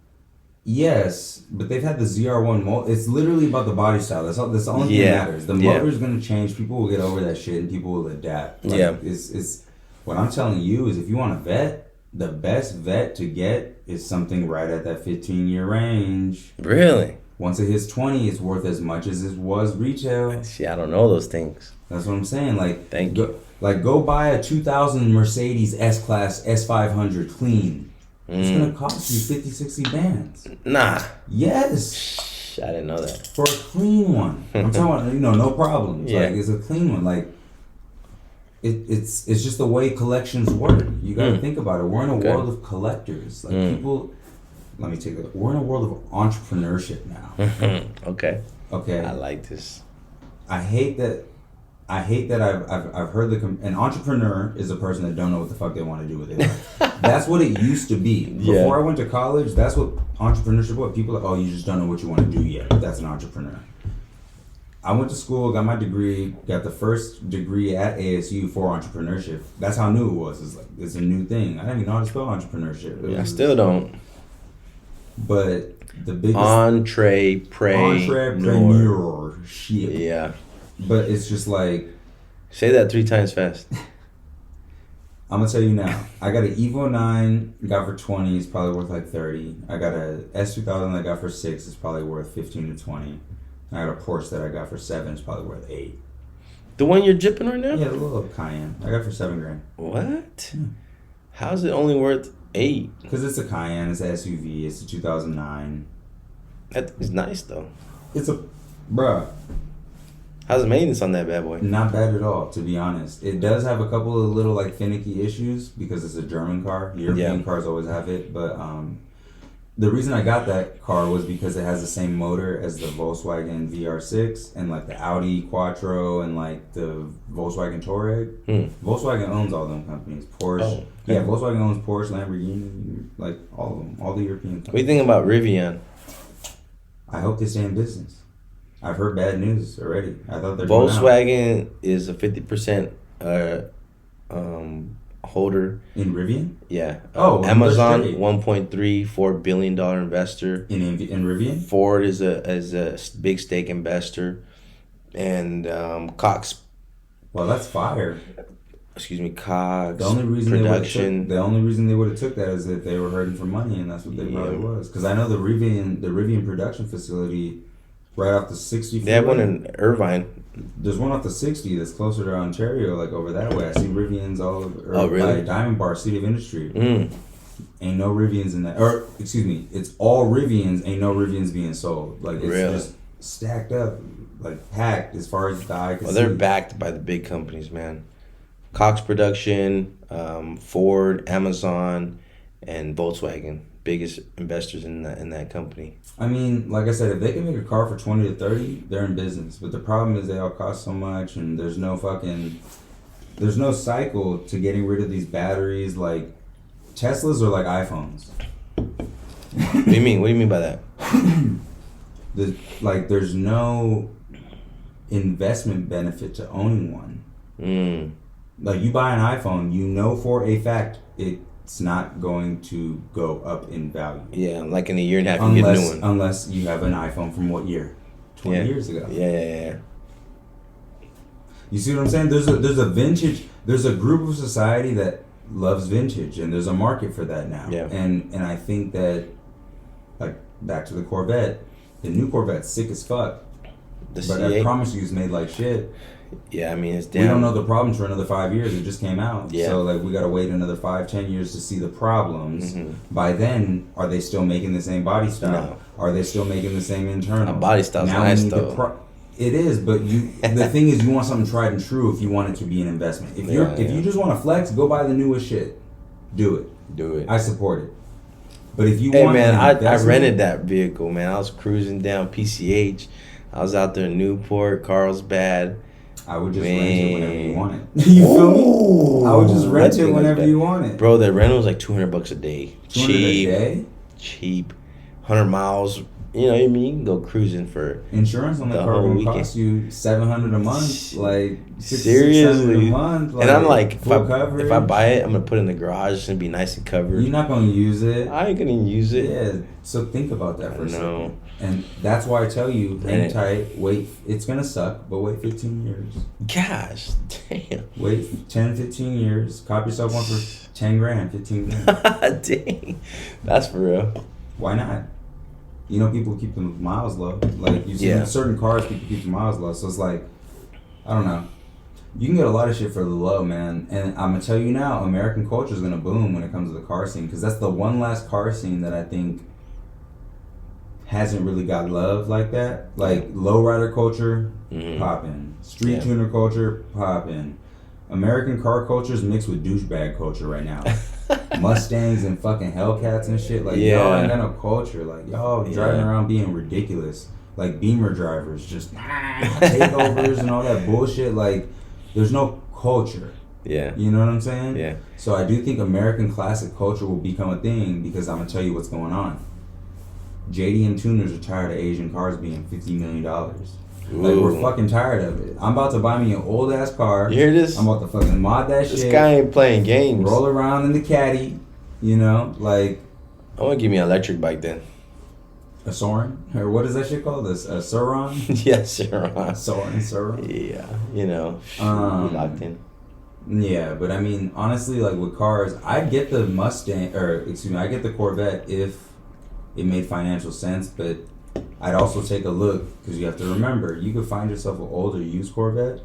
Speaker 1: Yes, but they've had the ZR1 it's literally about the body style. That's the only thing that matters. The motor's gonna change. People will get over that shit, and people will adapt. Like, it's what I'm telling you is, if you want a vet, the best vet to get is something right at that 15-year range.
Speaker 2: Really?
Speaker 1: Once it hits 20, it's worth as much as it was retail.
Speaker 2: See, I don't know those things.
Speaker 1: That's what I'm saying. Like,
Speaker 2: thank you.
Speaker 1: Go buy a 2000 Mercedes S-Class S500 clean. It's going to cost you 50, 60 bands.
Speaker 2: Nah.
Speaker 1: Yes.
Speaker 2: I didn't know that.
Speaker 1: For a clean one. I'm talking about, no problems.
Speaker 2: Yeah.
Speaker 1: Like, it's a clean one. Like, it's just the way collections work. You got to think about it. We're in a world of collectors. Like, people... Let me take that. We're in a world of entrepreneurship now.
Speaker 2: Okay.
Speaker 1: I
Speaker 2: like this.
Speaker 1: I hate that I've heard an entrepreneur is a person that don't know what the fuck they want to do with their life. That's what it used to be. Before I went to college, that's what entrepreneurship was. People are like, oh, you just don't know what you want to do yet. That's an entrepreneur. I went to school, got my degree, got the first degree at ASU for entrepreneurship. That's how new it was. It's a new thing. I didn't even know how to spell entrepreneurship.
Speaker 2: I still don't.
Speaker 1: But the biggest... Entrepreneurship.
Speaker 2: Yeah.
Speaker 1: But it's just like...
Speaker 2: Say that 3 times fast.
Speaker 1: I'm going to tell you now. I got an Evo 9, got for 20. It's probably worth like 30. I got a S2000 I got for 6. It's probably worth 15 to 20. I got a Porsche that I got for 7. It's probably worth 8.
Speaker 2: The one you're jipping right now?
Speaker 1: Yeah, the little Cayenne. I got for 7 grand.
Speaker 2: What? How's it only worth 8?
Speaker 1: Because it's a Cayenne. It's an SUV. It's a 2009.
Speaker 2: That is nice, though.
Speaker 1: It's a... Bruh.
Speaker 2: How's the maintenance on that bad boy?
Speaker 1: Not bad at all, to be honest. It does have a couple of little like finicky issues because it's a German car. European cars always have it, but the reason I got that car was because it has the same motor as the Volkswagen VR6 and like the Audi Quattro and like the Volkswagen Touareg. Volkswagen owns all them companies. Porsche. Oh, okay. Yeah, Volkswagen owns Porsche, Lamborghini, like all of them, all the European companies.
Speaker 2: What do you think about Rivian?
Speaker 1: I hope they stay in business. I've heard bad news already. I thought they're
Speaker 2: Volkswagen is a 50% holder
Speaker 1: in Rivian.
Speaker 2: Yeah.
Speaker 1: Amazon
Speaker 2: $1.34 billion investor
Speaker 1: in Rivian.
Speaker 2: Ford is a big stake investor, and Cox.
Speaker 1: Well, that's fire.
Speaker 2: Excuse me, Cox.
Speaker 1: The only reason
Speaker 2: production.
Speaker 1: they would have took that is if they were hurting for money, and that's what they probably was. Because I know the Rivian production facility. Right off the 60.
Speaker 2: They have one in Irvine.
Speaker 1: There's one off the 60 that's closer to Ontario, like over that way. I see Rivians all over.
Speaker 2: Oh, really?
Speaker 1: By Diamond Bar, City of Industry. Ain't no Rivians in that. Or, excuse me, it's all Rivians, ain't no Rivians being sold. Like, it's just stacked up, like packed as far as the eye can see.
Speaker 2: Well, they're backed by the big companies, man. Cox Production, Ford, Amazon, and Volkswagen, biggest investors in that company.
Speaker 1: I mean, like I said, if they can make a car for 20 to 30, they're in business. But the problem is they all cost so much, and there's no cycle to getting rid of these batteries. Like, Teslas are like iPhones.
Speaker 2: What do you mean? What do you mean by that?
Speaker 1: There's no investment benefit to owning one. Like, you buy an iPhone, you know for a fact it's not going to go up in value.
Speaker 2: Yeah, like in a year and a half you get a new one.
Speaker 1: Unless you have an iPhone from what year? 20 years ago.
Speaker 2: Yeah.
Speaker 1: You see what I'm saying? There's a group of society that loves vintage, and there's a market for that now.
Speaker 2: Yeah.
Speaker 1: And I think that, like, back to the Corvette, the new Corvette's sick as fuck.
Speaker 2: The
Speaker 1: but
Speaker 2: C8?
Speaker 1: I promise you it's made like shit.
Speaker 2: Yeah, I mean, it's down.
Speaker 1: We don't know the problems for another 5 years. It just came out.
Speaker 2: Yeah.
Speaker 1: So, like, we got to wait another 5-10 years to see the problems. By then, are they still making the same body style?
Speaker 2: No.
Speaker 1: Are they still making the same internal?
Speaker 2: A body style's nice, though.
Speaker 1: It is, but the thing is, you want something tried and true if you want it to be an investment. If you just want to flex, go buy the newest shit. Do it. I support it. But if you want,
Speaker 2: man, I rented that vehicle, man. I was cruising down PCH. I was out there in Newport, Carlsbad.
Speaker 1: I would just rent it whenever you want it. You feel me? I would just rent it whenever you want it.
Speaker 2: Bro, the rental was like $200 a day.
Speaker 1: Cheap. A day?
Speaker 2: Cheap. 100 miles. You know what I mean? You can go cruising for
Speaker 1: insurance on the car will cost you $700 a month, like
Speaker 2: seriously
Speaker 1: $600 a month.
Speaker 2: Like, and I'm like,
Speaker 1: if
Speaker 2: I buy it, I'm gonna put it in the garage. It's gonna be nice and covered.
Speaker 1: You're not gonna use it.
Speaker 2: I ain't gonna use it.
Speaker 1: Yeah. So think about that for a second. And that's why I tell you, hang tight. Wait. It's gonna suck, but wait 15 years.
Speaker 2: Gosh, damn.
Speaker 1: Wait 10, 15 years. Cop yourself one for 10 grand, 15 grand.
Speaker 2: Dang, that's for real.
Speaker 1: Why not? You know, people keep the miles low. Like, you see in certain cars, people keep the miles low. So it's like, I don't know. You can get a lot of shit for the low, man. And I'm going to tell you now, American culture is going to boom when it comes to the car scene. Because that's the one last car scene that I think hasn't really got love like that. Like, lowrider culture, poppin'. Street tuner culture, poppin'. American car culture is mixed with douchebag culture right now. Mustangs and fucking Hellcats and shit. Like, y'all ain't got no culture. Like, y'all driving around being ridiculous. Like, Beamer drivers, just takeovers and all that bullshit. Like, there's no culture.
Speaker 2: Yeah.
Speaker 1: You know what I'm saying?
Speaker 2: Yeah.
Speaker 1: So I do think American classic culture will become a thing because I'm going to tell you what's going on. JDM tuners are tired of Asian cars being $50 million. Like, we're fucking tired of it. I'm about to buy me an old ass car.
Speaker 2: You hear this?
Speaker 1: I'm about to fucking mod that shit.
Speaker 2: This guy ain't playing games.
Speaker 1: Roll around in the caddy, you know, like.
Speaker 2: I want to give me an electric bike then.
Speaker 1: A Soren? Or what is that shit called? A Sauron?
Speaker 2: Yes, Sauron.
Speaker 1: Sauron.
Speaker 2: Yeah, you know, locked in.
Speaker 1: Yeah, but I mean, honestly, like with cars, I'd get the Mustang, I get the Corvette if it made financial sense, but I'd also take a look, because you have to remember, you could find yourself an older used Corvette,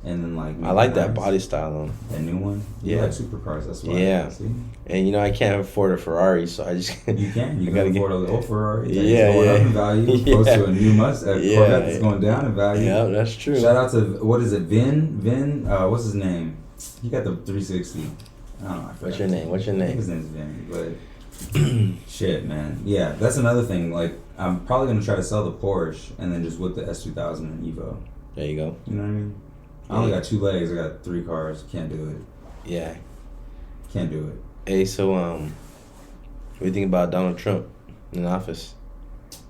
Speaker 1: and then like...
Speaker 2: I like that body style on
Speaker 1: that new one? You like supercars, that's why.
Speaker 2: Yeah.
Speaker 1: See?
Speaker 2: And you know, I can't afford a Ferrari, so I just...
Speaker 1: You can afford an old Ferrari.
Speaker 2: Yeah,
Speaker 1: going up in value, close to a new Corvette that's going down in value.
Speaker 2: Yeah, that's true.
Speaker 1: Shout out to, what is it, Vin, what's his name? He got the 360. I don't know.
Speaker 2: What's your name?
Speaker 1: I think his name's Vin, but... Shit, man. Yeah, that's another thing. Like, I'm probably gonna try to sell the Porsche and then just whip the S2000 and Evo.
Speaker 2: There you go.
Speaker 1: You know what I mean? I only got 2 legs. I got 3 cars. Can't do it.
Speaker 2: Yeah.
Speaker 1: Can't do it.
Speaker 2: Hey, so what do you think about Donald Trump in office?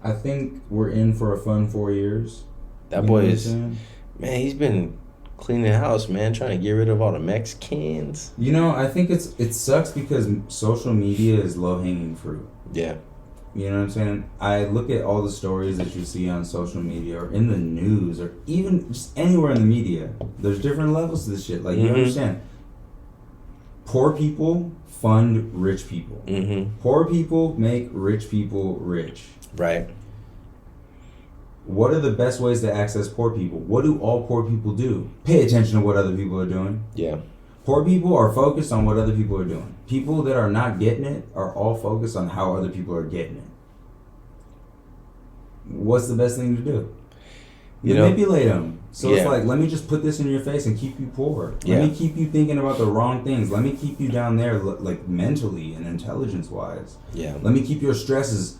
Speaker 1: I think we're in for a fun 4 years.
Speaker 2: That boy is, man. He's been cleaning the house, man, trying to get rid of all the Mexicans.
Speaker 1: You know, I think it sucks because social media is low-hanging fruit.
Speaker 2: Yeah.
Speaker 1: You know what I'm saying? I look at all the stories that you see on social media or in the news or even just anywhere in the media. There's different levels to this shit. Like, you understand? Poor people fund rich people. Poor people make rich people rich.
Speaker 2: Right.
Speaker 1: What are the best ways to access poor people? What do all poor people do? Pay attention to what other people are doing.
Speaker 2: Yeah.
Speaker 1: Poor people are focused on what other people are doing. People that are not getting it are all focused on how other people are getting it. What's the best thing to do? Manipulate them. So
Speaker 2: Yeah.
Speaker 1: it's like, let me just put this in your face and keep you poor.
Speaker 2: Yeah.
Speaker 1: Let me keep you thinking about the wrong things. Let me keep you down there, like mentally and intelligence-wise.
Speaker 2: Yeah.
Speaker 1: Let me keep your stresses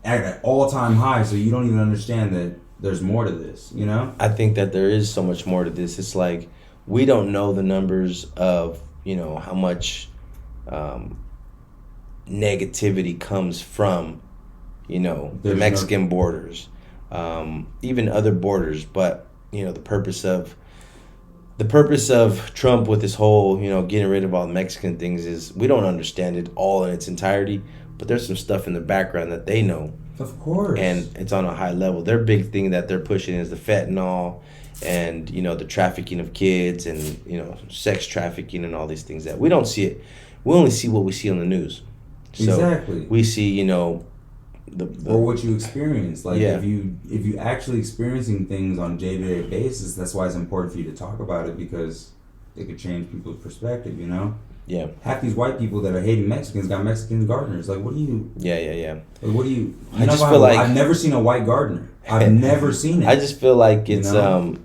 Speaker 1: at an all-time high, so you don't even understand that there's more to this. You know?
Speaker 2: I think that there is so much more to this. It's like we don't know the numbers of, you know, how much negativity comes from, you know, the Mexican borders, even other borders. But, you know, the purpose of Trump with this whole, you know, getting rid of all the Mexican things is we don't understand it all in its entirety, but there's some stuff in the background that they know.
Speaker 1: Of course.
Speaker 2: And it's on a high level. Their big thing that they're pushing is the fentanyl and, you know, the trafficking of kids and, you know, sex trafficking and all these things that we don't see it. We only see what we see on the news. So
Speaker 1: exactly.
Speaker 2: We see, you know,
Speaker 1: or what you experience. Like
Speaker 2: yeah.
Speaker 1: if you actually experiencing things on a day-to-day basis, that's why it's important for you to talk about it, because it could change people's perspective, you know?
Speaker 2: Yeah.
Speaker 1: Half these white people that are hating Mexicans got Mexican gardeners. Like, what do you...
Speaker 2: Yeah.
Speaker 1: Like, what do you...
Speaker 2: I just feel like...
Speaker 1: I've never seen a white gardener. I've never seen it.
Speaker 2: I just feel like it's,
Speaker 1: you know?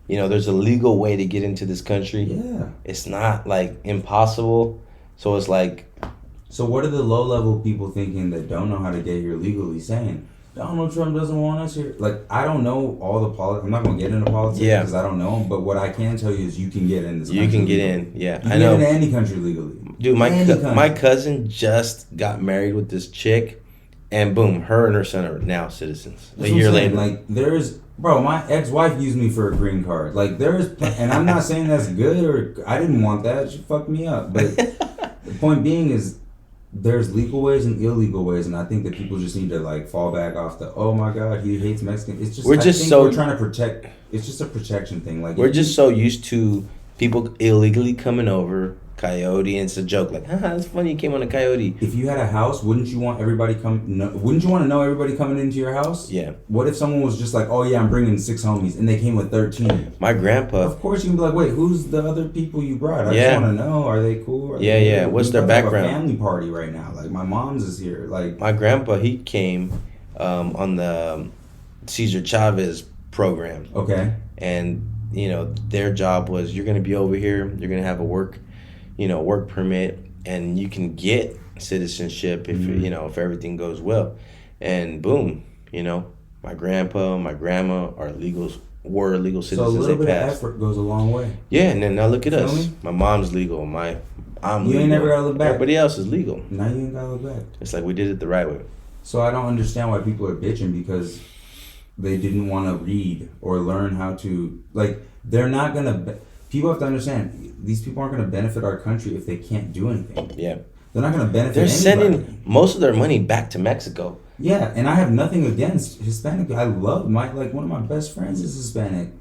Speaker 2: You know, there's a legal way to get into this country.
Speaker 1: Yeah.
Speaker 2: It's not, like, impossible. So it's like...
Speaker 1: So what are the low-level people thinking that don't know how to get here legally saying, Donald Trump doesn't want us here? Like, I don't know all the politics. I'm not going to get into politics because I don't know them. But what I can tell you is you can get in this country.
Speaker 2: You can get
Speaker 1: legally.
Speaker 2: in, yeah.
Speaker 1: You
Speaker 2: I know.
Speaker 1: get into any country legally.
Speaker 2: Dude, my cousin just got married with this chick, and boom, her and her son are now citizens.
Speaker 1: That's
Speaker 2: a year
Speaker 1: saying.
Speaker 2: later.
Speaker 1: Like, there's... Bro, my ex-wife used me for a green card. Like, there's... And I'm not saying that's good or... I didn't want that. She fucked me up. But the point being is... There's legal ways and illegal ways, and I think that people just need to like fall back off the oh my god he hates Mexicans. It's just we're trying to protect. It's just a protection thing. Like
Speaker 2: we're just so used to people illegally coming over coyote, and it's a joke like haha it's funny you came on a coyote.
Speaker 1: If you had a house, wouldn't you want everybody wouldn't you want to know everybody coming into your house?
Speaker 2: Yeah. What
Speaker 1: if someone was just like, oh yeah, I'm bringing 6 homies, and they came with 13?
Speaker 2: My grandpa.
Speaker 1: Of course you can be like, wait, who's the other people you brought? I just want to know, are they cool?
Speaker 2: Yeah. What's their background?
Speaker 1: Have a family party right now. Like my mom's is here. Like
Speaker 2: my grandpa, he came on the Cesar Chavez program.
Speaker 1: Okay.
Speaker 2: And you know their job was you're going to be over here. You're going to have a work permit, and you can get citizenship if you know if everything goes well. And boom, you know, my grandpa, my grandma were legal citizens.
Speaker 1: So a little bit of effort goes a long way.
Speaker 2: Yeah, and then now look at us.
Speaker 1: Me?
Speaker 2: My mom's legal. I'm
Speaker 1: you
Speaker 2: legal.
Speaker 1: Ain't never gotta look back.
Speaker 2: Everybody else is legal.
Speaker 1: Now you ain't gotta look back.
Speaker 2: It's like we did it the right way.
Speaker 1: So I don't understand why people are bitching because they didn't want to read or learn how to they're not gonna. People have to understand, these people aren't going to benefit our country if they can't do anything.
Speaker 2: Yeah.
Speaker 1: They're not going to benefit
Speaker 2: They're
Speaker 1: anybody.
Speaker 2: sending most of their money back to Mexico.
Speaker 1: Yeah, and I have nothing against Hispanic. I love one of my best friends is Hispanic.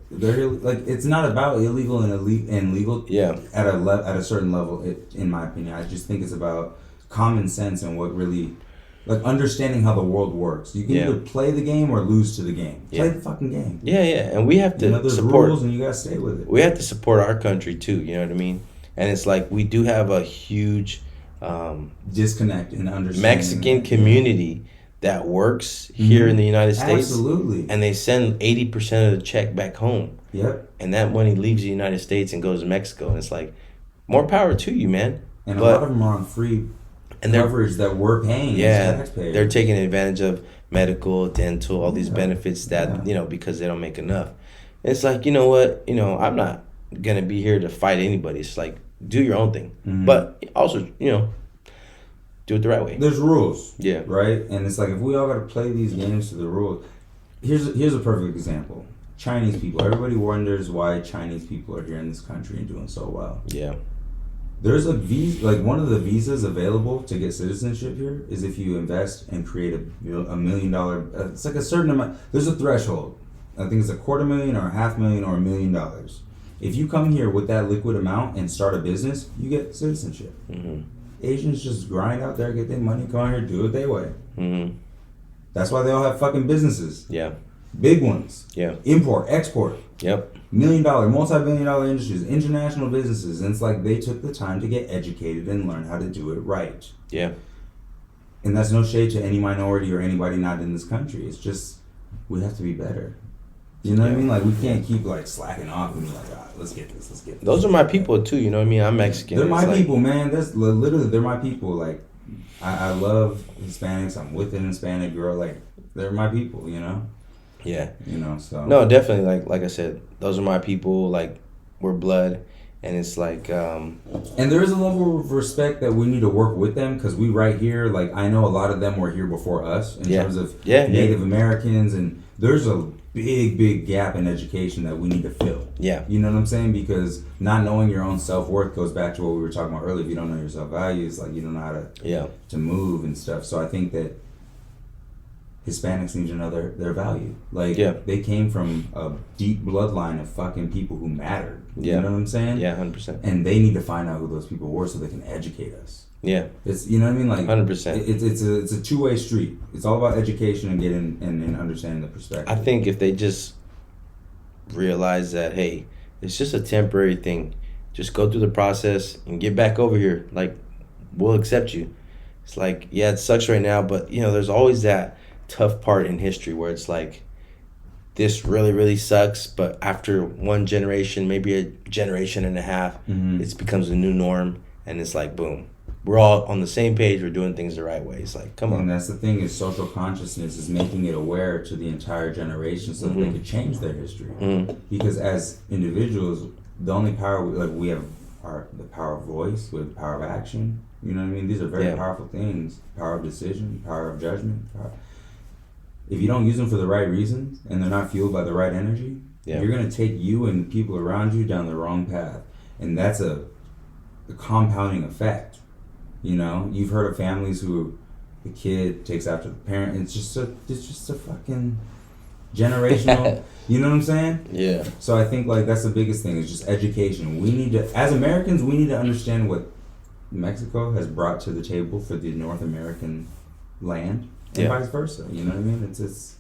Speaker 1: They're it's not about illegal and legal.
Speaker 2: Yeah.
Speaker 1: At a certain level, in my opinion, I just think it's about common sense and what really. Like understanding how the world works. You can either play the game or lose to the game. Play the fucking game.
Speaker 2: Yeah, and we have to
Speaker 1: there's
Speaker 2: support
Speaker 1: rules and you gotta stay with it.
Speaker 2: We have to support our country too. You know what I mean? And it's like we do have a huge
Speaker 1: disconnect in understanding
Speaker 2: Mexican community that works here in the United States.
Speaker 1: Absolutely.
Speaker 2: And they send 80% of the check back home.
Speaker 1: Yep.
Speaker 2: And that money leaves the United States and goes to Mexico. And it's like more power to you, man.
Speaker 1: And a lot of them are on free. And coverage that we're paying as taxpayers.
Speaker 2: They're taking advantage of medical, dental, all these benefits that, you know, because they don't make enough. And it's like, you know what? You know, I'm not going to be here to fight anybody. It's like, do your own thing. Mm-hmm. But also, you know, do it the right way.
Speaker 1: There's rules.
Speaker 2: Yeah.
Speaker 1: Right? And it's like, if we all got to play these games to the rules. Here's a perfect example. Chinese people. Everybody wonders why Chinese people are here in this country and doing so well.
Speaker 2: Yeah.
Speaker 1: There's a visa, one of the visas available to get citizenship here is if you invest and create $1 million. It's like a certain amount. There's a threshold. I think it's $250,000 or $500,000 or $1 million. If you come here with that liquid amount and start a business, you get citizenship. Mm-hmm. Asians just grind out there, get their money, come out here, do it their way. Mm-hmm. That's why they all have fucking businesses.
Speaker 2: Yeah.
Speaker 1: Big ones.
Speaker 2: Yeah.
Speaker 1: Import, export.
Speaker 2: Yep.
Speaker 1: $1 million, multi-billion-dollar industries, international businesses. And it's like they took the time to get educated and learn how to do it right.
Speaker 2: Yeah.
Speaker 1: And that's no shade to any minority or anybody not in this country. It's just, we have to be better. You know what I mean? Like, we can't keep, like, slacking off and be like, let's get this.
Speaker 2: Those are my people, too. You know what I mean? I'm Mexican.
Speaker 1: They're my
Speaker 2: like,
Speaker 1: people, man. That's literally, they're my people. Like, I love Hispanics. I'm with an Hispanic girl. Like, they're my people, you know?
Speaker 2: Yeah.
Speaker 1: You know, so.
Speaker 2: No, definitely. Like I said, those are my people. Like, we're blood. And it's like...
Speaker 1: And there is a level of respect that we need to work with them, because we right here, like, I know a lot of them were here before us in terms of Native Americans, and there's a big gap in education that we need to fill.
Speaker 2: Yeah.
Speaker 1: You know what I'm saying? Because not knowing your own self-worth goes back to what we were talking about earlier. If you don't know your self-values, like, you don't know how to move and stuff. So I think that Hispanics need to know their value. Like, they came from a deep bloodline of fucking people who mattered. You know what I'm saying?
Speaker 2: Yeah, 100%.
Speaker 1: And they need to find out who those people were so they can educate us.
Speaker 2: Yeah.
Speaker 1: It's, you know what I mean? Like,
Speaker 2: 100%.
Speaker 1: It's a two-way street. It's all about education and getting and understanding the perspective.
Speaker 2: I think if they just realize that, hey, it's just a temporary thing, just go through the process and get back over here. Like, we'll accept you. It's like, yeah, it sucks right now, but, you know, there's always that tough part in history where it's like, this really sucks, but after one generation, maybe a generation and a half, it becomes a new norm, and it's like, boom, we're all on the same page, we're doing things the right way. It's like, come on.
Speaker 1: And that's the thing, is social consciousness is making it aware to the entire generation so that they can change their history. Because as individuals, the only power, we have the power of voice, we have the power of action. You know what I mean? These are very powerful things. Power of decision, power of judgment. If you don't use them for the right reasons and they're not fueled by the right energy, you're going to take you and people around you down the wrong path. And that's a compounding effect. You know, you've heard of families who the kid takes after the parent. It's just a fucking generational, you know what I'm saying?
Speaker 2: Yeah.
Speaker 1: So I think, like, that's the biggest thing, is just education. We need to, as Americans, we need to understand what Mexico has brought to the table for the North American land. And vice versa, you know what I mean? It's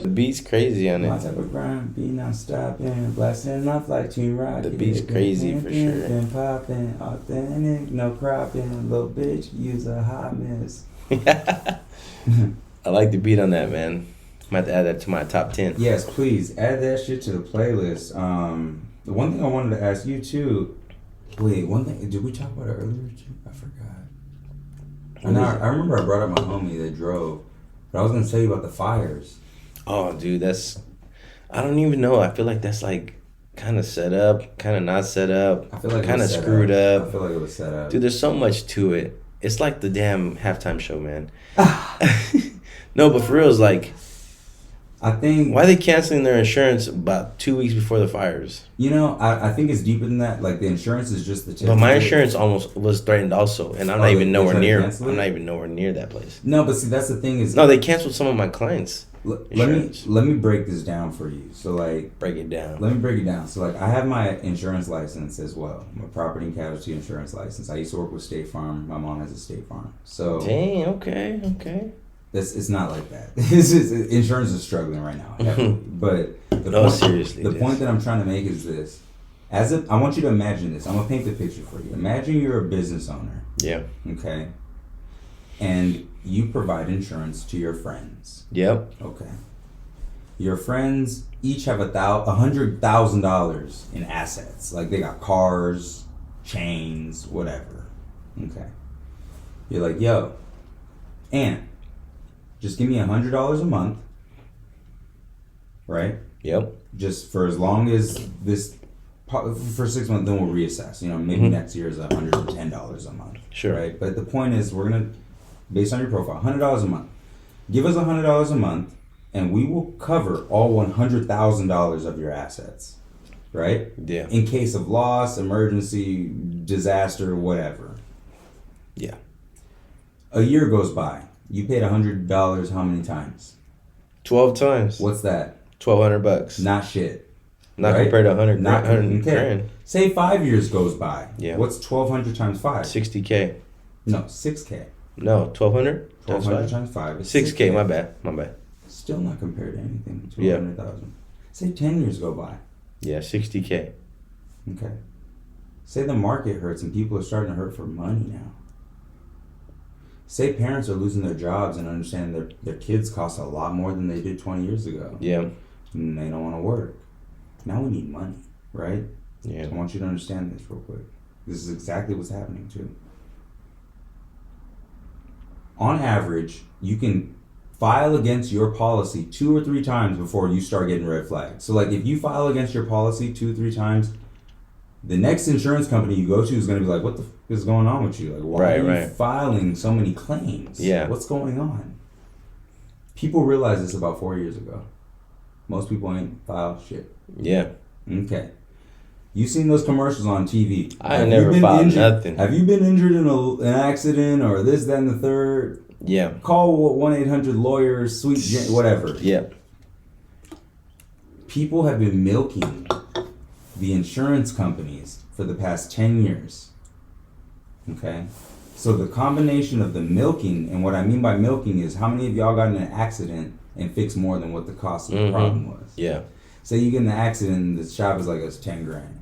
Speaker 2: The beat's crazy on
Speaker 1: my
Speaker 2: it.
Speaker 1: type of grind, be non-stopping, blasting off like Team Rocket.
Speaker 2: The beat's crazy for sure.
Speaker 1: Been popping, authentic, no cropping, little bitch, use a hot mess.
Speaker 2: I like the beat on that, man. I might have to add that to my top 10.
Speaker 1: Yes, please add that shit to the playlist. The one thing I wanted to ask you too. Wait, one thing. Did we talk about it earlier too? I forgot. I remember I brought up my homie that drove, but I was gonna tell you about the fires.
Speaker 2: Oh, dude, I don't even know. I feel like that's like kind of set up, kind of not set up.
Speaker 1: I feel like
Speaker 2: kind of screwed up.
Speaker 1: I feel like it was set up.
Speaker 2: Dude, there's so much to it. It's like the damn halftime show, man. No, but for real, it's like,
Speaker 1: I think,
Speaker 2: why are they canceling their insurance about 2 weeks before the fires?
Speaker 1: you know, I think it's deeper than that. Like, the insurance is just the tip.
Speaker 2: But my insurance almost was threatened also, and I'm not even nowhere
Speaker 1: tried to
Speaker 2: near.
Speaker 1: cancel it?
Speaker 2: I'm not even nowhere near that place.
Speaker 1: No, but see, that's the thing is.
Speaker 2: No, they canceled some of my clients'
Speaker 1: let
Speaker 2: insurance.
Speaker 1: me break this down for you. So, like,
Speaker 2: Break it down.
Speaker 1: let me break it down. So, like, I have my insurance license as well, my property and casualty insurance license. I used to work with State Farm. My mom has a State Farm. So,
Speaker 2: Dang. Okay.
Speaker 1: it's not like that. It's just, insurance is struggling right now, heavily. But
Speaker 2: Seriously,
Speaker 1: the point that I'm trying to make is this. I want you to imagine this. I'm gonna paint the picture for you. Imagine you're a business owner.
Speaker 2: Yeah.
Speaker 1: Okay. And you provide insurance to your friends.
Speaker 2: Yep.
Speaker 1: Okay. Your friends each have $100,000 in assets. Like, they got cars, chains, whatever. Okay. You're like, yo, Aunt, just give me $100 a month, right?
Speaker 2: Yep.
Speaker 1: Just for as long as for 6 months, then we'll reassess. You know, maybe next year is $110 a month.
Speaker 2: Sure.
Speaker 1: Right. But the point is, we're gonna, based on your profile, $100 a month. Give us $100 a month, and we will cover all $100,000 of your assets. Right.
Speaker 2: Yeah.
Speaker 1: In case of loss, emergency, disaster, whatever.
Speaker 2: Yeah.
Speaker 1: A year goes by. You paid $100 how many times?
Speaker 2: 12 times.
Speaker 1: What's that?
Speaker 2: $1,200.
Speaker 1: Not shit.
Speaker 2: Not
Speaker 1: right?
Speaker 2: compared to 100
Speaker 1: Not
Speaker 2: grand.
Speaker 1: okay. Say 5 years goes by.
Speaker 2: Yeah.
Speaker 1: What's 1,200 times 5?
Speaker 2: 60K.
Speaker 1: No, 6K.
Speaker 2: No, 1,200?
Speaker 1: 1,200 times 5 is
Speaker 2: 6K. My bad.
Speaker 1: Still not compared to anything.
Speaker 2: Yeah.
Speaker 1: 200,000. Say 10 years go by.
Speaker 2: Yeah, $60K.
Speaker 1: Okay. Say the market hurts and people are starting to hurt for money now. Say parents are losing their jobs and understand their kids cost a lot more than they did 20 years ago.
Speaker 2: Yeah.
Speaker 1: And they don't want to work. Now we need money, right?
Speaker 2: Yeah.
Speaker 1: I want you to understand this real quick. This is exactly what's happening too. On average, you can file against your policy 2 or 3 times before you start getting red flags. So like if you file against your policy 2 or 3 times, the next insurance company you go to is going to be like, what the f is going on with you? Like, why are you filing so many claims?
Speaker 2: Yeah.
Speaker 1: What's going on? People realized this about 4 years ago. Most people ain't filed shit.
Speaker 2: Yeah.
Speaker 1: Okay. You seen those commercials on TV?
Speaker 2: I never filed nothing.
Speaker 1: Have you been injured in an accident or this, that, and the third?
Speaker 2: Yeah.
Speaker 1: Call 1-800-LAWYERS, whatever.
Speaker 2: Yeah.
Speaker 1: People have been milking the insurance companies for the past 10 years. Okay? So the combination of the milking, and what I mean by milking is how many of y'all got in an accident and fixed more than what the cost of the problem was?
Speaker 2: Yeah.
Speaker 1: Say you get in an accident and the shop is like, it's 10 grand.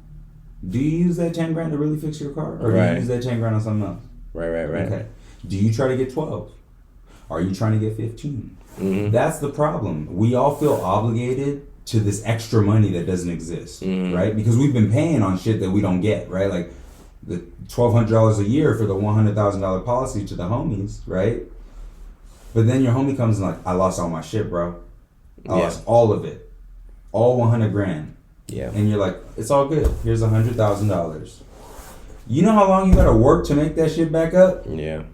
Speaker 1: Do you use that 10 grand to really fix your car? Or do you use that 10 grand on something else?
Speaker 2: Right.
Speaker 1: Okay. Do you try to get 12? Are you trying to get 15? That's the problem. We all feel obligated to this extra money that doesn't exist, right? Because we've been paying on shit that we don't get, right? Like the $1,200 a year for the $100,000 policy to the homies, right? But then your homie comes and like, I lost all my shit, bro. I lost all of it. All 100 grand.
Speaker 2: Yeah.
Speaker 1: And you're like, it's all good. Here's $100,000. You know how long you gotta work to make that shit back up?
Speaker 2: Yeah.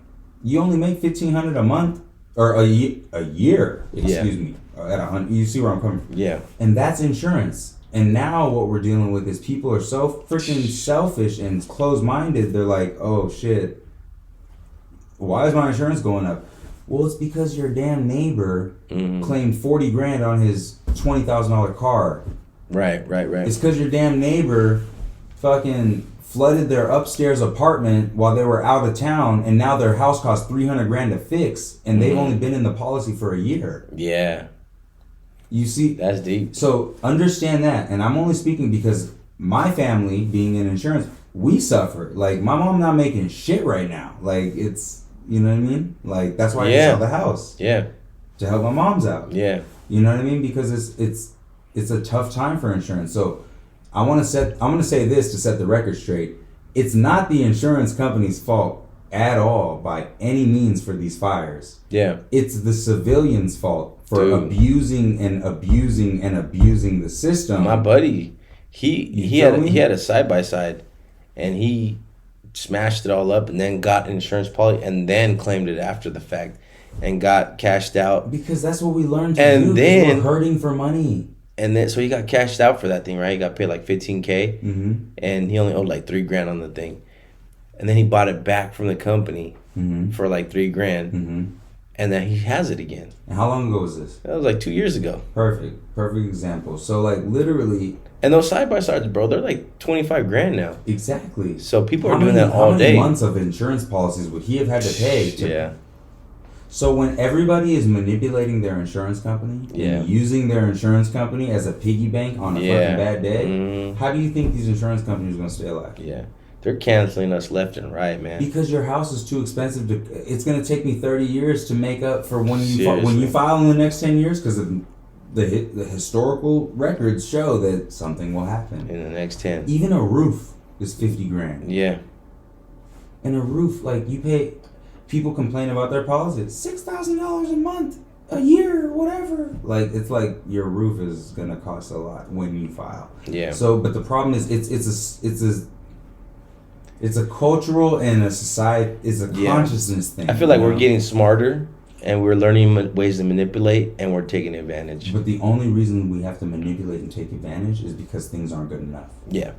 Speaker 1: You only make $1,500 a month or a year. Excuse me. At 100, you see where I'm coming from?
Speaker 2: Yeah.
Speaker 1: And that's insurance. And now what we're dealing with is people are so freaking selfish and closed-minded. They're like, oh shit, why is my insurance going up? Well, it's because your damn neighbor claimed 40 grand on his $20,000 car.
Speaker 2: Right.
Speaker 1: It's because your damn neighbor fucking flooded their upstairs apartment while they were out of town, and now their house cost 300 grand to fix, and they've only been in the policy for a year.
Speaker 2: Yeah.
Speaker 1: You see?
Speaker 2: That's deep.
Speaker 1: So understand that, and I'm only speaking because my family, being in insurance, we suffer. Like, my mom not making shit right now. Like, it's, you know what I mean? Like, that's why I sell the house.
Speaker 2: Yeah.
Speaker 1: To help my mom's out.
Speaker 2: Yeah.
Speaker 1: You know what I mean? Because it's a tough time for insurance. So I'm gonna say this to set the record straight. It's not the insurance company's fault at all by any means for these fires.
Speaker 2: Yeah.
Speaker 1: It's the civilians' fault for abusing the system.
Speaker 2: My buddy, he had a side-by-side and he smashed it all up and then got an insurance policy and then claimed it after the fact and got cashed out.
Speaker 1: Because that's what we learned to do. Then we're hurting for money.
Speaker 2: And then so he got cashed out for that thing, right? He got paid like $15K and he only owed like $3 grand on the thing. And then he bought it back from the company for like $3 grand. And then he has it again.
Speaker 1: And how long ago was this?
Speaker 2: That was like 2 years ago.
Speaker 1: Perfect example. So like literally.
Speaker 2: And those side-by-sides, bro, they're like 25 grand now.
Speaker 1: Exactly.
Speaker 2: So people are doing that all day.
Speaker 1: How many months of insurance policies would he have had to pay? So when everybody is manipulating their insurance company and using their insurance company as a piggy bank on a fucking bad day, how do you think these insurance companies are going to stay alive?
Speaker 2: Yeah. They're canceling us left and right, man.
Speaker 1: Because your house is too expensive to. It's going to take me 30 years to make up for when you file in the next 10 years, because the historical records show that something will happen
Speaker 2: in the next 10.
Speaker 1: Even a roof is 50 grand.
Speaker 2: Yeah.
Speaker 1: And a roof, like, you pay. People complain about their policies. $6,000 a month, a year, whatever. Like, it's like your roof is going to cost a lot when you file.
Speaker 2: Yeah.
Speaker 1: So, but the problem is, it's a cultural and a society. It's a consciousness thing.
Speaker 2: I feel like we're getting smarter and we're learning ways to manipulate and we're taking advantage.
Speaker 1: But the only reason we have to manipulate and take advantage is because things aren't good enough.
Speaker 2: Yeah.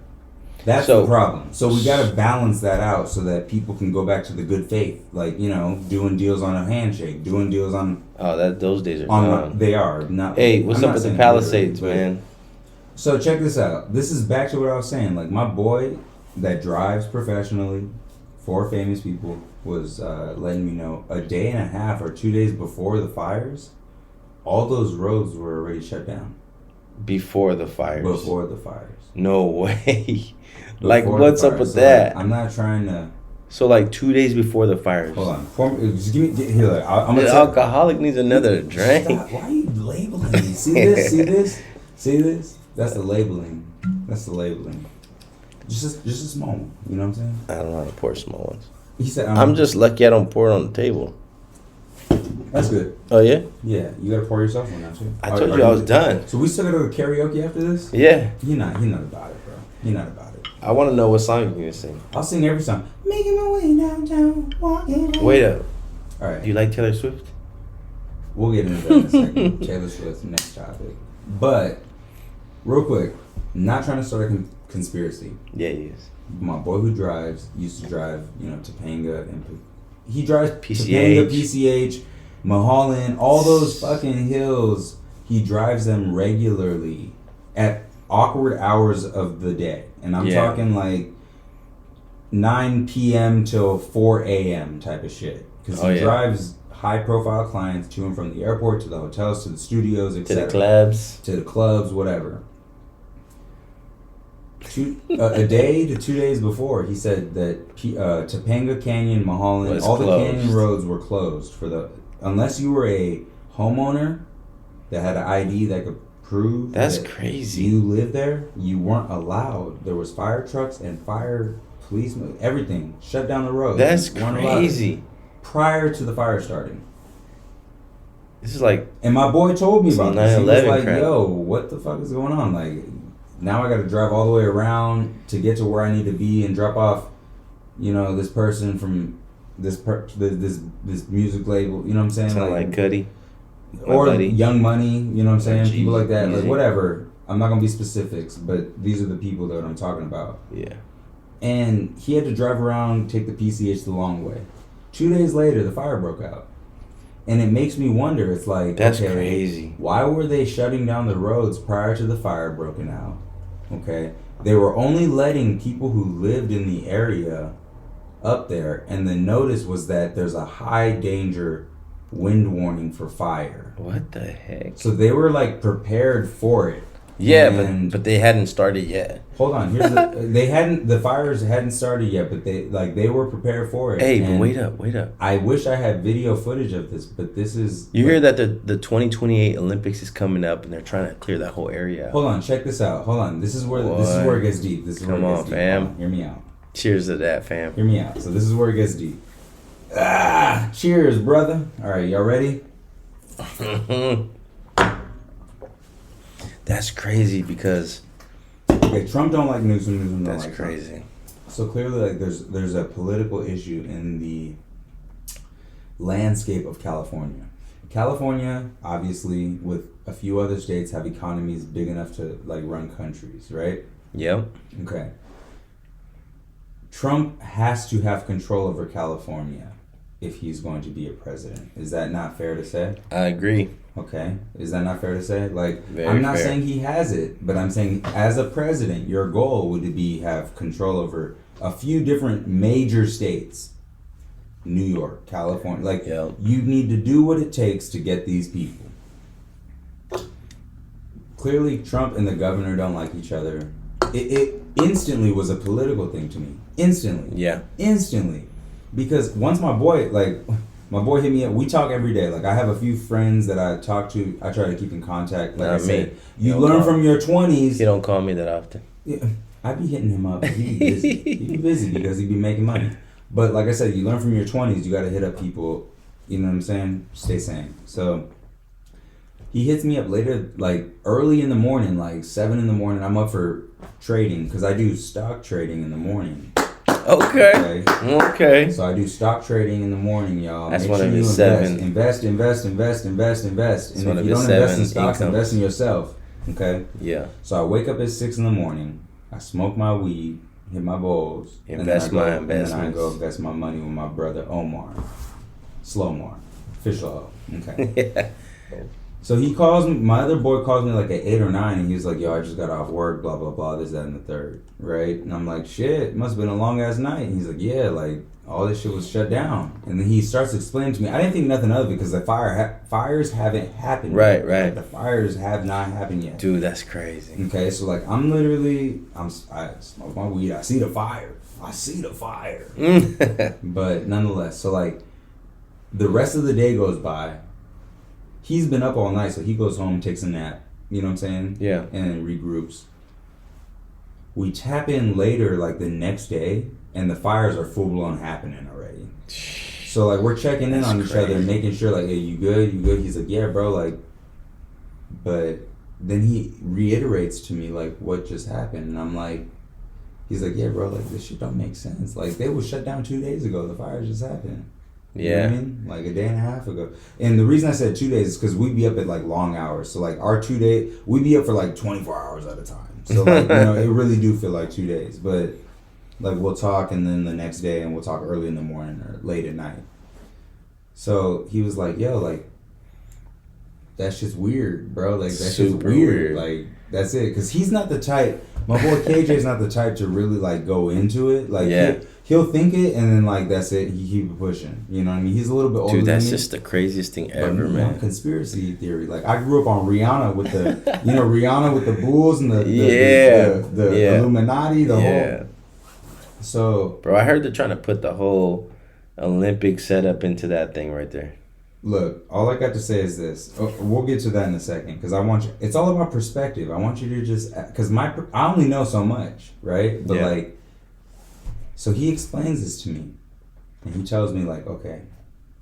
Speaker 1: That's the problem. So we got to balance that out so that people can go back to the good faith. Like, you know, doing deals on a handshake, doing deals on...
Speaker 2: Oh, those days are gone.
Speaker 1: They are. Not.
Speaker 2: Hey, what's up with the Palisades, man?
Speaker 1: So check this out. This is back to what I was saying. Like, my boy that drives professionally for famous people was letting me know a day and a half or 2 days before the fires, all those roads were already shut down
Speaker 2: Before the fires.
Speaker 1: before the fires.
Speaker 2: No way. Like,
Speaker 1: Before
Speaker 2: what's
Speaker 1: the
Speaker 2: up
Speaker 1: fires.
Speaker 2: with
Speaker 1: So,
Speaker 2: that?
Speaker 1: I'm not trying to.
Speaker 2: So, like, 2 days before the fires.
Speaker 1: Hold on. Just give me here. Look, I'm
Speaker 2: The
Speaker 1: gonna tell.
Speaker 2: alcoholic needs another drink.
Speaker 1: Stop. Why are you labeling me? See this? See this? See this? That's the labeling. That's the labeling. Just a small one. You know what I'm saying?
Speaker 2: I don't know how to pour small ones.
Speaker 1: He said,
Speaker 2: I'm just lucky I don't pour it on the table.
Speaker 1: That's good.
Speaker 2: Oh, yeah?
Speaker 1: Yeah, you gotta pour yourself one now too.
Speaker 2: I told you I was done.
Speaker 1: So we still gotta go to karaoke after this?
Speaker 2: Yeah.
Speaker 1: He not about it, bro. He not about it.
Speaker 2: I want to know what song you're going to sing.
Speaker 1: I'll sing every song. Making my way downtown, walking.
Speaker 2: Wait up.
Speaker 1: All right.
Speaker 2: Do you like Taylor Swift?
Speaker 1: We'll get into that in a second. Taylor Swift, next topic. But real quick, not trying to start a conspiracy.
Speaker 2: Yeah, he is.
Speaker 1: My boy who drives used to drive, Topanga and he drives
Speaker 2: PCH.
Speaker 1: Topanga, PCH, Mulholland, all those fucking hills. He drives them regularly at awkward hours of the day, and I'm talking like 9 p.m. till 4 a.m. type of shit. Because he drives high-profile clients to and from the airport, to the hotels, to the studios, etc. To the clubs, whatever. A day to 2 days before, he said that Topanga Canyon, Mulholland, all the canyon roads were closed unless you were a homeowner that had an ID that could prove
Speaker 2: that's
Speaker 1: that
Speaker 2: crazy.
Speaker 1: You lived there. You weren't allowed. There was fire trucks and fire policemen, everything shut down the road.
Speaker 2: That's crazy.
Speaker 1: Prior to the fire starting.
Speaker 2: This is like,
Speaker 1: and my boy told me about this. He was like,
Speaker 2: crap.
Speaker 1: "Yo, what the fuck is going on? Like, now I got to drive all the way around to get to where I need to be and drop off, this person from this music label. You know what I'm saying?
Speaker 2: Sound like Cuddy.
Speaker 1: Or
Speaker 2: buddy.
Speaker 1: Young Money, you know what I'm saying?
Speaker 2: Jeezy,
Speaker 1: people like that,
Speaker 2: Jeezy.
Speaker 1: like whatever. I'm not gonna be specifics, but these are the people that I'm talking about.
Speaker 2: Yeah.
Speaker 1: And he had to drive around, take the PCH the long way. 2 days later, the fire broke out, and it makes me wonder. It's like,
Speaker 2: that's
Speaker 1: okay,
Speaker 2: crazy.
Speaker 1: Why were they shutting down the roads prior to the fire broken out? Okay, they were only letting people who lived in the area up there, and the notice was that there's a high danger wind warning for fire.
Speaker 2: What the heck?
Speaker 1: So they were like prepared for it.
Speaker 2: Yeah, but they hadn't started yet.
Speaker 1: Hold on, here's the fires hadn't started yet, but they were prepared for it.
Speaker 2: Hey, but wait up.
Speaker 1: I wish I had video footage of this, but this is
Speaker 2: You hear that the 2028 Olympics is coming up and they're trying to clear that whole area out.
Speaker 1: Hold on, check this out. Hold on. This is where it gets deep.
Speaker 2: Come on, fam.
Speaker 1: Hear me out.
Speaker 2: Cheers to that, fam.
Speaker 1: Hear me out. So this is where it gets deep. Cheers, brother. All right, y'all ready?
Speaker 2: That's crazy because
Speaker 1: Trump don't like Newsom. Newsom don't like
Speaker 2: that's crazy.
Speaker 1: Trump. So clearly, like there's a political issue in the landscape of California. California, obviously, with a few other states, have economies big enough to like run countries, right?
Speaker 2: Yep.
Speaker 1: Okay. Trump has to have control over California if he's going to be a president. Is that not fair to say?
Speaker 2: I agree.
Speaker 1: Okay. Is that not fair to say? Like,
Speaker 2: Very
Speaker 1: I'm not
Speaker 2: fair.
Speaker 1: saying he has it, but I'm saying as a president, your goal would be have control over a few different major states. New York, California. Like,
Speaker 2: Yep.
Speaker 1: you need to do what it takes to get these people. Clearly, Trump and the governor don't like each other. It instantly was a political thing to me. Instantly.
Speaker 2: Yeah.
Speaker 1: Instantly. Because once my boy hit me up, we talk every day. Like, I have a few friends that I talk to. I try to keep in contact. Like
Speaker 2: Not
Speaker 1: I said,
Speaker 2: me.
Speaker 1: you
Speaker 2: Don't
Speaker 1: learn
Speaker 2: call
Speaker 1: from your 20s.
Speaker 2: He don't call me that often.
Speaker 1: Yeah, I be hitting him up. He be busy. He be busy because he be making money. But like I said, you learn from your 20s. You got to hit up people. You know what I'm saying? Stay sane. So he hits me up later, like early in the morning, like 7 in the morning. I'm up for trading because I do stock trading in the morning.
Speaker 2: Okay.
Speaker 1: So I do stock trading in the morning, y'all.
Speaker 2: That's
Speaker 1: Make
Speaker 2: one
Speaker 1: sure
Speaker 2: of
Speaker 1: you
Speaker 2: his 7.
Speaker 1: invest. And
Speaker 2: That's
Speaker 1: if
Speaker 2: one of
Speaker 1: you
Speaker 2: his
Speaker 1: don't invest
Speaker 2: 7
Speaker 1: in stocks,
Speaker 2: incomes.
Speaker 1: invest in yourself. Okay?
Speaker 2: Yeah.
Speaker 1: So I wake up at 6 in the morning. I smoke my weed, hit my bowls.
Speaker 2: Invest my investments.
Speaker 1: And then I go invest my money with my brother Omar. Slowmar. Fishal. Okay.
Speaker 2: Yeah.
Speaker 1: So he calls me, my other boy calls me like at 8 or 9, and he was like, yo, I just got off work, blah, blah, blah, this, that, and the third, right? And I'm like, shit, must have been a long-ass night. And he's like, yeah, like, all this shit was shut down. And then he starts explaining to me, I didn't think nothing of it because the fires haven't happened
Speaker 2: Right,
Speaker 1: yet.
Speaker 2: right.
Speaker 1: Like, the fires have not happened yet.
Speaker 2: Dude, that's crazy.
Speaker 1: Okay, so like, I smoke my weed, I see the fire. But nonetheless, so like, the rest of the day goes by. He's been up all night, so he goes home, takes a nap. You know what I'm saying?
Speaker 2: Yeah.
Speaker 1: And regroups. We tap in later, like the next day, and the fires are full blown happening already. So like we're checking in on each other, making sure like, hey, you good? You good? He's like, yeah, bro. Like, but then he reiterates to me like what just happened, and I'm like, he's like, yeah, bro. Like this shit don't make sense. Like they was shut down 2 days ago. The fire just happened. You know what I mean? Like a day and a half ago. And the reason I said 2 days is because we'd be up at like long hours. So like our 2 day, we'd be up for like 24 hours at a time. So like, you know, it really do feel like 2 days. But like we'll talk and then the next day and we'll talk early in the morning or late at night. So he was like, yo, like, that's just weird, bro. Like that's just weird. Like that's it. Because he's not the type, my boy KJ's not the type to really like go into it. Like he'll think it and then like that's it. He keep it pushing. You know what I mean? He's a little bit older.
Speaker 2: Dude, that's
Speaker 1: than me,
Speaker 2: just the craziest thing ever, man.
Speaker 1: Conspiracy theory. Like I grew up on Rihanna with the, you know, Rihanna with the bulls and the Illuminati, the whole. So,
Speaker 2: bro, I heard they're trying to put the whole Olympic setup into that thing right there.
Speaker 1: Look, all I got to say is this. We'll get to that in a second because I want you. It's all about perspective. I want you to just because I only know so much, right? But like, so he explains this to me, and he tells me like, okay,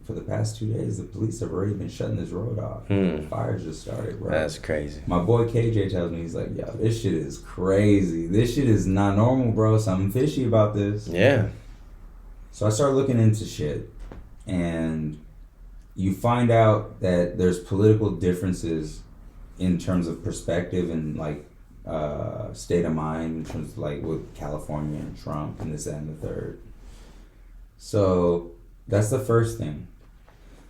Speaker 1: for the past 2 days, the police have already been shutting this road off. The fire just started, bro.
Speaker 2: That's crazy.
Speaker 1: My boy KJ tells me, he's like, yo, this shit is crazy. This shit is not normal, bro. Something fishy about this.
Speaker 2: Yeah.
Speaker 1: So I start looking into shit, and you find out that there's political differences in terms of perspective and like state of mind in terms of like with California and Trump and this, that, and the third. So that's the first thing.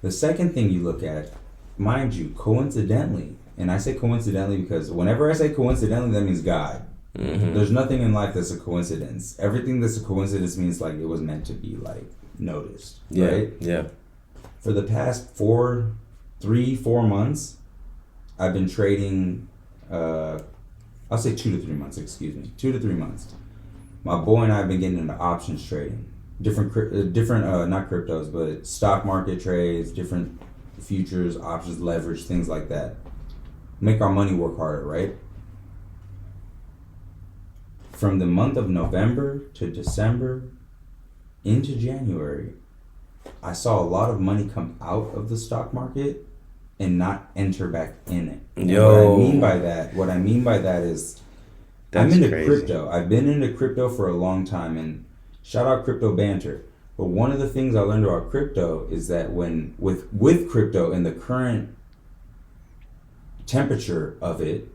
Speaker 1: The second thing you look at, mind you, coincidentally, and I say coincidentally because whenever I say coincidentally, that means God. There's nothing in life that's a coincidence. Everything that's a coincidence means like it was meant to be like noticed, right?
Speaker 2: Yeah.
Speaker 1: For the past 4 months, I've been trading, I'll say 2 to 3 months, 2 to 3 months. My boy and I have been getting into options trading. Different not cryptos, but stock market trades, different futures, options, leverage, things like that. Make our money work harder, right? From the month of November to December into January, I saw a lot of money come out of the stock market and not enter back in it. What I mean by that is I'm into crypto. I've been into crypto for a long time, and shout out crypto banter. But one of the things I learned about crypto is that when with crypto and the current temperature of it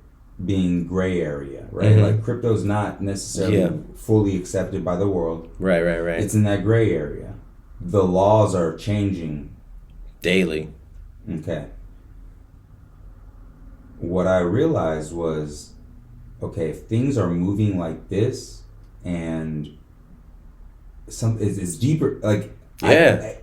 Speaker 1: being gray area, right? Like crypto's not necessarily fully accepted by the world.
Speaker 2: Right.
Speaker 1: It's in that gray area. The laws are changing
Speaker 2: daily.
Speaker 1: Okay. What I realized was, okay, if things are moving like this and it's deeper, like I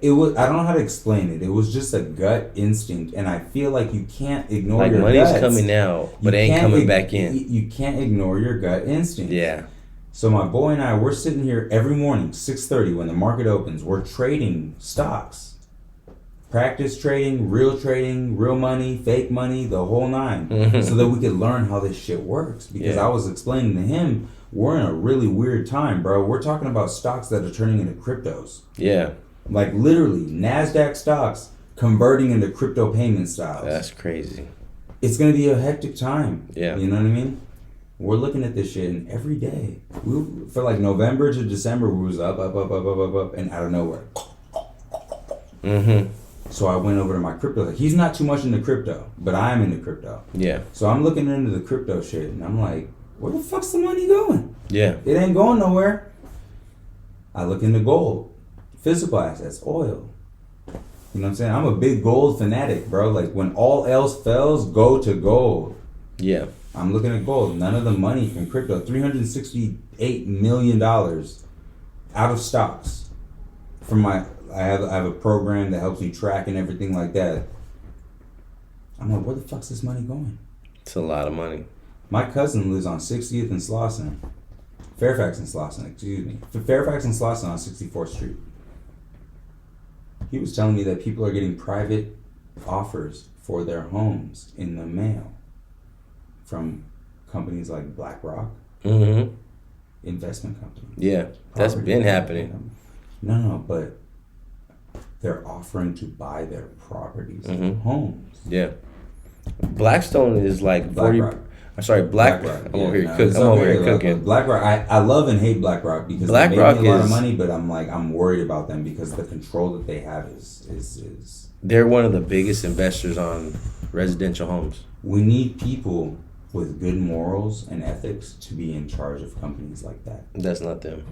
Speaker 1: don't know how to explain it. It was just a gut instinct, and I feel like you can't ignore
Speaker 2: like
Speaker 1: your
Speaker 2: money's
Speaker 1: guts.
Speaker 2: coming out, but it ain't coming back in.
Speaker 1: You can't ignore your gut instinct.
Speaker 2: Yeah.
Speaker 1: So my boy and I, we're sitting here every morning, 6:30 when the market opens. We're trading stocks, practice trading, real money, fake money, the whole nine, so that we could learn how this shit works. Because I was explaining to him, we're in a really weird time, bro. We're talking about stocks that are turning into cryptos.
Speaker 2: Yeah.
Speaker 1: Like literally, NASDAQ stocks converting into crypto payment styles.
Speaker 2: That's crazy.
Speaker 1: It's going to be a hectic time.
Speaker 2: Yeah.
Speaker 1: You know what I mean? We're looking at this shit, and every day, for like November to December, we was up, and out of nowhere. So I went over to my crypto. Like, he's not too much into crypto, but I am into crypto.
Speaker 2: Yeah.
Speaker 1: So I'm looking into the crypto shit, and I'm like, where the fuck's the money going?
Speaker 2: Yeah.
Speaker 1: It ain't going nowhere. I look into gold, physical assets, oil. You know what I'm saying? I'm a big gold fanatic, bro. Like, when all else fails, go to gold.
Speaker 2: Yeah.
Speaker 1: I'm looking at gold. None of the money from crypto, $368 million out of stocks. From I have a program that helps me track and everything like that. I'm like, where the fuck's this money going?
Speaker 2: It's a lot of money.
Speaker 1: My cousin lives on 60th and Slauson. Fairfax and Slauson, excuse me. Fairfax and Slauson on 64th Street. He was telling me that people are getting private offers for their homes in the mail from companies like BlackRock, investment companies.
Speaker 2: Yeah, that's been happening.
Speaker 1: No, but they're offering to buy their properties, homes.
Speaker 2: Yeah. Blackstone is like 40. I'm sorry, BlackRock. I'm over here cooking.
Speaker 1: BlackRock. I love and hate BlackRock because they make me a lot of money, but I'm worried about them because the control that they have is.
Speaker 2: They're one of the biggest investors on residential homes.
Speaker 1: We need people with good morals and ethics to be in charge of companies like that.
Speaker 2: That's not them.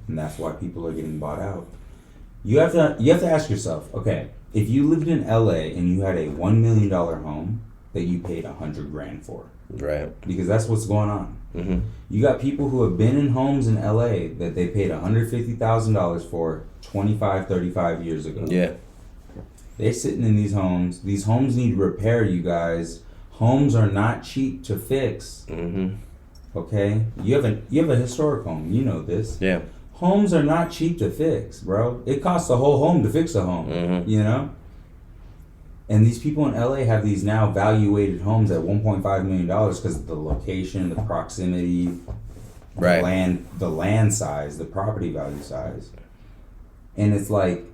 Speaker 1: And that's why people are getting bought out. You have to ask yourself, okay, if you lived in LA and you had a $1 million home that you paid $100,000 for.
Speaker 2: Right.
Speaker 1: Because that's what's going on. You got people who have been in homes in LA that they paid $150,000 for 25, 35 years ago.
Speaker 2: Yeah. They're
Speaker 1: sitting in these homes. These homes need repair, you guys. Homes are not cheap to fix. Okay? You have a historic home. You know this.
Speaker 2: Yeah.
Speaker 1: Homes are not cheap to fix, bro. It costs a whole home to fix a home. You know? And these people in LA have these now valuated homes at $1.5 million because of the location, the proximity,
Speaker 2: right,
Speaker 1: the land size, the property value size. And it's like,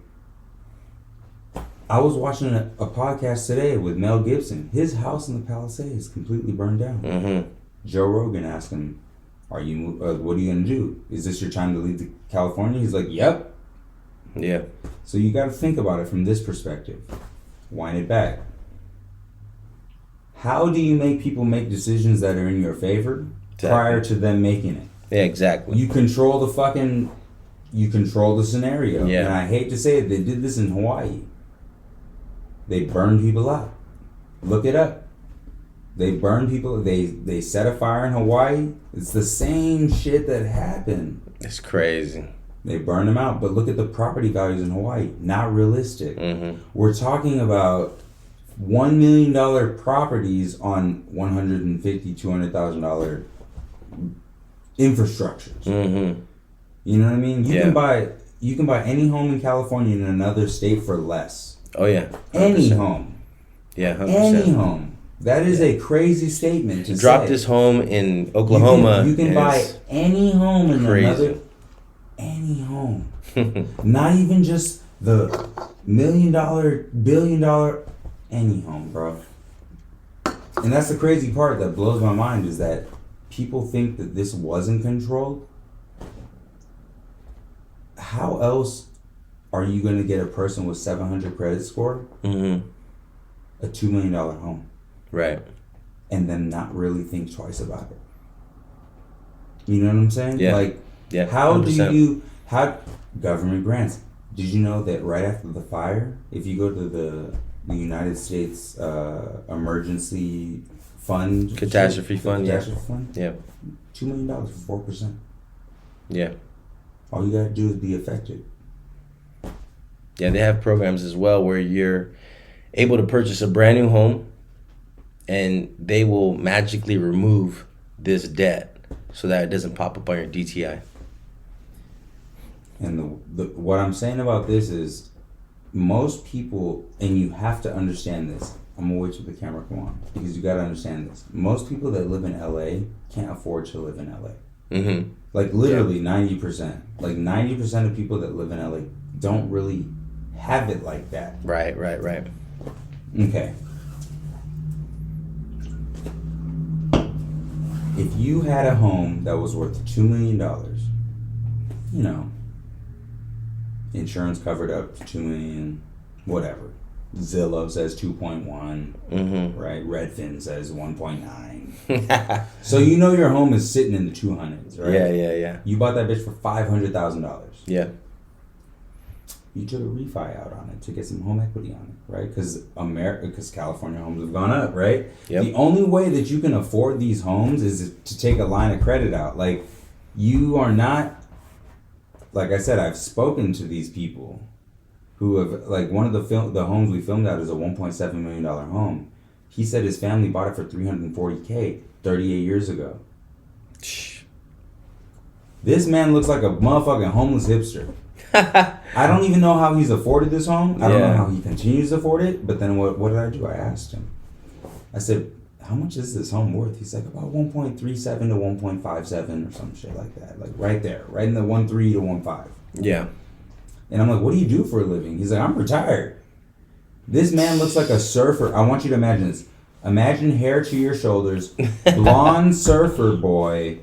Speaker 1: I was watching a podcast today with Mel Gibson. His house in the Palisades is completely burned down. Joe Rogan asked him, what are you going to do? Is this your time to leave to California? He's like, yep.
Speaker 2: Yeah.
Speaker 1: So you got to think about it from this perspective. Wind it back. How do you make people make decisions that are in your favor prior to them making it?
Speaker 2: Yeah, exactly.
Speaker 1: You control the scenario.
Speaker 2: Yeah.
Speaker 1: And I hate to say it, they did this in Hawaii. They burned people out. Look it up. They burned people. They set a fire in Hawaii. It's the same shit that happened.
Speaker 2: It's crazy.
Speaker 1: They burned them out, but look at the property values in Hawaii. Not realistic. We're talking about $1 million properties on $150,000, $200,000 infrastructures. You know what I mean? You can buy any home in California in another state for less.
Speaker 2: Oh yeah, 100%.
Speaker 1: Any home.
Speaker 2: Yeah, 100%.
Speaker 1: Any home. That is a crazy statement to
Speaker 2: drop
Speaker 1: say.
Speaker 2: this home in Oklahoma.
Speaker 1: You can buy any home in another. Any home. Not even just the $1 million, $1 billion, any home, bro. And that's the crazy part that blows my mind is that people think that this wasn't controlled. How else are you going to get a person with 700 credit score a $2 million home?
Speaker 2: Right.
Speaker 1: And then not really think twice about it. You know what I'm saying?
Speaker 2: Yeah.
Speaker 1: Like,
Speaker 2: yeah,
Speaker 1: how
Speaker 2: 100%.
Speaker 1: how government grants? Did you know that right after the fire, if you go to the United States emergency fund,
Speaker 2: catastrophe fund,
Speaker 1: yeah,
Speaker 2: $2
Speaker 1: million for 4%.
Speaker 2: Yeah.
Speaker 1: All you gotta do is be affected.
Speaker 2: Yeah, they have programs as well where you're able to purchase a brand new home, and they will magically remove this debt so that it doesn't pop up on your DTI.
Speaker 1: And the what I'm saying about this is most people, and you have to understand this. I'm gonna wait till the camera come on because you gotta understand this. Most people that live in LA can't afford to live in LA. Like literally 90%. Like 90% of people that live in LA don't really have it like that.
Speaker 2: Right.
Speaker 1: Okay. If you had a home that was worth $2 million, you know, insurance covered up to $2 million, whatever. Zillow says 2.1, right? Redfin says 1.9. So you know your home is sitting in the 200s, right?
Speaker 2: Yeah.
Speaker 1: You bought that bitch for $500,000.
Speaker 2: Yeah.
Speaker 1: You took a refi out on it to get some home equity on it, right? Because California homes have gone up, right?
Speaker 2: Yep.
Speaker 1: The only way that you can afford these homes is to take a line of credit out. Like, you are not, like I said, I've spoken to these people who have, like, one of the homes we filmed at is a $1.7 million home. He said his family bought it for $340K 38 years ago. This man looks like a motherfucking homeless hipster. I don't even know how he's afforded this home. I don't know how he continues to afford it. But then what did I do? I asked him. I said, how much is this home worth? He's like, about 1.37 to 1.57 or some shit like that. Like right there. Right in the 1.3 to 1.5.
Speaker 2: Yeah.
Speaker 1: And I'm like, what do you do for a living? He's like, I'm retired. This man looks like a surfer. I want you to imagine this. Imagine hair to your shoulders, blonde surfer boy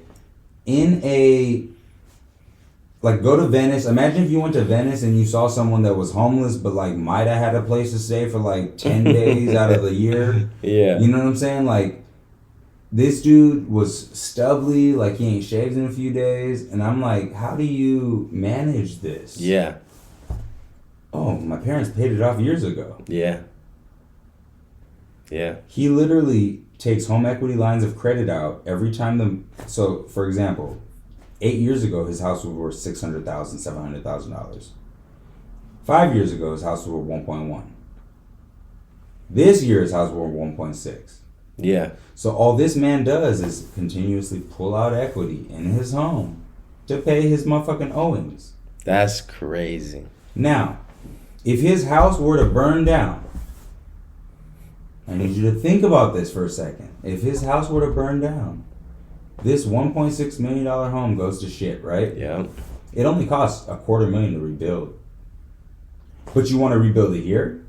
Speaker 1: in a... Like, go to Venice. Imagine if you went to Venice and you saw someone that was homeless but, like, might have had a place to stay for, like, 10 days out of the year.
Speaker 2: Yeah.
Speaker 1: You know what I'm saying? Like, this dude was stubbly, like, he ain't shaved in a few days. And I'm like, how do you manage this?
Speaker 2: Yeah.
Speaker 1: Oh, my parents paid it off years ago.
Speaker 2: Yeah. Yeah.
Speaker 1: He literally takes home equity lines of credit out every time So, for example... 8 years ago, his house was worth $600,000, $700,000. 5 years ago, his house was worth 1.1. This year, his house was worth 1.6.
Speaker 2: Yeah.
Speaker 1: So all this man does is continuously pull out equity in his home to pay his motherfucking owings.
Speaker 2: That's crazy.
Speaker 1: Now, if his house were to burn down, I need you to think about this for a second. If his house were to burn down, this $1.6 million home goes to shit, right?
Speaker 2: Yeah.
Speaker 1: It only costs $250,000 to rebuild. But you want to rebuild it here?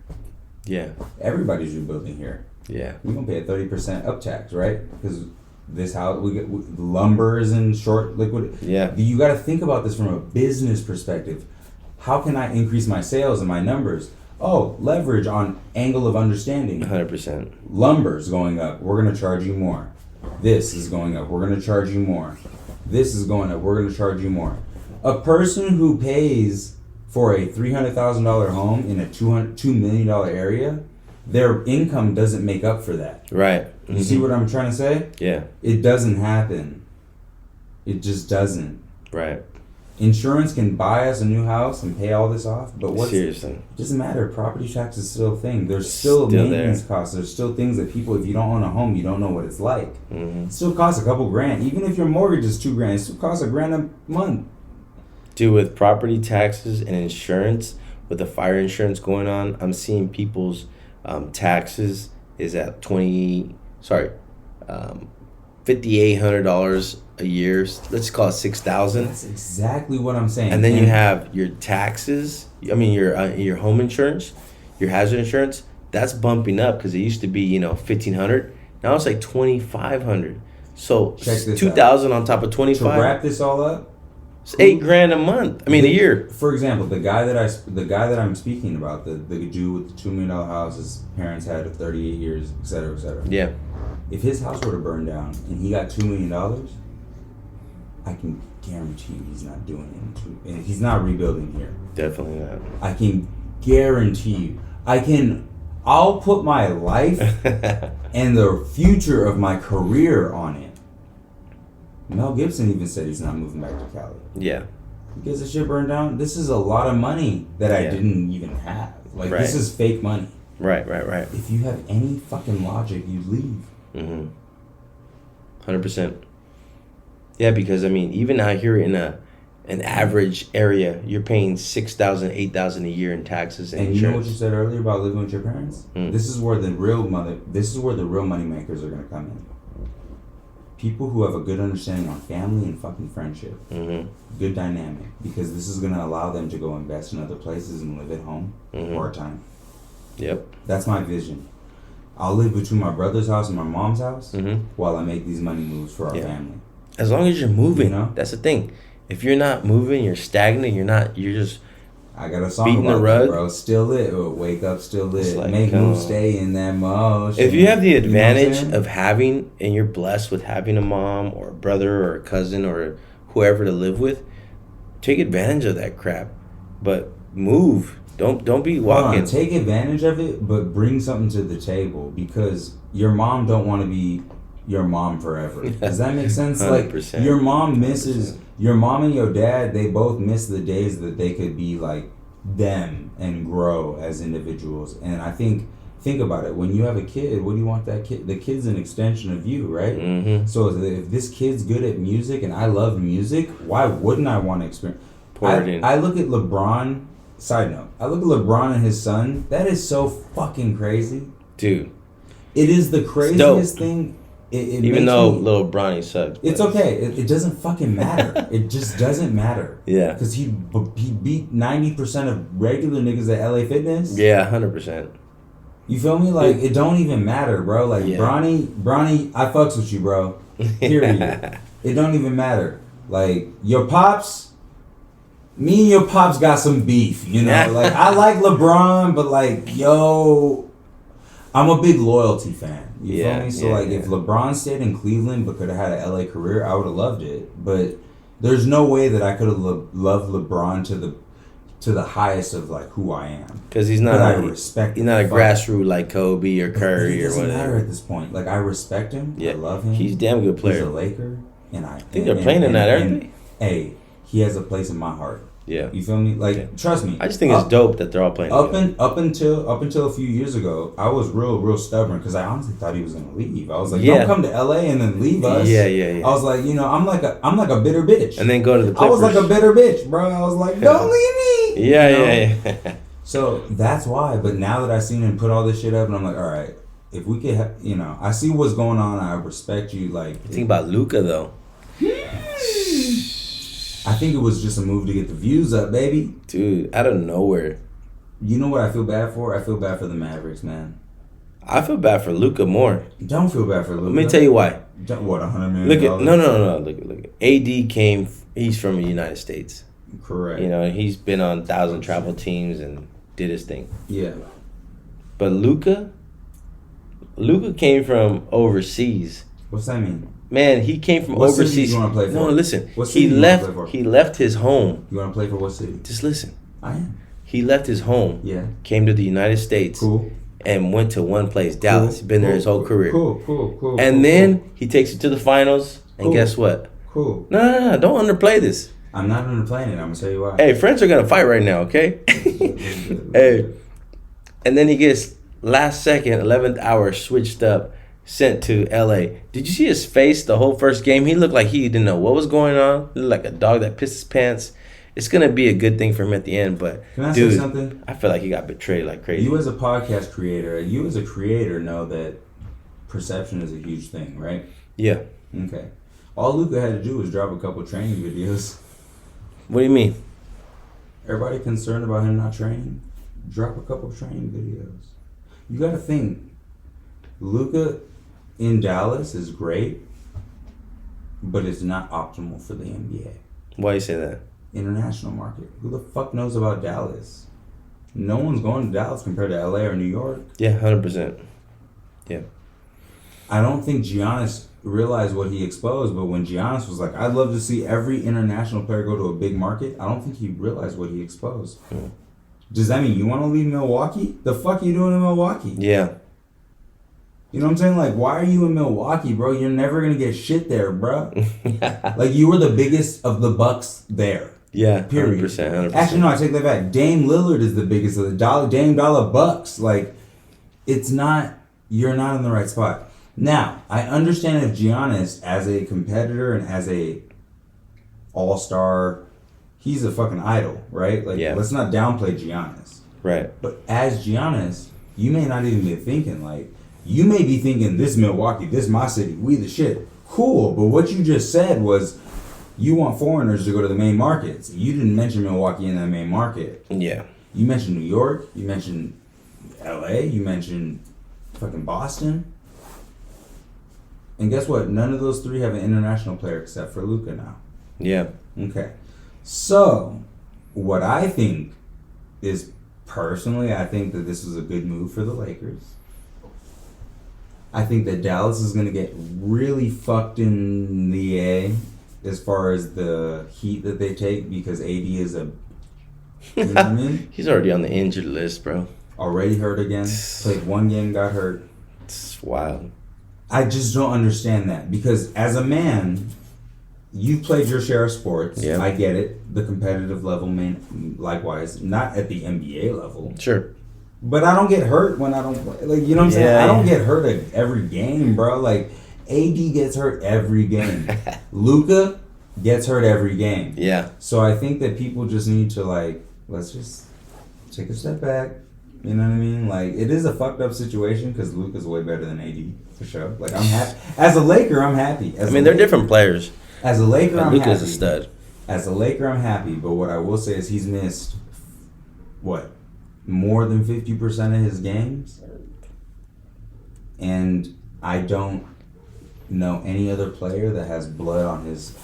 Speaker 2: Yeah.
Speaker 1: Everybody's rebuilding here.
Speaker 2: Yeah.
Speaker 1: We're going to pay a 30% up tax, right? Because this house, we get lumber is in short liquid.
Speaker 2: Yeah.
Speaker 1: You got to think about this from a business perspective. How can I increase my sales and my numbers? Oh, leverage on angle of understanding.
Speaker 2: 100%.
Speaker 1: Lumber's going up. We're going to charge you more. This is going up. We're going to charge you more. This is going up. We're going to charge you more. A person who pays for a $300,000 home in a $2 million area, their income doesn't make up for that.
Speaker 2: Right.
Speaker 1: You see what I'm trying to say?
Speaker 2: Yeah.
Speaker 1: It doesn't happen. It just doesn't.
Speaker 2: Right.
Speaker 1: Insurance can buy us a new house and pay all this off, but
Speaker 2: Seriously.
Speaker 1: It doesn't matter. Property tax is still a thing. There's still maintenance costs. There's still things that people, if you don't own a home, you don't know what it's like.
Speaker 2: Mm-hmm.
Speaker 1: It still costs a couple grand. Even if your mortgage is $2,000, it still costs $1,000 a month.
Speaker 2: Dude, with property taxes and insurance, with the fire insurance going on, I'm seeing people's taxes is at $5,800 a year. Let's call it $6,000.
Speaker 1: That's exactly what I'm saying.
Speaker 2: And then you have your taxes. I mean, your home insurance, your hazard insurance. That's bumping up because it used to be $1,500. Now it's like $2,500. So $2,000 on top of $25.
Speaker 1: To wrap this all up,
Speaker 2: it's $8,000 a month. I mean, a year.
Speaker 1: For example, the guy that I'm speaking about, the dude with the $2 million house, his parents had it 38 years, et cetera, et cetera.
Speaker 2: Yeah.
Speaker 1: If his house were to burn down and he got $2 million, I can guarantee you he's not doing it. He's not rebuilding here.
Speaker 2: Definitely not.
Speaker 1: I can guarantee you. I'll put my life and the future of my career on it. Mel Gibson even said he's not moving back to Cali.
Speaker 2: Yeah.
Speaker 1: Because the shit burned down. This is a lot of money that I didn't even have. Like, This is fake money.
Speaker 2: Right.
Speaker 1: If you have any fucking logic, you leave.
Speaker 2: 100%. Yeah, because I mean, even out here in an average area, you're paying $6,000, $8,000 a year in taxes and insurance.
Speaker 1: You know what you said earlier about living with your parents? This is where the real money makers are gonna come in. People who have a good understanding on family and fucking friendship. Good dynamic, because this is gonna allow them to go invest in other places and live at home part time.
Speaker 2: Yep.
Speaker 1: That's my vision. I'll live between my brother's house and my mom's house while I make these money moves for our family.
Speaker 2: As long as you're moving, that's the thing. If you're not moving, you're stagnant. You're just.
Speaker 1: I got a song
Speaker 2: beating
Speaker 1: about
Speaker 2: the rug.
Speaker 1: that, bro. Still lit. Wake up, still lit.
Speaker 2: Like,
Speaker 1: make moves, stay in that motion.
Speaker 2: If you have the advantage of having, and you're blessed with having a mom or a brother or a cousin or whoever to live with, take advantage of that crap. But move. Don't be
Speaker 1: Hold
Speaker 2: walking.
Speaker 1: on, take advantage of it, but bring something to the table because your mom don't want to be your mom forever. Does that make sense?
Speaker 2: 100%.
Speaker 1: Like your mom misses your mom and your dad. They both miss the days that they could be like them and grow as individuals. And I think about it. When you have a kid, what do you want that kid? The kid's an extension of you, right?
Speaker 2: Mm-hmm.
Speaker 1: So if this kid's good at music and I love music, why wouldn't I want to experience?
Speaker 2: Pour it in.
Speaker 1: I look at LeBron. Side note, I look at LeBron and his son. That is so fucking crazy.
Speaker 2: Dude.
Speaker 1: It is the craziest thing. It
Speaker 2: Even though little Bronny sucks.
Speaker 1: It's okay. It doesn't fucking matter. It just doesn't matter.
Speaker 2: Yeah.
Speaker 1: Because he beat 90% of regular niggas at LA Fitness.
Speaker 2: Yeah, 100%.
Speaker 1: You feel me? Like, it don't even matter, bro. Like,
Speaker 2: Yeah.
Speaker 1: Bronny, I fucks with you, bro. Period. It don't even matter. Like, your pops... Me and your pops got some beef, you know? Like, I like LeBron, but like, yo, I'm a big loyalty fan. You feel me? So, if LeBron stayed in Cleveland but could have had an LA career, I would have loved it. But there's no way that I could have loved LeBron to the highest of, like, who I am.
Speaker 2: Because he's not he's not a grassroots like Kobe or Curry or whatever.
Speaker 1: It doesn't matter at this point. Like, I respect him. Yeah. I love him.
Speaker 2: He's a damn good player.
Speaker 1: He's a Laker. And I
Speaker 2: think they're playing in that, aren't they?
Speaker 1: Hey, he has a place in my heart.
Speaker 2: Yeah.
Speaker 1: You feel me? Like, trust me.
Speaker 2: I just think it's dope that they're all playing
Speaker 1: up until a few years ago, I was real stubborn because I honestly thought he was gonna leave. I was like, don't come to LA and then leave us.
Speaker 2: Yeah.
Speaker 1: I was like, I'm like a bitter bitch.
Speaker 2: And then go to the Clippers.
Speaker 1: I was like a bitter bitch, bro. I was like, don't leave me.
Speaker 2: Yeah.
Speaker 1: So that's why. But now that I seen him put all this shit up, and I'm like, all right, if we could, I see what's going on. I respect you. Like,
Speaker 2: think about Luka though.
Speaker 1: I think it was just a move to get the views up, baby.
Speaker 2: Dude, out of nowhere.
Speaker 1: You know what I feel bad for? I feel bad for the Mavericks, man.
Speaker 2: I feel bad for Luka more.
Speaker 1: Don't feel bad for Luka.
Speaker 2: Let me tell you why.
Speaker 1: What, $100 million?
Speaker 2: Look at no. Look. AD came. He's from the United States.
Speaker 1: Correct.
Speaker 2: He's been on 1,000 travel teams and did his thing.
Speaker 1: Yeah.
Speaker 2: But Luka came from overseas.
Speaker 1: What's that mean?
Speaker 2: Man, he came from overseas.
Speaker 1: What city do you want to play for?
Speaker 2: No, listen.
Speaker 1: What city
Speaker 2: He left his home.
Speaker 1: You want to play for what city?
Speaker 2: Just listen.
Speaker 1: I am.
Speaker 2: He left his home.
Speaker 1: Yeah.
Speaker 2: Came to the United States.
Speaker 1: Cool.
Speaker 2: And went to one place, Dallas. He's been there his whole career.
Speaker 1: Cool.
Speaker 2: And then he takes it to the finals. And guess what?
Speaker 1: Cool.
Speaker 2: No. Don't underplay this.
Speaker 1: I'm not underplaying it. I'm going to tell you why.
Speaker 2: Hey, French are going to fight right now, okay? Hey. And then he gets last second, 11th hour switched up, sent to LA. Did you see his face the whole first game? He looked like he didn't know what was going on. He looked like a dog that pissed his pants. It's going to be a good thing for him at the end, but
Speaker 1: can I say something?
Speaker 2: I feel like he got betrayed like crazy.
Speaker 1: You as a podcast creator, you as a creator know that perception is a huge thing, right?
Speaker 2: Yeah.
Speaker 1: Okay. All Luka had to do was drop a couple training videos.
Speaker 2: What do you mean?
Speaker 1: Everybody concerned about him not training? Drop a couple training videos. You got to think, Luka in Dallas is great, but it's not optimal for the NBA.
Speaker 2: Why you say that?
Speaker 1: International market. Who the fuck knows about Dallas? No one's going to Dallas compared to LA or New York.
Speaker 2: Yeah, 100%. Yeah.
Speaker 1: I don't think Giannis realized what he exposed, but when Giannis was like, I'd love to see every international player go to a big market, I don't think he realized what he exposed. Does that mean you want to leave Milwaukee? The fuck are you doing in Milwaukee?
Speaker 2: Yeah.
Speaker 1: You know what I'm saying? Like, why are you in Milwaukee, bro? You're never going to get shit there, bro. Like, you were the biggest of the Bucks there.
Speaker 2: Yeah,
Speaker 1: period.
Speaker 2: 100%.
Speaker 1: Actually, no, I take that back. Dame Lillard is the biggest of the Dame Dollar Bucks. Like, it's not, you're not in the right spot. Now, I understand if Giannis, as a competitor and as a all-star, he's a fucking idol, right? Like, let's not downplay Giannis.
Speaker 2: Right.
Speaker 1: But as Giannis, you may not even be thinking, like, you may be thinking, this Milwaukee, this my city, we the shit. Cool, but what you just said was, you want foreigners to go to the main markets. You didn't mention Milwaukee in that main market.
Speaker 2: Yeah.
Speaker 1: You mentioned New York. You mentioned LA. You mentioned fucking Boston. And guess what? None of those three have an international player except for Luka now.
Speaker 2: Yeah.
Speaker 1: Okay. So, what I think is, personally, I think that this was a good move for the Lakers. I think that Dallas is going to get really fucked in the A as far as the heat that they take, because AD is a You know what I mean?
Speaker 2: He's already on the injured list, bro.
Speaker 1: Already hurt again. Played one game, got hurt.
Speaker 2: It's wild.
Speaker 1: I just don't understand that because as a man, you've played your share of sports.
Speaker 2: Yeah.
Speaker 1: I get it. The competitive level, likewise, not at the NBA level.
Speaker 2: Sure.
Speaker 1: But I don't get hurt when I don't play. Like, you know what I'm saying? I don't get hurt at every game, bro. Like, AD gets hurt every game. Luka gets hurt every game.
Speaker 2: Yeah.
Speaker 1: So I think that people just need to, like, let's just take a step back. You know what I mean? Like, it is a fucked up situation because Luka's way better than AD, for sure. Like, I'm happy. As a Laker, I'm happy.
Speaker 2: They're different players.
Speaker 1: As a Laker, I'm happy.
Speaker 2: Luka's a stud.
Speaker 1: As a Laker, I'm happy. But what I will say is he's missed, more than 50% of his games? And I don't know any other player that has blood on his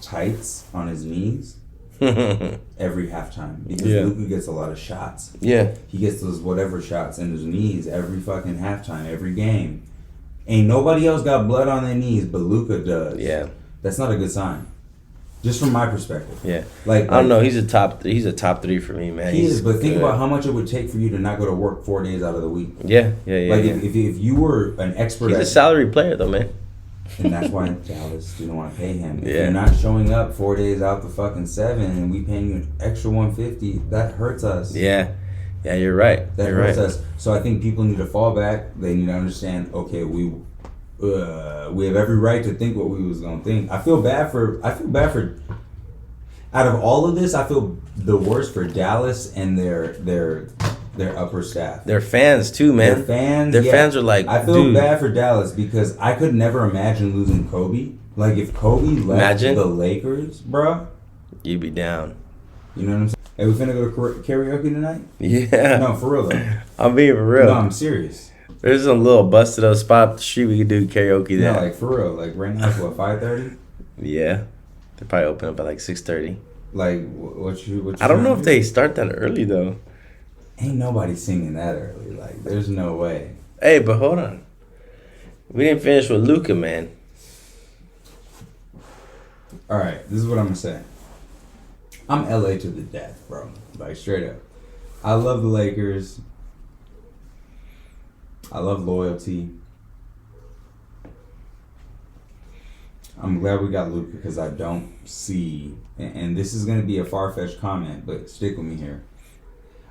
Speaker 1: tights, on his knees, every halftime. Because Luka gets a lot of shots.
Speaker 2: Yeah.
Speaker 1: He gets those whatever shots in his knees every fucking halftime, every game. Ain't nobody else got blood on their knees, but Luka does.
Speaker 2: Yeah.
Speaker 1: That's not a good sign. Just from my perspective.
Speaker 2: Yeah.
Speaker 1: Like,
Speaker 2: I don't know. He's a top 3 for me, man.
Speaker 1: He is, but think about how much it would take for you to not go to work 4 days out of the week.
Speaker 2: Yeah.
Speaker 1: Like, if you were an expert
Speaker 2: he's a salary player, though, man.
Speaker 1: And that's why Dallas didn't want to pay him. If
Speaker 2: Yeah.
Speaker 1: you're not showing up 4 days out the fucking 7 and we paying you an extra $150, that hurts us.
Speaker 2: Yeah. Yeah, you're right.
Speaker 1: That hurts us. So I think people need to fall back. They need to understand, okay, we have every right to think what we was gonna think. I feel bad for out of all of this, I feel the worst for Dallas and their upper staff.
Speaker 2: Their fans too, man. Their fans are like,
Speaker 1: I feel bad for Dallas because I could never imagine losing Kobe. Like if Kobe left the Lakers, bro,
Speaker 2: you'd be down.
Speaker 1: You know what I'm saying? Hey, we finna go to karaoke tonight?
Speaker 2: Yeah.
Speaker 1: No, for real though.
Speaker 2: I'm being for real.
Speaker 1: No, I'm serious.
Speaker 2: There's some little busted up spot up the street we could do karaoke there.
Speaker 1: No, like for real. Like right now it's what, 5:30?
Speaker 2: Yeah. They probably open up at like 6:30.
Speaker 1: Like what you
Speaker 2: I don't know if they start that early though.
Speaker 1: Ain't nobody singing that early. Like there's no way.
Speaker 2: Hey, but hold on. We didn't finish with Luka, man.
Speaker 1: Alright, this is what I'm gonna say. I'm LA to the death, bro. Like straight up. I love the Lakers. I love loyalty. I'm glad we got Luka because I don't see, and this is going to be a far-fetched comment, but stick with me here.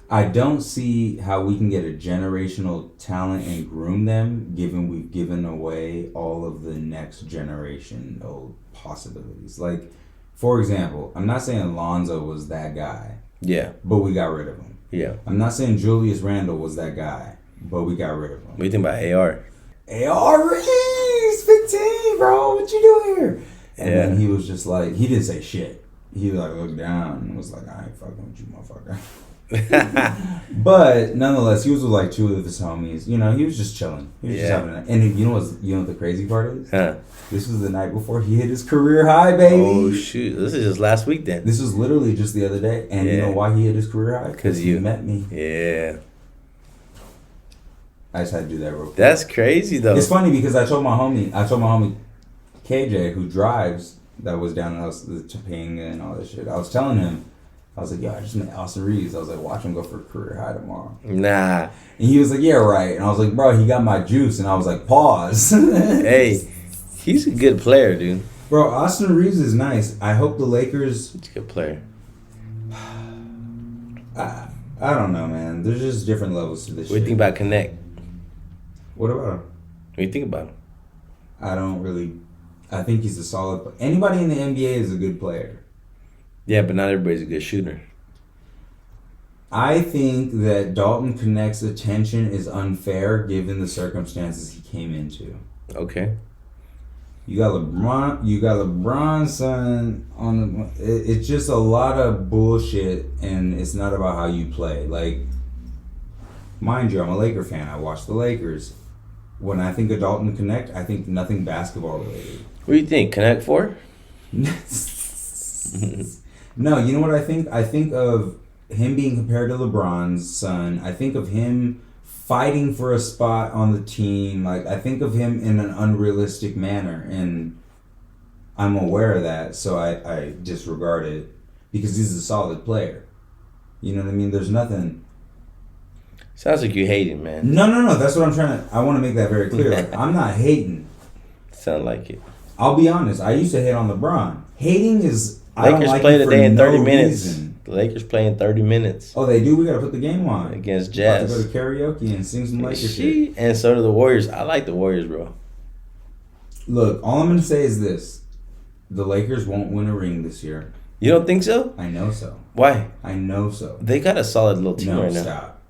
Speaker 1: I don't see how we can get a generational talent and groom them given we've given away all of the next generational possibilities. Like, for example, I'm not saying Lonzo was that guy.
Speaker 2: Yeah.
Speaker 1: But we got rid of him.
Speaker 2: Yeah.
Speaker 1: I'm not saying Julius Randle was that guy, but we got rid of him.
Speaker 2: What do you think about AR?
Speaker 1: AR, he's 15, bro. What you doing here? And then he was just like, he didn't say shit. He like looked down and was like, I ain't fucking with you, motherfucker. But nonetheless, he was with like two of his homies. You know, he was just chilling. He was just having a, and you know what the crazy part is?
Speaker 2: Huh.
Speaker 1: This was the night before he hit his career high, baby.
Speaker 2: Oh shoot! This is just last week then.
Speaker 1: This was literally just the other day, and you know why he hit his career high?
Speaker 2: Because
Speaker 1: you met me.
Speaker 2: Yeah.
Speaker 1: I just had to do that real quick.
Speaker 2: That's crazy though.
Speaker 1: It's funny because I told my homie KJ, who drives, that was down in Topanga and all that shit. I was telling him, I was like, yo, I just met Austin Reeves. I was like, watch him go for a career high tomorrow.
Speaker 2: Nah.
Speaker 1: And he was like, yeah, right. And I was like, bro, he got my juice. And I was like, pause.
Speaker 2: Hey, he's a good player, dude.
Speaker 1: Bro, Austin Reeves is nice. I hope the Lakers...
Speaker 2: He's a good player.
Speaker 1: I don't know, man. There's just different levels to this
Speaker 2: What do you think about Connect?
Speaker 1: What about him?
Speaker 2: What do you think about him?
Speaker 1: I don't really... I think he's a solid... Anybody in the NBA is a good player.
Speaker 2: Yeah, but not everybody's a good shooter.
Speaker 1: I think that Dalton Connect's attention is unfair given the circumstances he came into.
Speaker 2: Okay.
Speaker 1: You got LeBron, son. It's just a lot of bullshit, and it's not about how you play. Like, mind you, I'm a Laker fan. I watch the Lakers. When I think of Dalton Connect, I think nothing basketball related.
Speaker 2: What do you think? Connect 4?
Speaker 1: No, you know what I think? I think of him being compared to LeBron's son. I think of him fighting for a spot on the team. Like, I think of him in an unrealistic manner, and I'm aware of that, so I disregard it because he's a solid player. You know what I mean? There's nothing.
Speaker 2: Sounds like you hating, man.
Speaker 1: No. That's what I'm trying to. I want to make that very clear. Like, I'm not hating.
Speaker 2: Sound like it.
Speaker 1: I'll be honest. I used to hate on LeBron. Hating is. I
Speaker 2: Lakers
Speaker 1: don't like
Speaker 2: play
Speaker 1: it for
Speaker 2: today in 30
Speaker 1: no
Speaker 2: minutes.
Speaker 1: reason.
Speaker 2: The Lakers play in 30 minutes.
Speaker 1: Oh, they do. We gotta put the game on
Speaker 2: Against Jazz.
Speaker 1: About to go to karaoke and sing some Lakers shit.
Speaker 2: And so do the Warriors. I like the Warriors, bro.
Speaker 1: Look, all I'm gonna say is this: the Lakers won't win a ring this year.
Speaker 2: You don't think so?
Speaker 1: I know so.
Speaker 2: Why?
Speaker 1: I know so.
Speaker 2: They got a solid little team
Speaker 1: No,
Speaker 2: right now.
Speaker 1: stop.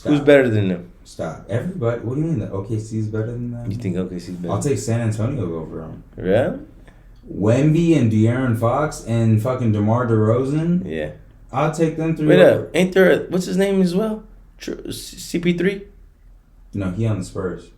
Speaker 2: Who's better than them?
Speaker 1: Stop. Everybody. What do you mean that OKC is better than them?
Speaker 2: You think OKC's better?
Speaker 1: I'll take San Antonio over them.
Speaker 2: Yeah?
Speaker 1: Wemby and De'Aaron Fox and fucking DeMar DeRozan.
Speaker 2: Yeah.
Speaker 1: I'll take them three.
Speaker 2: Wait up. Ain't there what's his name as well? CP3?
Speaker 1: No, he on the Spurs.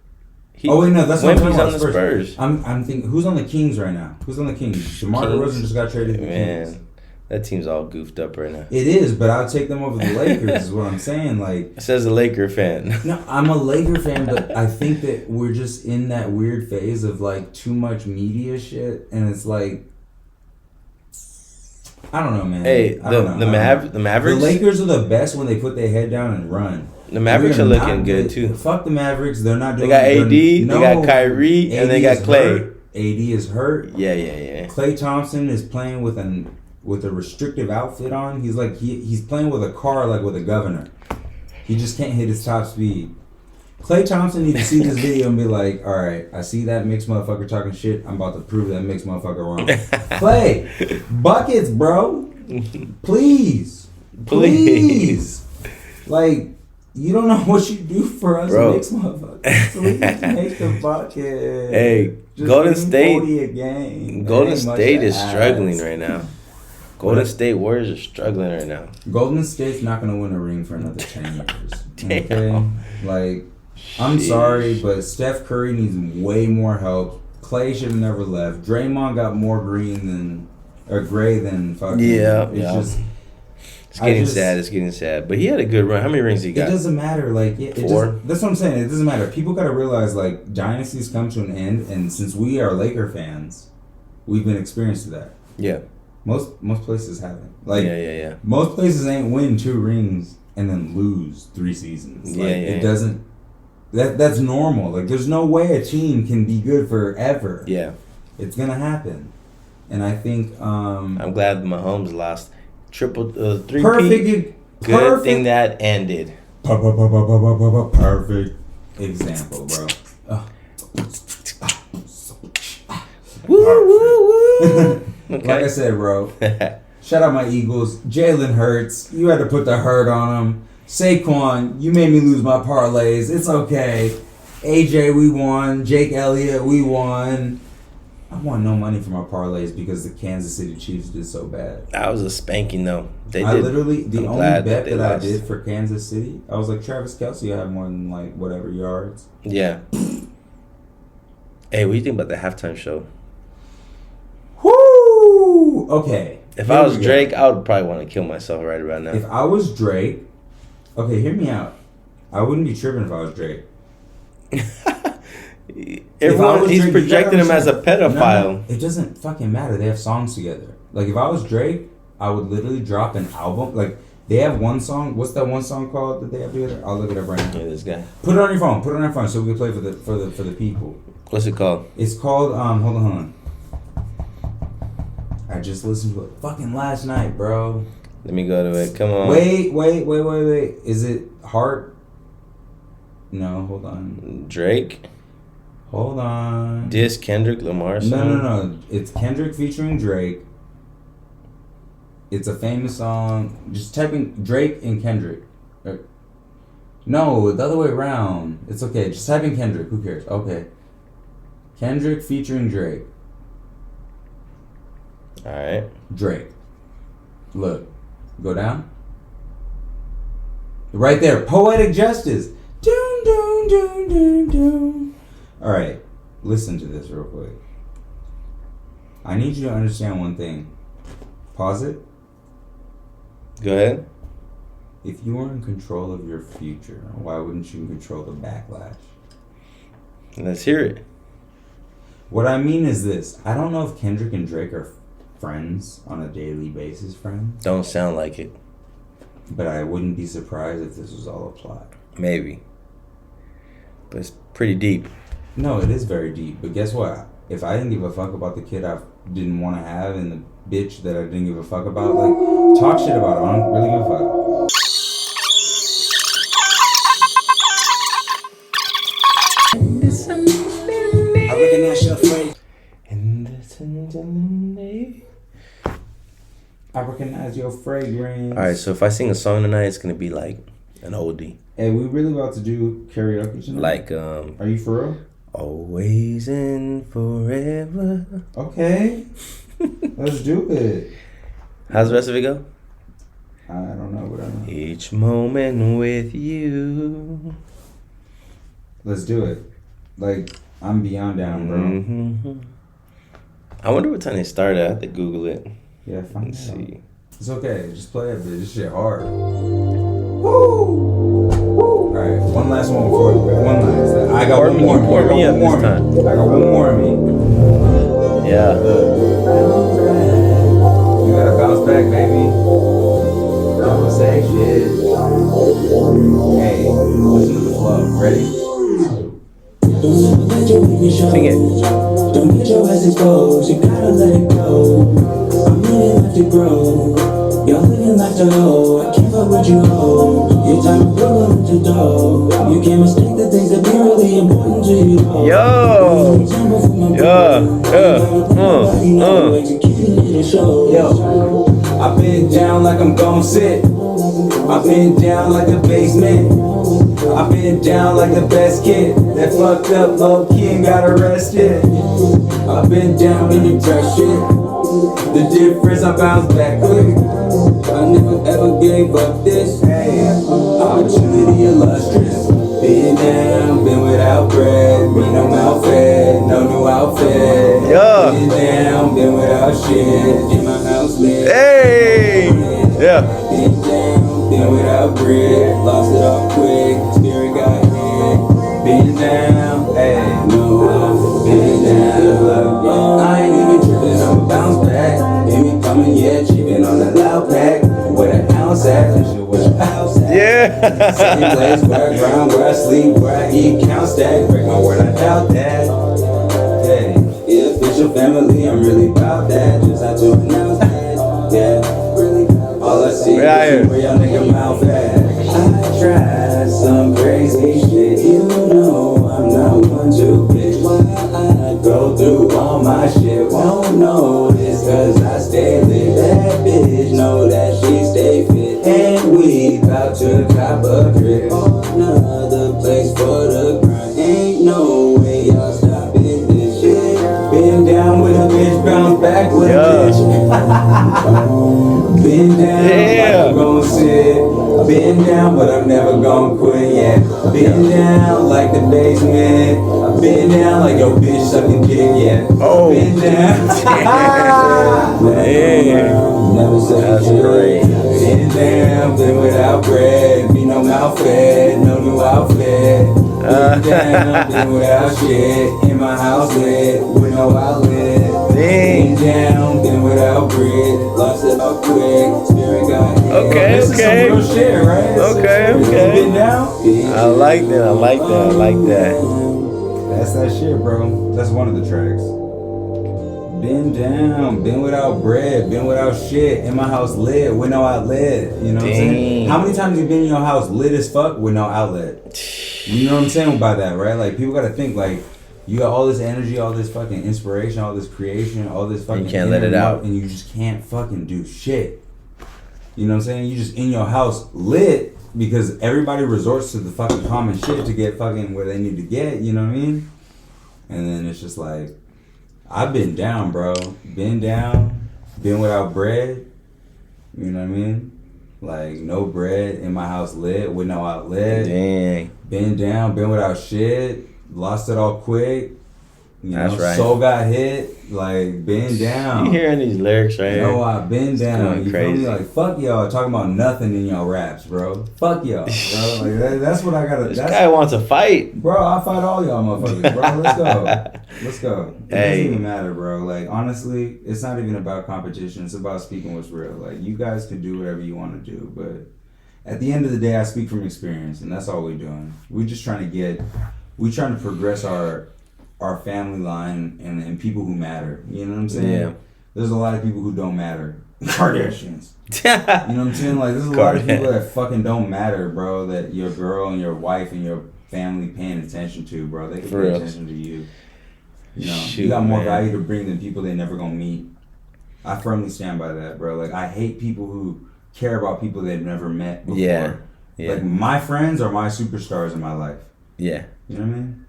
Speaker 1: Oh wait, no, that's not
Speaker 2: Wemby's on the Spurs.
Speaker 1: I'm thinking, who's on the Kings right now? Who's on the Kings? DeMar DeRozan just got traded to the Kings.
Speaker 2: Man, that team's all goofed up right now.
Speaker 1: It is, but I'll take them over the Lakers. Is what I'm saying. Like,
Speaker 2: Says a Laker fan.
Speaker 1: no, I'm a Laker fan, but I think that we're just in that weird phase of like too much media shit, and it's like, I don't know, man.
Speaker 2: Hey, the Mavericks.
Speaker 1: The Lakers are the best when they put their head down and run.
Speaker 2: The Mavericks are looking good too.
Speaker 1: Fuck the Mavericks. They're not doing.
Speaker 2: They got AD. They got Kyrie, and they got Clay.
Speaker 1: AD is hurt.
Speaker 2: Yeah.
Speaker 1: Klay Thompson is playing with a restrictive outfit on. He's like he's playing with a car like with a governor. He just can't hit his top speed. Klay Thompson needs to see this video and be like, all right, I see that mixed motherfucker talking shit. I'm about to prove that mixed motherfucker wrong. Klay, buckets, bro. Please. Like, you don't know what you do for us mixed motherfuckers. Please make the bucket.
Speaker 2: Hey,
Speaker 1: just
Speaker 2: Golden State.
Speaker 1: 40 a game.
Speaker 2: Golden State is struggling right now. Golden State Warriors are struggling right now.
Speaker 1: Golden State's not going to win a ring for another 10 years.
Speaker 2: Damn.
Speaker 1: Okay? Like, I'm sorry, but Steph Curry needs way more help. Clay should have never left. Draymond got more gray than fucking.
Speaker 2: Yeah. It's getting sad. But he had a good run. How many rings he got?
Speaker 1: It doesn't matter. Like,
Speaker 2: Four.
Speaker 1: That's what I'm saying. It doesn't matter. People got to realize, like, dynasties come to an end, and since we are Laker fans, we've been experienced to that.
Speaker 2: Yeah.
Speaker 1: Most places haven't. Like,
Speaker 2: yeah.
Speaker 1: Most places ain't win 2 rings and then lose 3 seasons. Like, it doesn't. That's normal. Like, there's no way a team can be good forever.
Speaker 2: Yeah.
Speaker 1: It's gonna happen, and I think.
Speaker 2: I'm glad Mahomes lost. Triple 3-peat.
Speaker 1: Perfect
Speaker 2: thing that ended.
Speaker 1: Perfect example, bro.
Speaker 2: Woo. Okay.
Speaker 1: Like I said, bro. Shout out my Eagles. Jalen Hurts. You had to put the hurt on him. Saquon, you made me lose my parlays. It's okay. AJ, we won. Jake Elliott, we won. I won no money for my parlays because the Kansas City Chiefs did so bad.
Speaker 2: That was a spanking, though. The
Speaker 1: only bet that I did for Kansas City, I was like, Travis Kelce, I have more than like whatever yards.
Speaker 2: Yeah. Hey, what do you think about the halftime show?
Speaker 1: Whoo! Okay.
Speaker 2: If I was Drake, I would probably want to kill myself right about now.
Speaker 1: If I was Drake, okay, hear me out. I wouldn't be tripping if I was Drake.
Speaker 2: Everyone, he's projecting him as a pedophile.
Speaker 1: No, it doesn't fucking matter. They have songs together. Like, if I was Drake, I would literally drop an album. Like, they have one song. What's that one song called that they have together? I'll look it up right now.
Speaker 2: Yeah, this guy.
Speaker 1: Put it on your phone. Put it on your phone so we can play for the people.
Speaker 2: What's it called?
Speaker 1: It's called hold on. I just listened to it fucking last night, bro.
Speaker 2: Let me go to it. Come on.
Speaker 1: Wait. Is it Heart? No, hold on.
Speaker 2: Drake?
Speaker 1: Hold on.
Speaker 2: Diss Kendrick Lamar song?
Speaker 1: No. It's Kendrick featuring Drake. It's a famous song. Just type in Drake and Kendrick. No, the other way around. It's okay. Just type in Kendrick. Who cares? Okay. Kendrick featuring Drake.
Speaker 2: Alright. Drake.
Speaker 1: Look. Go down. Right there. Poetic Justice. Doom, doom, doom, doom, doom. Alright. Listen to this real quick. I need you to understand one thing. Pause it.
Speaker 2: Go ahead.
Speaker 1: If you were in control of your future, why wouldn't you control the backlash?
Speaker 2: Let's hear it.
Speaker 1: What I mean is this. I don't know if Kendrick and Drake are friends on a daily basis, friends.
Speaker 2: Don't sound like it.
Speaker 1: But I wouldn't be surprised if this was all a plot.
Speaker 2: Maybe. But it's pretty deep.
Speaker 1: No, it is very deep. But guess what? If I didn't give a fuck about the kid I didn't want to have and the bitch that I didn't give a fuck about, like, talk shit about it. I don't really give a fuck. I recognize your phrase. I recognize your fragrance.
Speaker 2: Alright, so if I sing a song tonight, it's gonna be like an oldie.
Speaker 1: Hey, we really about to do karaoke tonight?
Speaker 2: Like,
Speaker 1: Are you for real?
Speaker 2: Always and forever.
Speaker 1: Okay. Let's do it.
Speaker 2: How's the rest of it go?
Speaker 1: I don't know, but I know.
Speaker 2: Each moment with you.
Speaker 1: Let's do it. Like, I'm beyond down, bro.
Speaker 2: Mm-hmm. I wonder what time they started. I have to Google it.
Speaker 1: Yeah, find
Speaker 2: Let's
Speaker 1: out.
Speaker 2: see.
Speaker 1: It's okay. Just play it, bitch. This shit hard. Woo! Alright, one last one before. One last. I got one more.
Speaker 2: Pour me up this time.
Speaker 1: I got one more of me.
Speaker 2: Yeah.
Speaker 1: You gotta bounce back, baby. Don't say shit. Hey, listen to the flow. Ready?
Speaker 2: Sing it.
Speaker 3: Don't get your ass exposed, you gotta let it go. I'm living life to grow. You're living life to hold. I can't fuck with you, hold. Your time is rolling to dough. You can't mistake the things that be really important to you.
Speaker 2: Yo!
Speaker 1: Yo, I've been down like I'm gon' sit. I've been down like the basement. I've been down like the best kid that fucked up low key and got arrested. I've been down in depression. The difference, I bounce back quick. I never ever gave up this. Hey, opportunity illustrious. Been down, been without bread. Me no mouth fed, no new outfit.
Speaker 2: Yeah.
Speaker 1: Been down, been without shit. In my house lit.
Speaker 2: Hey! Yeah.
Speaker 1: Been down, been without bread. Lost it all quick. Spirit got hit. Been down, hey, no, I've been down. I ain't even tripping, I'ma bounce back. Ain't me coming yet, chicken on the loud pack. Where the ounce at, and shit where the house at.
Speaker 2: Yeah.
Speaker 1: Same place where I grind, where I sleep, where I eat, count stack. Break my word, I doubt that. Hey, yeah, official family, I'm really proud that. Just had to announce that. Yeah, really. All I see is where y'all nigga mouth at. I tried some crazy shit, you know I'm not one to bitch. Why I go through all my shit, won't notice cause I stay lit. That bitch know that she stay fit. And we bout to cop a crib. Another place for the grind. Ain't no way y'all stopping this shit. Been down with a bitch, bounce back with a bitch. Been down, like I'm gon' sit. Been down, but I'm never gon' quit yet. Been down like the basement. I've been down like your bitch sucking dick yet.
Speaker 2: Oh.
Speaker 1: Been down. Never say
Speaker 2: That's
Speaker 1: shit.
Speaker 2: great.
Speaker 1: Been down, been without bread. Me no mouth fed, no new outfit. Been down, been without shit. In my house lit, with no outlet. Been down, been without bread. Lost it all quick, spirit got hit.
Speaker 2: Okay,
Speaker 1: This is some real shit, right?
Speaker 2: Okay.
Speaker 1: Been down?
Speaker 2: I like that.
Speaker 1: That's that shit, bro. That's one of the tracks. Been down, been without bread, been without shit. In my house lit, with no outlet. You know what I'm saying? How many times you been in your house lit as fuck with no outlet? You know what I'm saying by that, right? Like, people gotta think, like, you got all this energy, all this fucking inspiration, all this creation, all this fucking...
Speaker 2: You can't let it out.
Speaker 1: And you just can't fucking do shit. You know what I'm saying? You just in your house lit because everybody resorts to the fucking common shit to get fucking where they need to get, you know what I mean? And then it's just like, I've been down, bro. Been down, been without bread, you know what I mean? Like, no bread, in my house lit, with no outlet.
Speaker 2: Dang.
Speaker 1: Been down, been without shit, lost it all quick. You
Speaker 2: That's
Speaker 1: know,
Speaker 2: right.
Speaker 1: soul got hit, like, been down.
Speaker 2: You hearing these lyrics right here?
Speaker 1: No, I've been down.
Speaker 2: going
Speaker 1: You
Speaker 2: crazy.
Speaker 1: feel me? Like, fuck y'all talking about nothing in y'all raps, bro. Fuck y'all, bro. Like, that's what I gotta.
Speaker 2: This guy wants to fight.
Speaker 1: Bro, I fight all y'all motherfuckers, bro. Let's go. Let's go. It
Speaker 2: Hey.
Speaker 1: doesn't even matter, bro. Like, honestly, it's not even about competition. It's about speaking what's real. Like, you guys can do whatever you want to do, but at the end of the day, I speak from experience, and that's all we're doing. We're just trying to progress our family line and people who matter. You know what I'm saying?
Speaker 2: Yeah.
Speaker 1: There's a lot of people who don't matter. Kardashians. You know what I'm saying? Like, there's a lot of people that fucking don't matter, bro, that your girl and your wife and your family paying attention to, bro. They can pay attention to you. You know, you got more value to bring than people they never gonna meet. I firmly stand by that, bro. Like, I hate people who care about people they've never met before.
Speaker 2: Yeah.
Speaker 1: Like, my friends are my superstars in my life.
Speaker 2: Yeah.
Speaker 1: You know what I mean?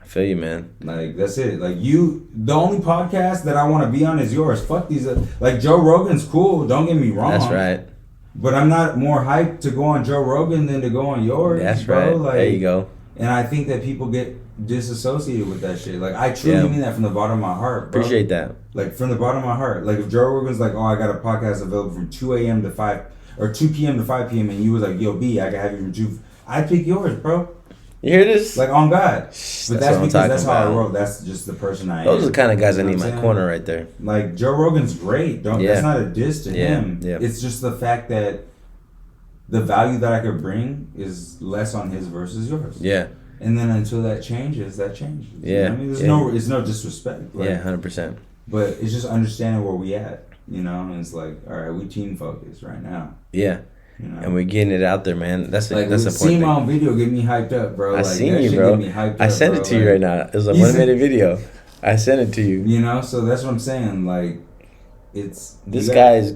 Speaker 2: I feel you, man.
Speaker 1: Like, that's it. Like, the only podcast that I want to be on is yours. Fuck these. Like, Joe Rogan's cool. Don't get me wrong.
Speaker 2: That's right.
Speaker 1: But I'm not more hyped to go on Joe Rogan than to go on yours.
Speaker 2: That's
Speaker 1: bro.
Speaker 2: right.
Speaker 1: Like,
Speaker 2: there you go.
Speaker 1: And I think that people get disassociated with that shit. Like, I truly mean that from the bottom of my heart, bro.
Speaker 2: Appreciate that.
Speaker 1: Like, from the bottom of my heart. Like, if Joe Rogan's like, oh, I got a podcast available from 2 a.m. to 5, or 2 p.m. to 5 p.m., and you was like, yo, B, I can have you from 2, I'd pick yours, bro.
Speaker 2: You hear this?
Speaker 1: Like, on God. But that's because that's how I
Speaker 2: about.
Speaker 1: roll. That's just the person I am.
Speaker 2: Those are the kind of guys I
Speaker 1: You know
Speaker 2: need
Speaker 1: what
Speaker 2: in
Speaker 1: I'm
Speaker 2: my
Speaker 1: saying?
Speaker 2: corner right there.
Speaker 1: Like, Joe Rogan's great. That's not a diss to him.
Speaker 2: Yeah.
Speaker 1: It's just the fact that the value that I could bring is less on his versus yours.
Speaker 2: Yeah.
Speaker 1: And then until that changes, that changes.
Speaker 2: Yeah.
Speaker 1: You know what I mean, it's no disrespect. Like,
Speaker 2: Yeah, 100%.
Speaker 1: But it's just understanding where we at, you know. And it's like, all right, we team focused right now.
Speaker 2: Yeah.
Speaker 1: You know?
Speaker 2: And we're getting it out there, man. That's
Speaker 1: like,
Speaker 2: that's
Speaker 1: seeing
Speaker 2: important.
Speaker 1: my own video get me hyped up, bro.
Speaker 2: I
Speaker 1: Like,
Speaker 2: seen
Speaker 1: that
Speaker 2: you,
Speaker 1: shit
Speaker 2: bro.
Speaker 1: get me hyped
Speaker 2: I
Speaker 1: up,
Speaker 2: sent
Speaker 1: bro.
Speaker 2: it to you
Speaker 1: Like,
Speaker 2: right now. It was a 1-minute video. I sent it to you.
Speaker 1: You know, so that's what I'm saying. Like, it's
Speaker 2: This guy's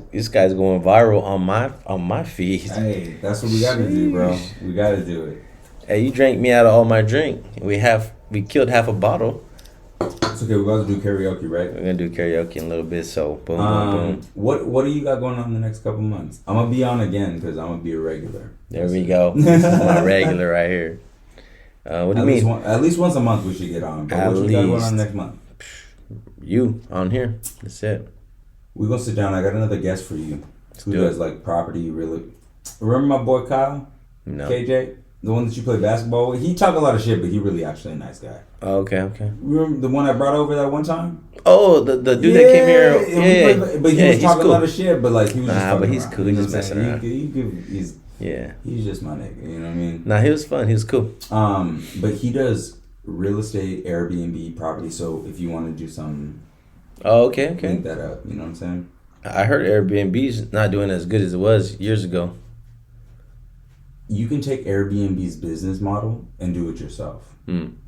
Speaker 2: going viral on my feed.
Speaker 1: Hey, that's what we gotta do, bro. We gotta do it.
Speaker 2: Hey, you drank me out of all my drink. We killed half a bottle.
Speaker 1: It's okay. We're about to do karaoke, right?
Speaker 2: We're gonna do karaoke in a little bit. So boom, boom, boom.
Speaker 1: What do you got going on in the next couple months? I'm gonna be on again because I'm gonna be a regular.
Speaker 2: There we go. This is my regular right here. What do you mean?
Speaker 1: At least once a month we should get on. But what you got going on next month?
Speaker 2: You on here? That's it.
Speaker 1: We're gonna sit down. I got another guest for you. Who
Speaker 2: do it.
Speaker 1: does like property, really? Remember my boy Kyle?
Speaker 2: No.
Speaker 1: KJ? The one that you play basketball with? He talk a lot of shit, but he really actually a nice guy.
Speaker 2: Oh, okay.
Speaker 1: Remember the one I brought over that one time?
Speaker 2: Oh, the dude that came here. Yeah,
Speaker 1: but he was talking
Speaker 2: cool.
Speaker 1: a lot of shit, but like he was just
Speaker 2: Nah, but
Speaker 1: fucking
Speaker 2: he's
Speaker 1: around.
Speaker 2: cool.
Speaker 1: You
Speaker 2: He's
Speaker 1: know
Speaker 2: just
Speaker 1: what I'm
Speaker 2: messing
Speaker 1: saying?
Speaker 2: around.
Speaker 1: He's just my nigga, you know what I mean?
Speaker 2: Nah, he was fun. He was cool.
Speaker 1: But he does real estate, Airbnb, property, so if you want to do something,
Speaker 2: Oh, okay.
Speaker 1: link that up, you know what I'm saying?
Speaker 2: I heard Airbnb's not doing as good as it was years ago.
Speaker 1: You can take Airbnb's business model and do it yourself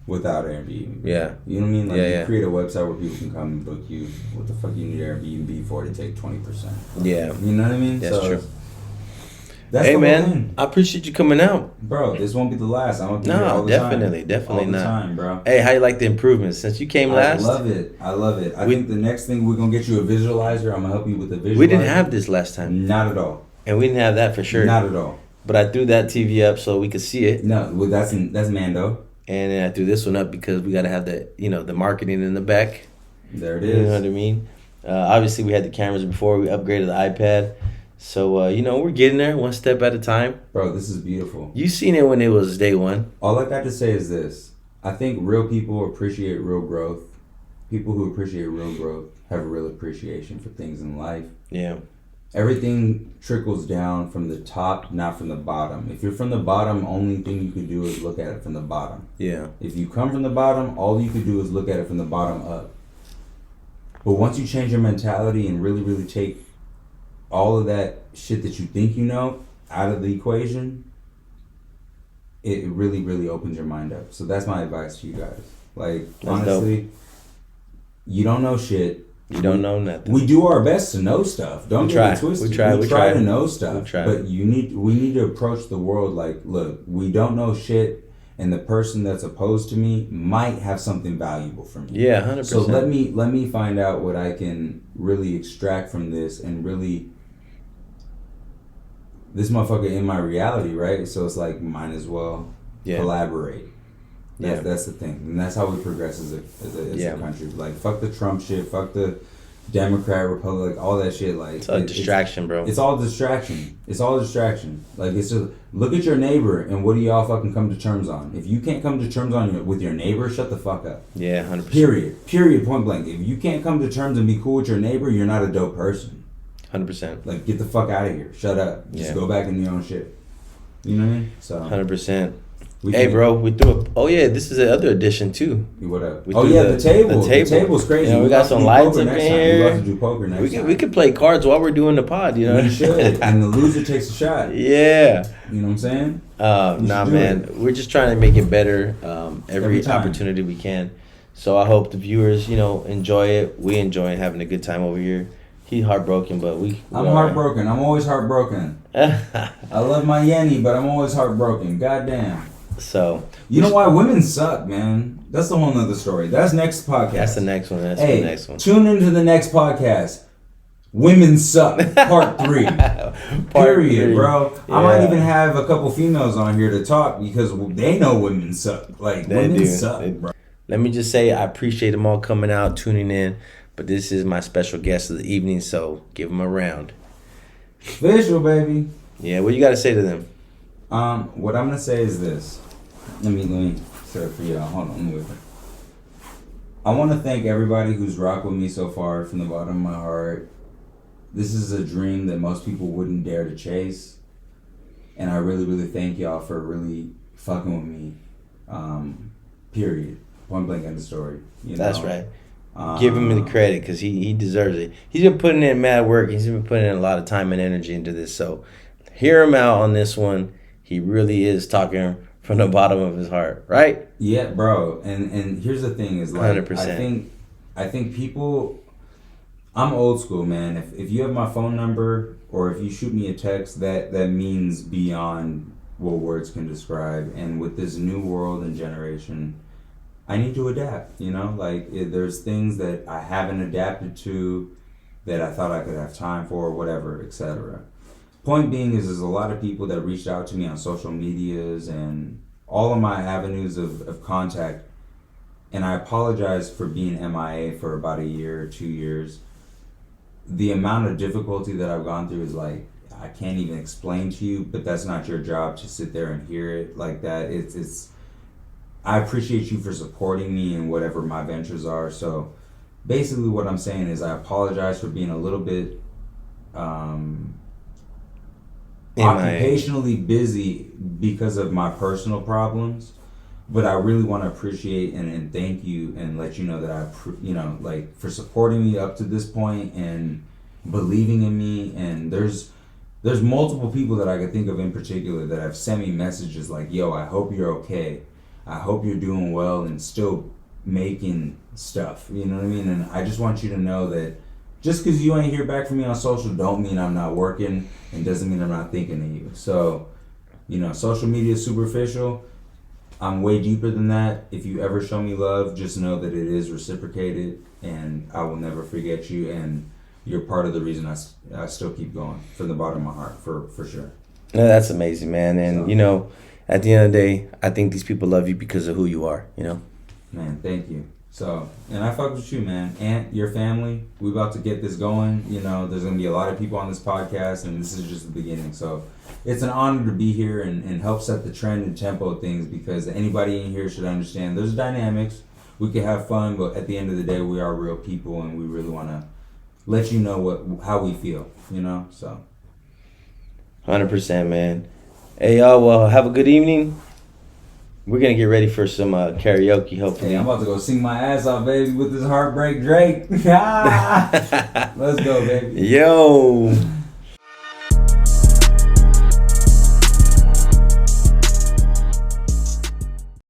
Speaker 1: without Airbnb.
Speaker 2: Yeah.
Speaker 1: You know what I mean? Like,
Speaker 2: Yeah.
Speaker 1: you create a website where people can come and book you. What the fuck you need Airbnb for to take 20%?
Speaker 2: Yeah.
Speaker 1: You know what I mean?
Speaker 2: That's true.
Speaker 1: That's
Speaker 2: Hey
Speaker 1: the whole
Speaker 2: man,
Speaker 1: thing.
Speaker 2: I appreciate you coming out.
Speaker 1: Bro, this won't be the last. I'm gonna be here all
Speaker 2: No,
Speaker 1: the
Speaker 2: definitely
Speaker 1: time. All the
Speaker 2: not.
Speaker 1: time, bro.
Speaker 2: Hey, how you like the improvements since you came last?
Speaker 1: I love it. I think the next thing we're gonna get you a visualizer. I'm gonna help you with the visualizer.
Speaker 2: We didn't have this last time,
Speaker 1: Not at all.
Speaker 2: and we didn't have that for sure.
Speaker 1: Not at all.
Speaker 2: But I threw that TV up so we could see it,
Speaker 1: No, well, that's Mando.
Speaker 2: and then I threw this one up because we got to have the marketing in the back.
Speaker 1: There it
Speaker 2: You know
Speaker 1: is.
Speaker 2: what I mean? Obviously, we had the cameras before. We upgraded the iPad, so we're getting there one step at a time.
Speaker 1: Bro, this is beautiful.
Speaker 2: You seen it when it was day one.
Speaker 1: All I got to say is this. I think real people appreciate real growth. People who appreciate real growth have a real appreciation for things in life.
Speaker 2: Yeah.
Speaker 1: Everything trickles down from the top, not from the bottom. If you're from the bottom, only thing you could do is look at it from the bottom.
Speaker 2: Yeah.
Speaker 1: If you come from the bottom, all you could do is look at it from the bottom up. But once you change your mentality and really, really take all of that shit that you think you know out of the equation, it really, really opens your mind up. So that's my advice to you guys. Like,
Speaker 2: That's
Speaker 1: honestly, you don't know shit.
Speaker 2: You don't know nothing.
Speaker 1: We do our best to know stuff. Don't
Speaker 2: We
Speaker 1: get
Speaker 2: try.
Speaker 1: it twisted.
Speaker 2: We try.
Speaker 1: We try to know stuff.
Speaker 2: We try.
Speaker 1: But we need to approach the world like, look, we don't know shit, and the person that's opposed to me might have something valuable for me.
Speaker 2: Yeah, 100%.
Speaker 1: So let me find out what I can really extract from this and really this motherfucker in my reality, right? So it's like might as well collaborate. That's the thing, and that's how we progress as a country. Like, fuck the Trump shit, fuck the Democrat, Republic, all that shit. Like,
Speaker 2: it's a distraction, bro.
Speaker 1: It's all distraction. It's all distraction. Like, it's just look at your neighbor and what do y'all fucking come to terms on? If you can't come to terms with your neighbor, shut the fuck up.
Speaker 2: Yeah, 100%.
Speaker 1: Period. Point blank. If you can't come to terms and be cool with your neighbor, you're not a dope person.
Speaker 2: 100%.
Speaker 1: Like, get the fuck out of here. Shut up. Just go back in your own shit. You know what I mean? So
Speaker 2: 100%. Hey, bro, we threw oh, yeah, this is the other edition, too.
Speaker 1: What up?
Speaker 2: We
Speaker 1: Oh,
Speaker 2: threw
Speaker 1: yeah, the table. The table's crazy.
Speaker 2: You know, we got some lights up in here.
Speaker 1: We'll have to do poker next time.
Speaker 2: We could play cards while we're doing the pod, you know?
Speaker 1: We should. And the loser takes a shot.
Speaker 2: Yeah.
Speaker 1: You know what I'm saying?
Speaker 2: Nah, man. We're just trying to make it better every
Speaker 1: time.
Speaker 2: opportunity we can. So I hope the viewers, you know, enjoy it. We enjoy having a good time over here. He's heartbroken, but I'm
Speaker 1: heartbroken. I'm always heartbroken. I love my Yenny, but I'm always heartbroken. Goddamn.
Speaker 2: So
Speaker 1: you know why women suck, man? That's the whole nother story. That's next podcast.
Speaker 2: That's the next one. That's
Speaker 1: the
Speaker 2: next one.
Speaker 1: Tune into the next podcast. Women suck, part 3. Period, bro. Yeah. I might even have a couple females on here to talk because they know women suck. Like women suck, bro.
Speaker 2: Let me just say I appreciate them all coming out, tuning in. But this is my special guest of the evening, so give them a round.
Speaker 1: Fishal, baby.
Speaker 2: Yeah, what you got to say to them?
Speaker 1: What I'm gonna say is this. Let me say it for y'all. Hold on, let me wait. I want to thank everybody who's rocked with me so far from the bottom of my heart. This is a dream that most people wouldn't dare to chase, and I really, really thank y'all for really fucking with me. Period. Point blank end of story. You know?
Speaker 2: That's right. Give him the credit because he deserves it. He's been putting in mad work. He's been putting in a lot of time and energy into this. So hear him out on this one. He really is talking from the bottom of his heart, right?
Speaker 1: Yeah, bro. And here's the thing is like
Speaker 2: 100%.
Speaker 1: I think people. I'm old school, man. If you have my phone number or if you shoot me a text, that means beyond what words can describe. And with this new world and generation, I need to adapt, you know? Like, there's things that I haven't adapted to that I thought I could have time for, whatever, etc. Point being is there's a lot of people that reached out to me on social medias and all of my avenues of contact, and I apologize for being MIA for about a year or 2 years. The amount of difficulty that I've gone through is like, I can't even explain to you, but that's not your job to sit there and hear it like that. It's I appreciate you for supporting me in whatever my ventures are. So basically what I'm saying is I apologize for being a little bit occupationally busy because of my personal problems, but I really want to appreciate and thank you and let you know that like for supporting me up to this point and believing in me. And there's multiple people that I could think of in particular that have sent me messages like, yo, I hope you're okay. I hope you're doing well and still making stuff, you know what I mean? And I just want you to know that just because you ain't hear back from me on social don't mean I'm not working and doesn't mean I'm not thinking of you. So, you know, social media is superficial. I'm way deeper than that. If you ever show me love, just know that it is reciprocated and I will never forget you. And you're part of the reason I still keep going from the bottom of my heart, for sure.
Speaker 2: No, that's amazing, man. And, you know, at the end of the day, I think these people love you because of who you are, you know?
Speaker 1: Man, thank you. So, and I fuck with you, man. Aunt, your family, we about to get this going. You know, there's going to be a lot of people on this podcast, and this is just the beginning. So, it's an honor to be here and help set the trend and tempo of things, because anybody in here should understand there's dynamics. We can have fun, but at the end of the day, we are real people, and we really want to let you know how we feel, you know? So,
Speaker 2: 100%, man. Hey, y'all, well, have a good evening. We're going to get ready for some karaoke, hopefully.
Speaker 1: Hey, I'm about to go sing my ass off, baby, with this Heartbreak Drake. Let's go, baby.
Speaker 2: Yo.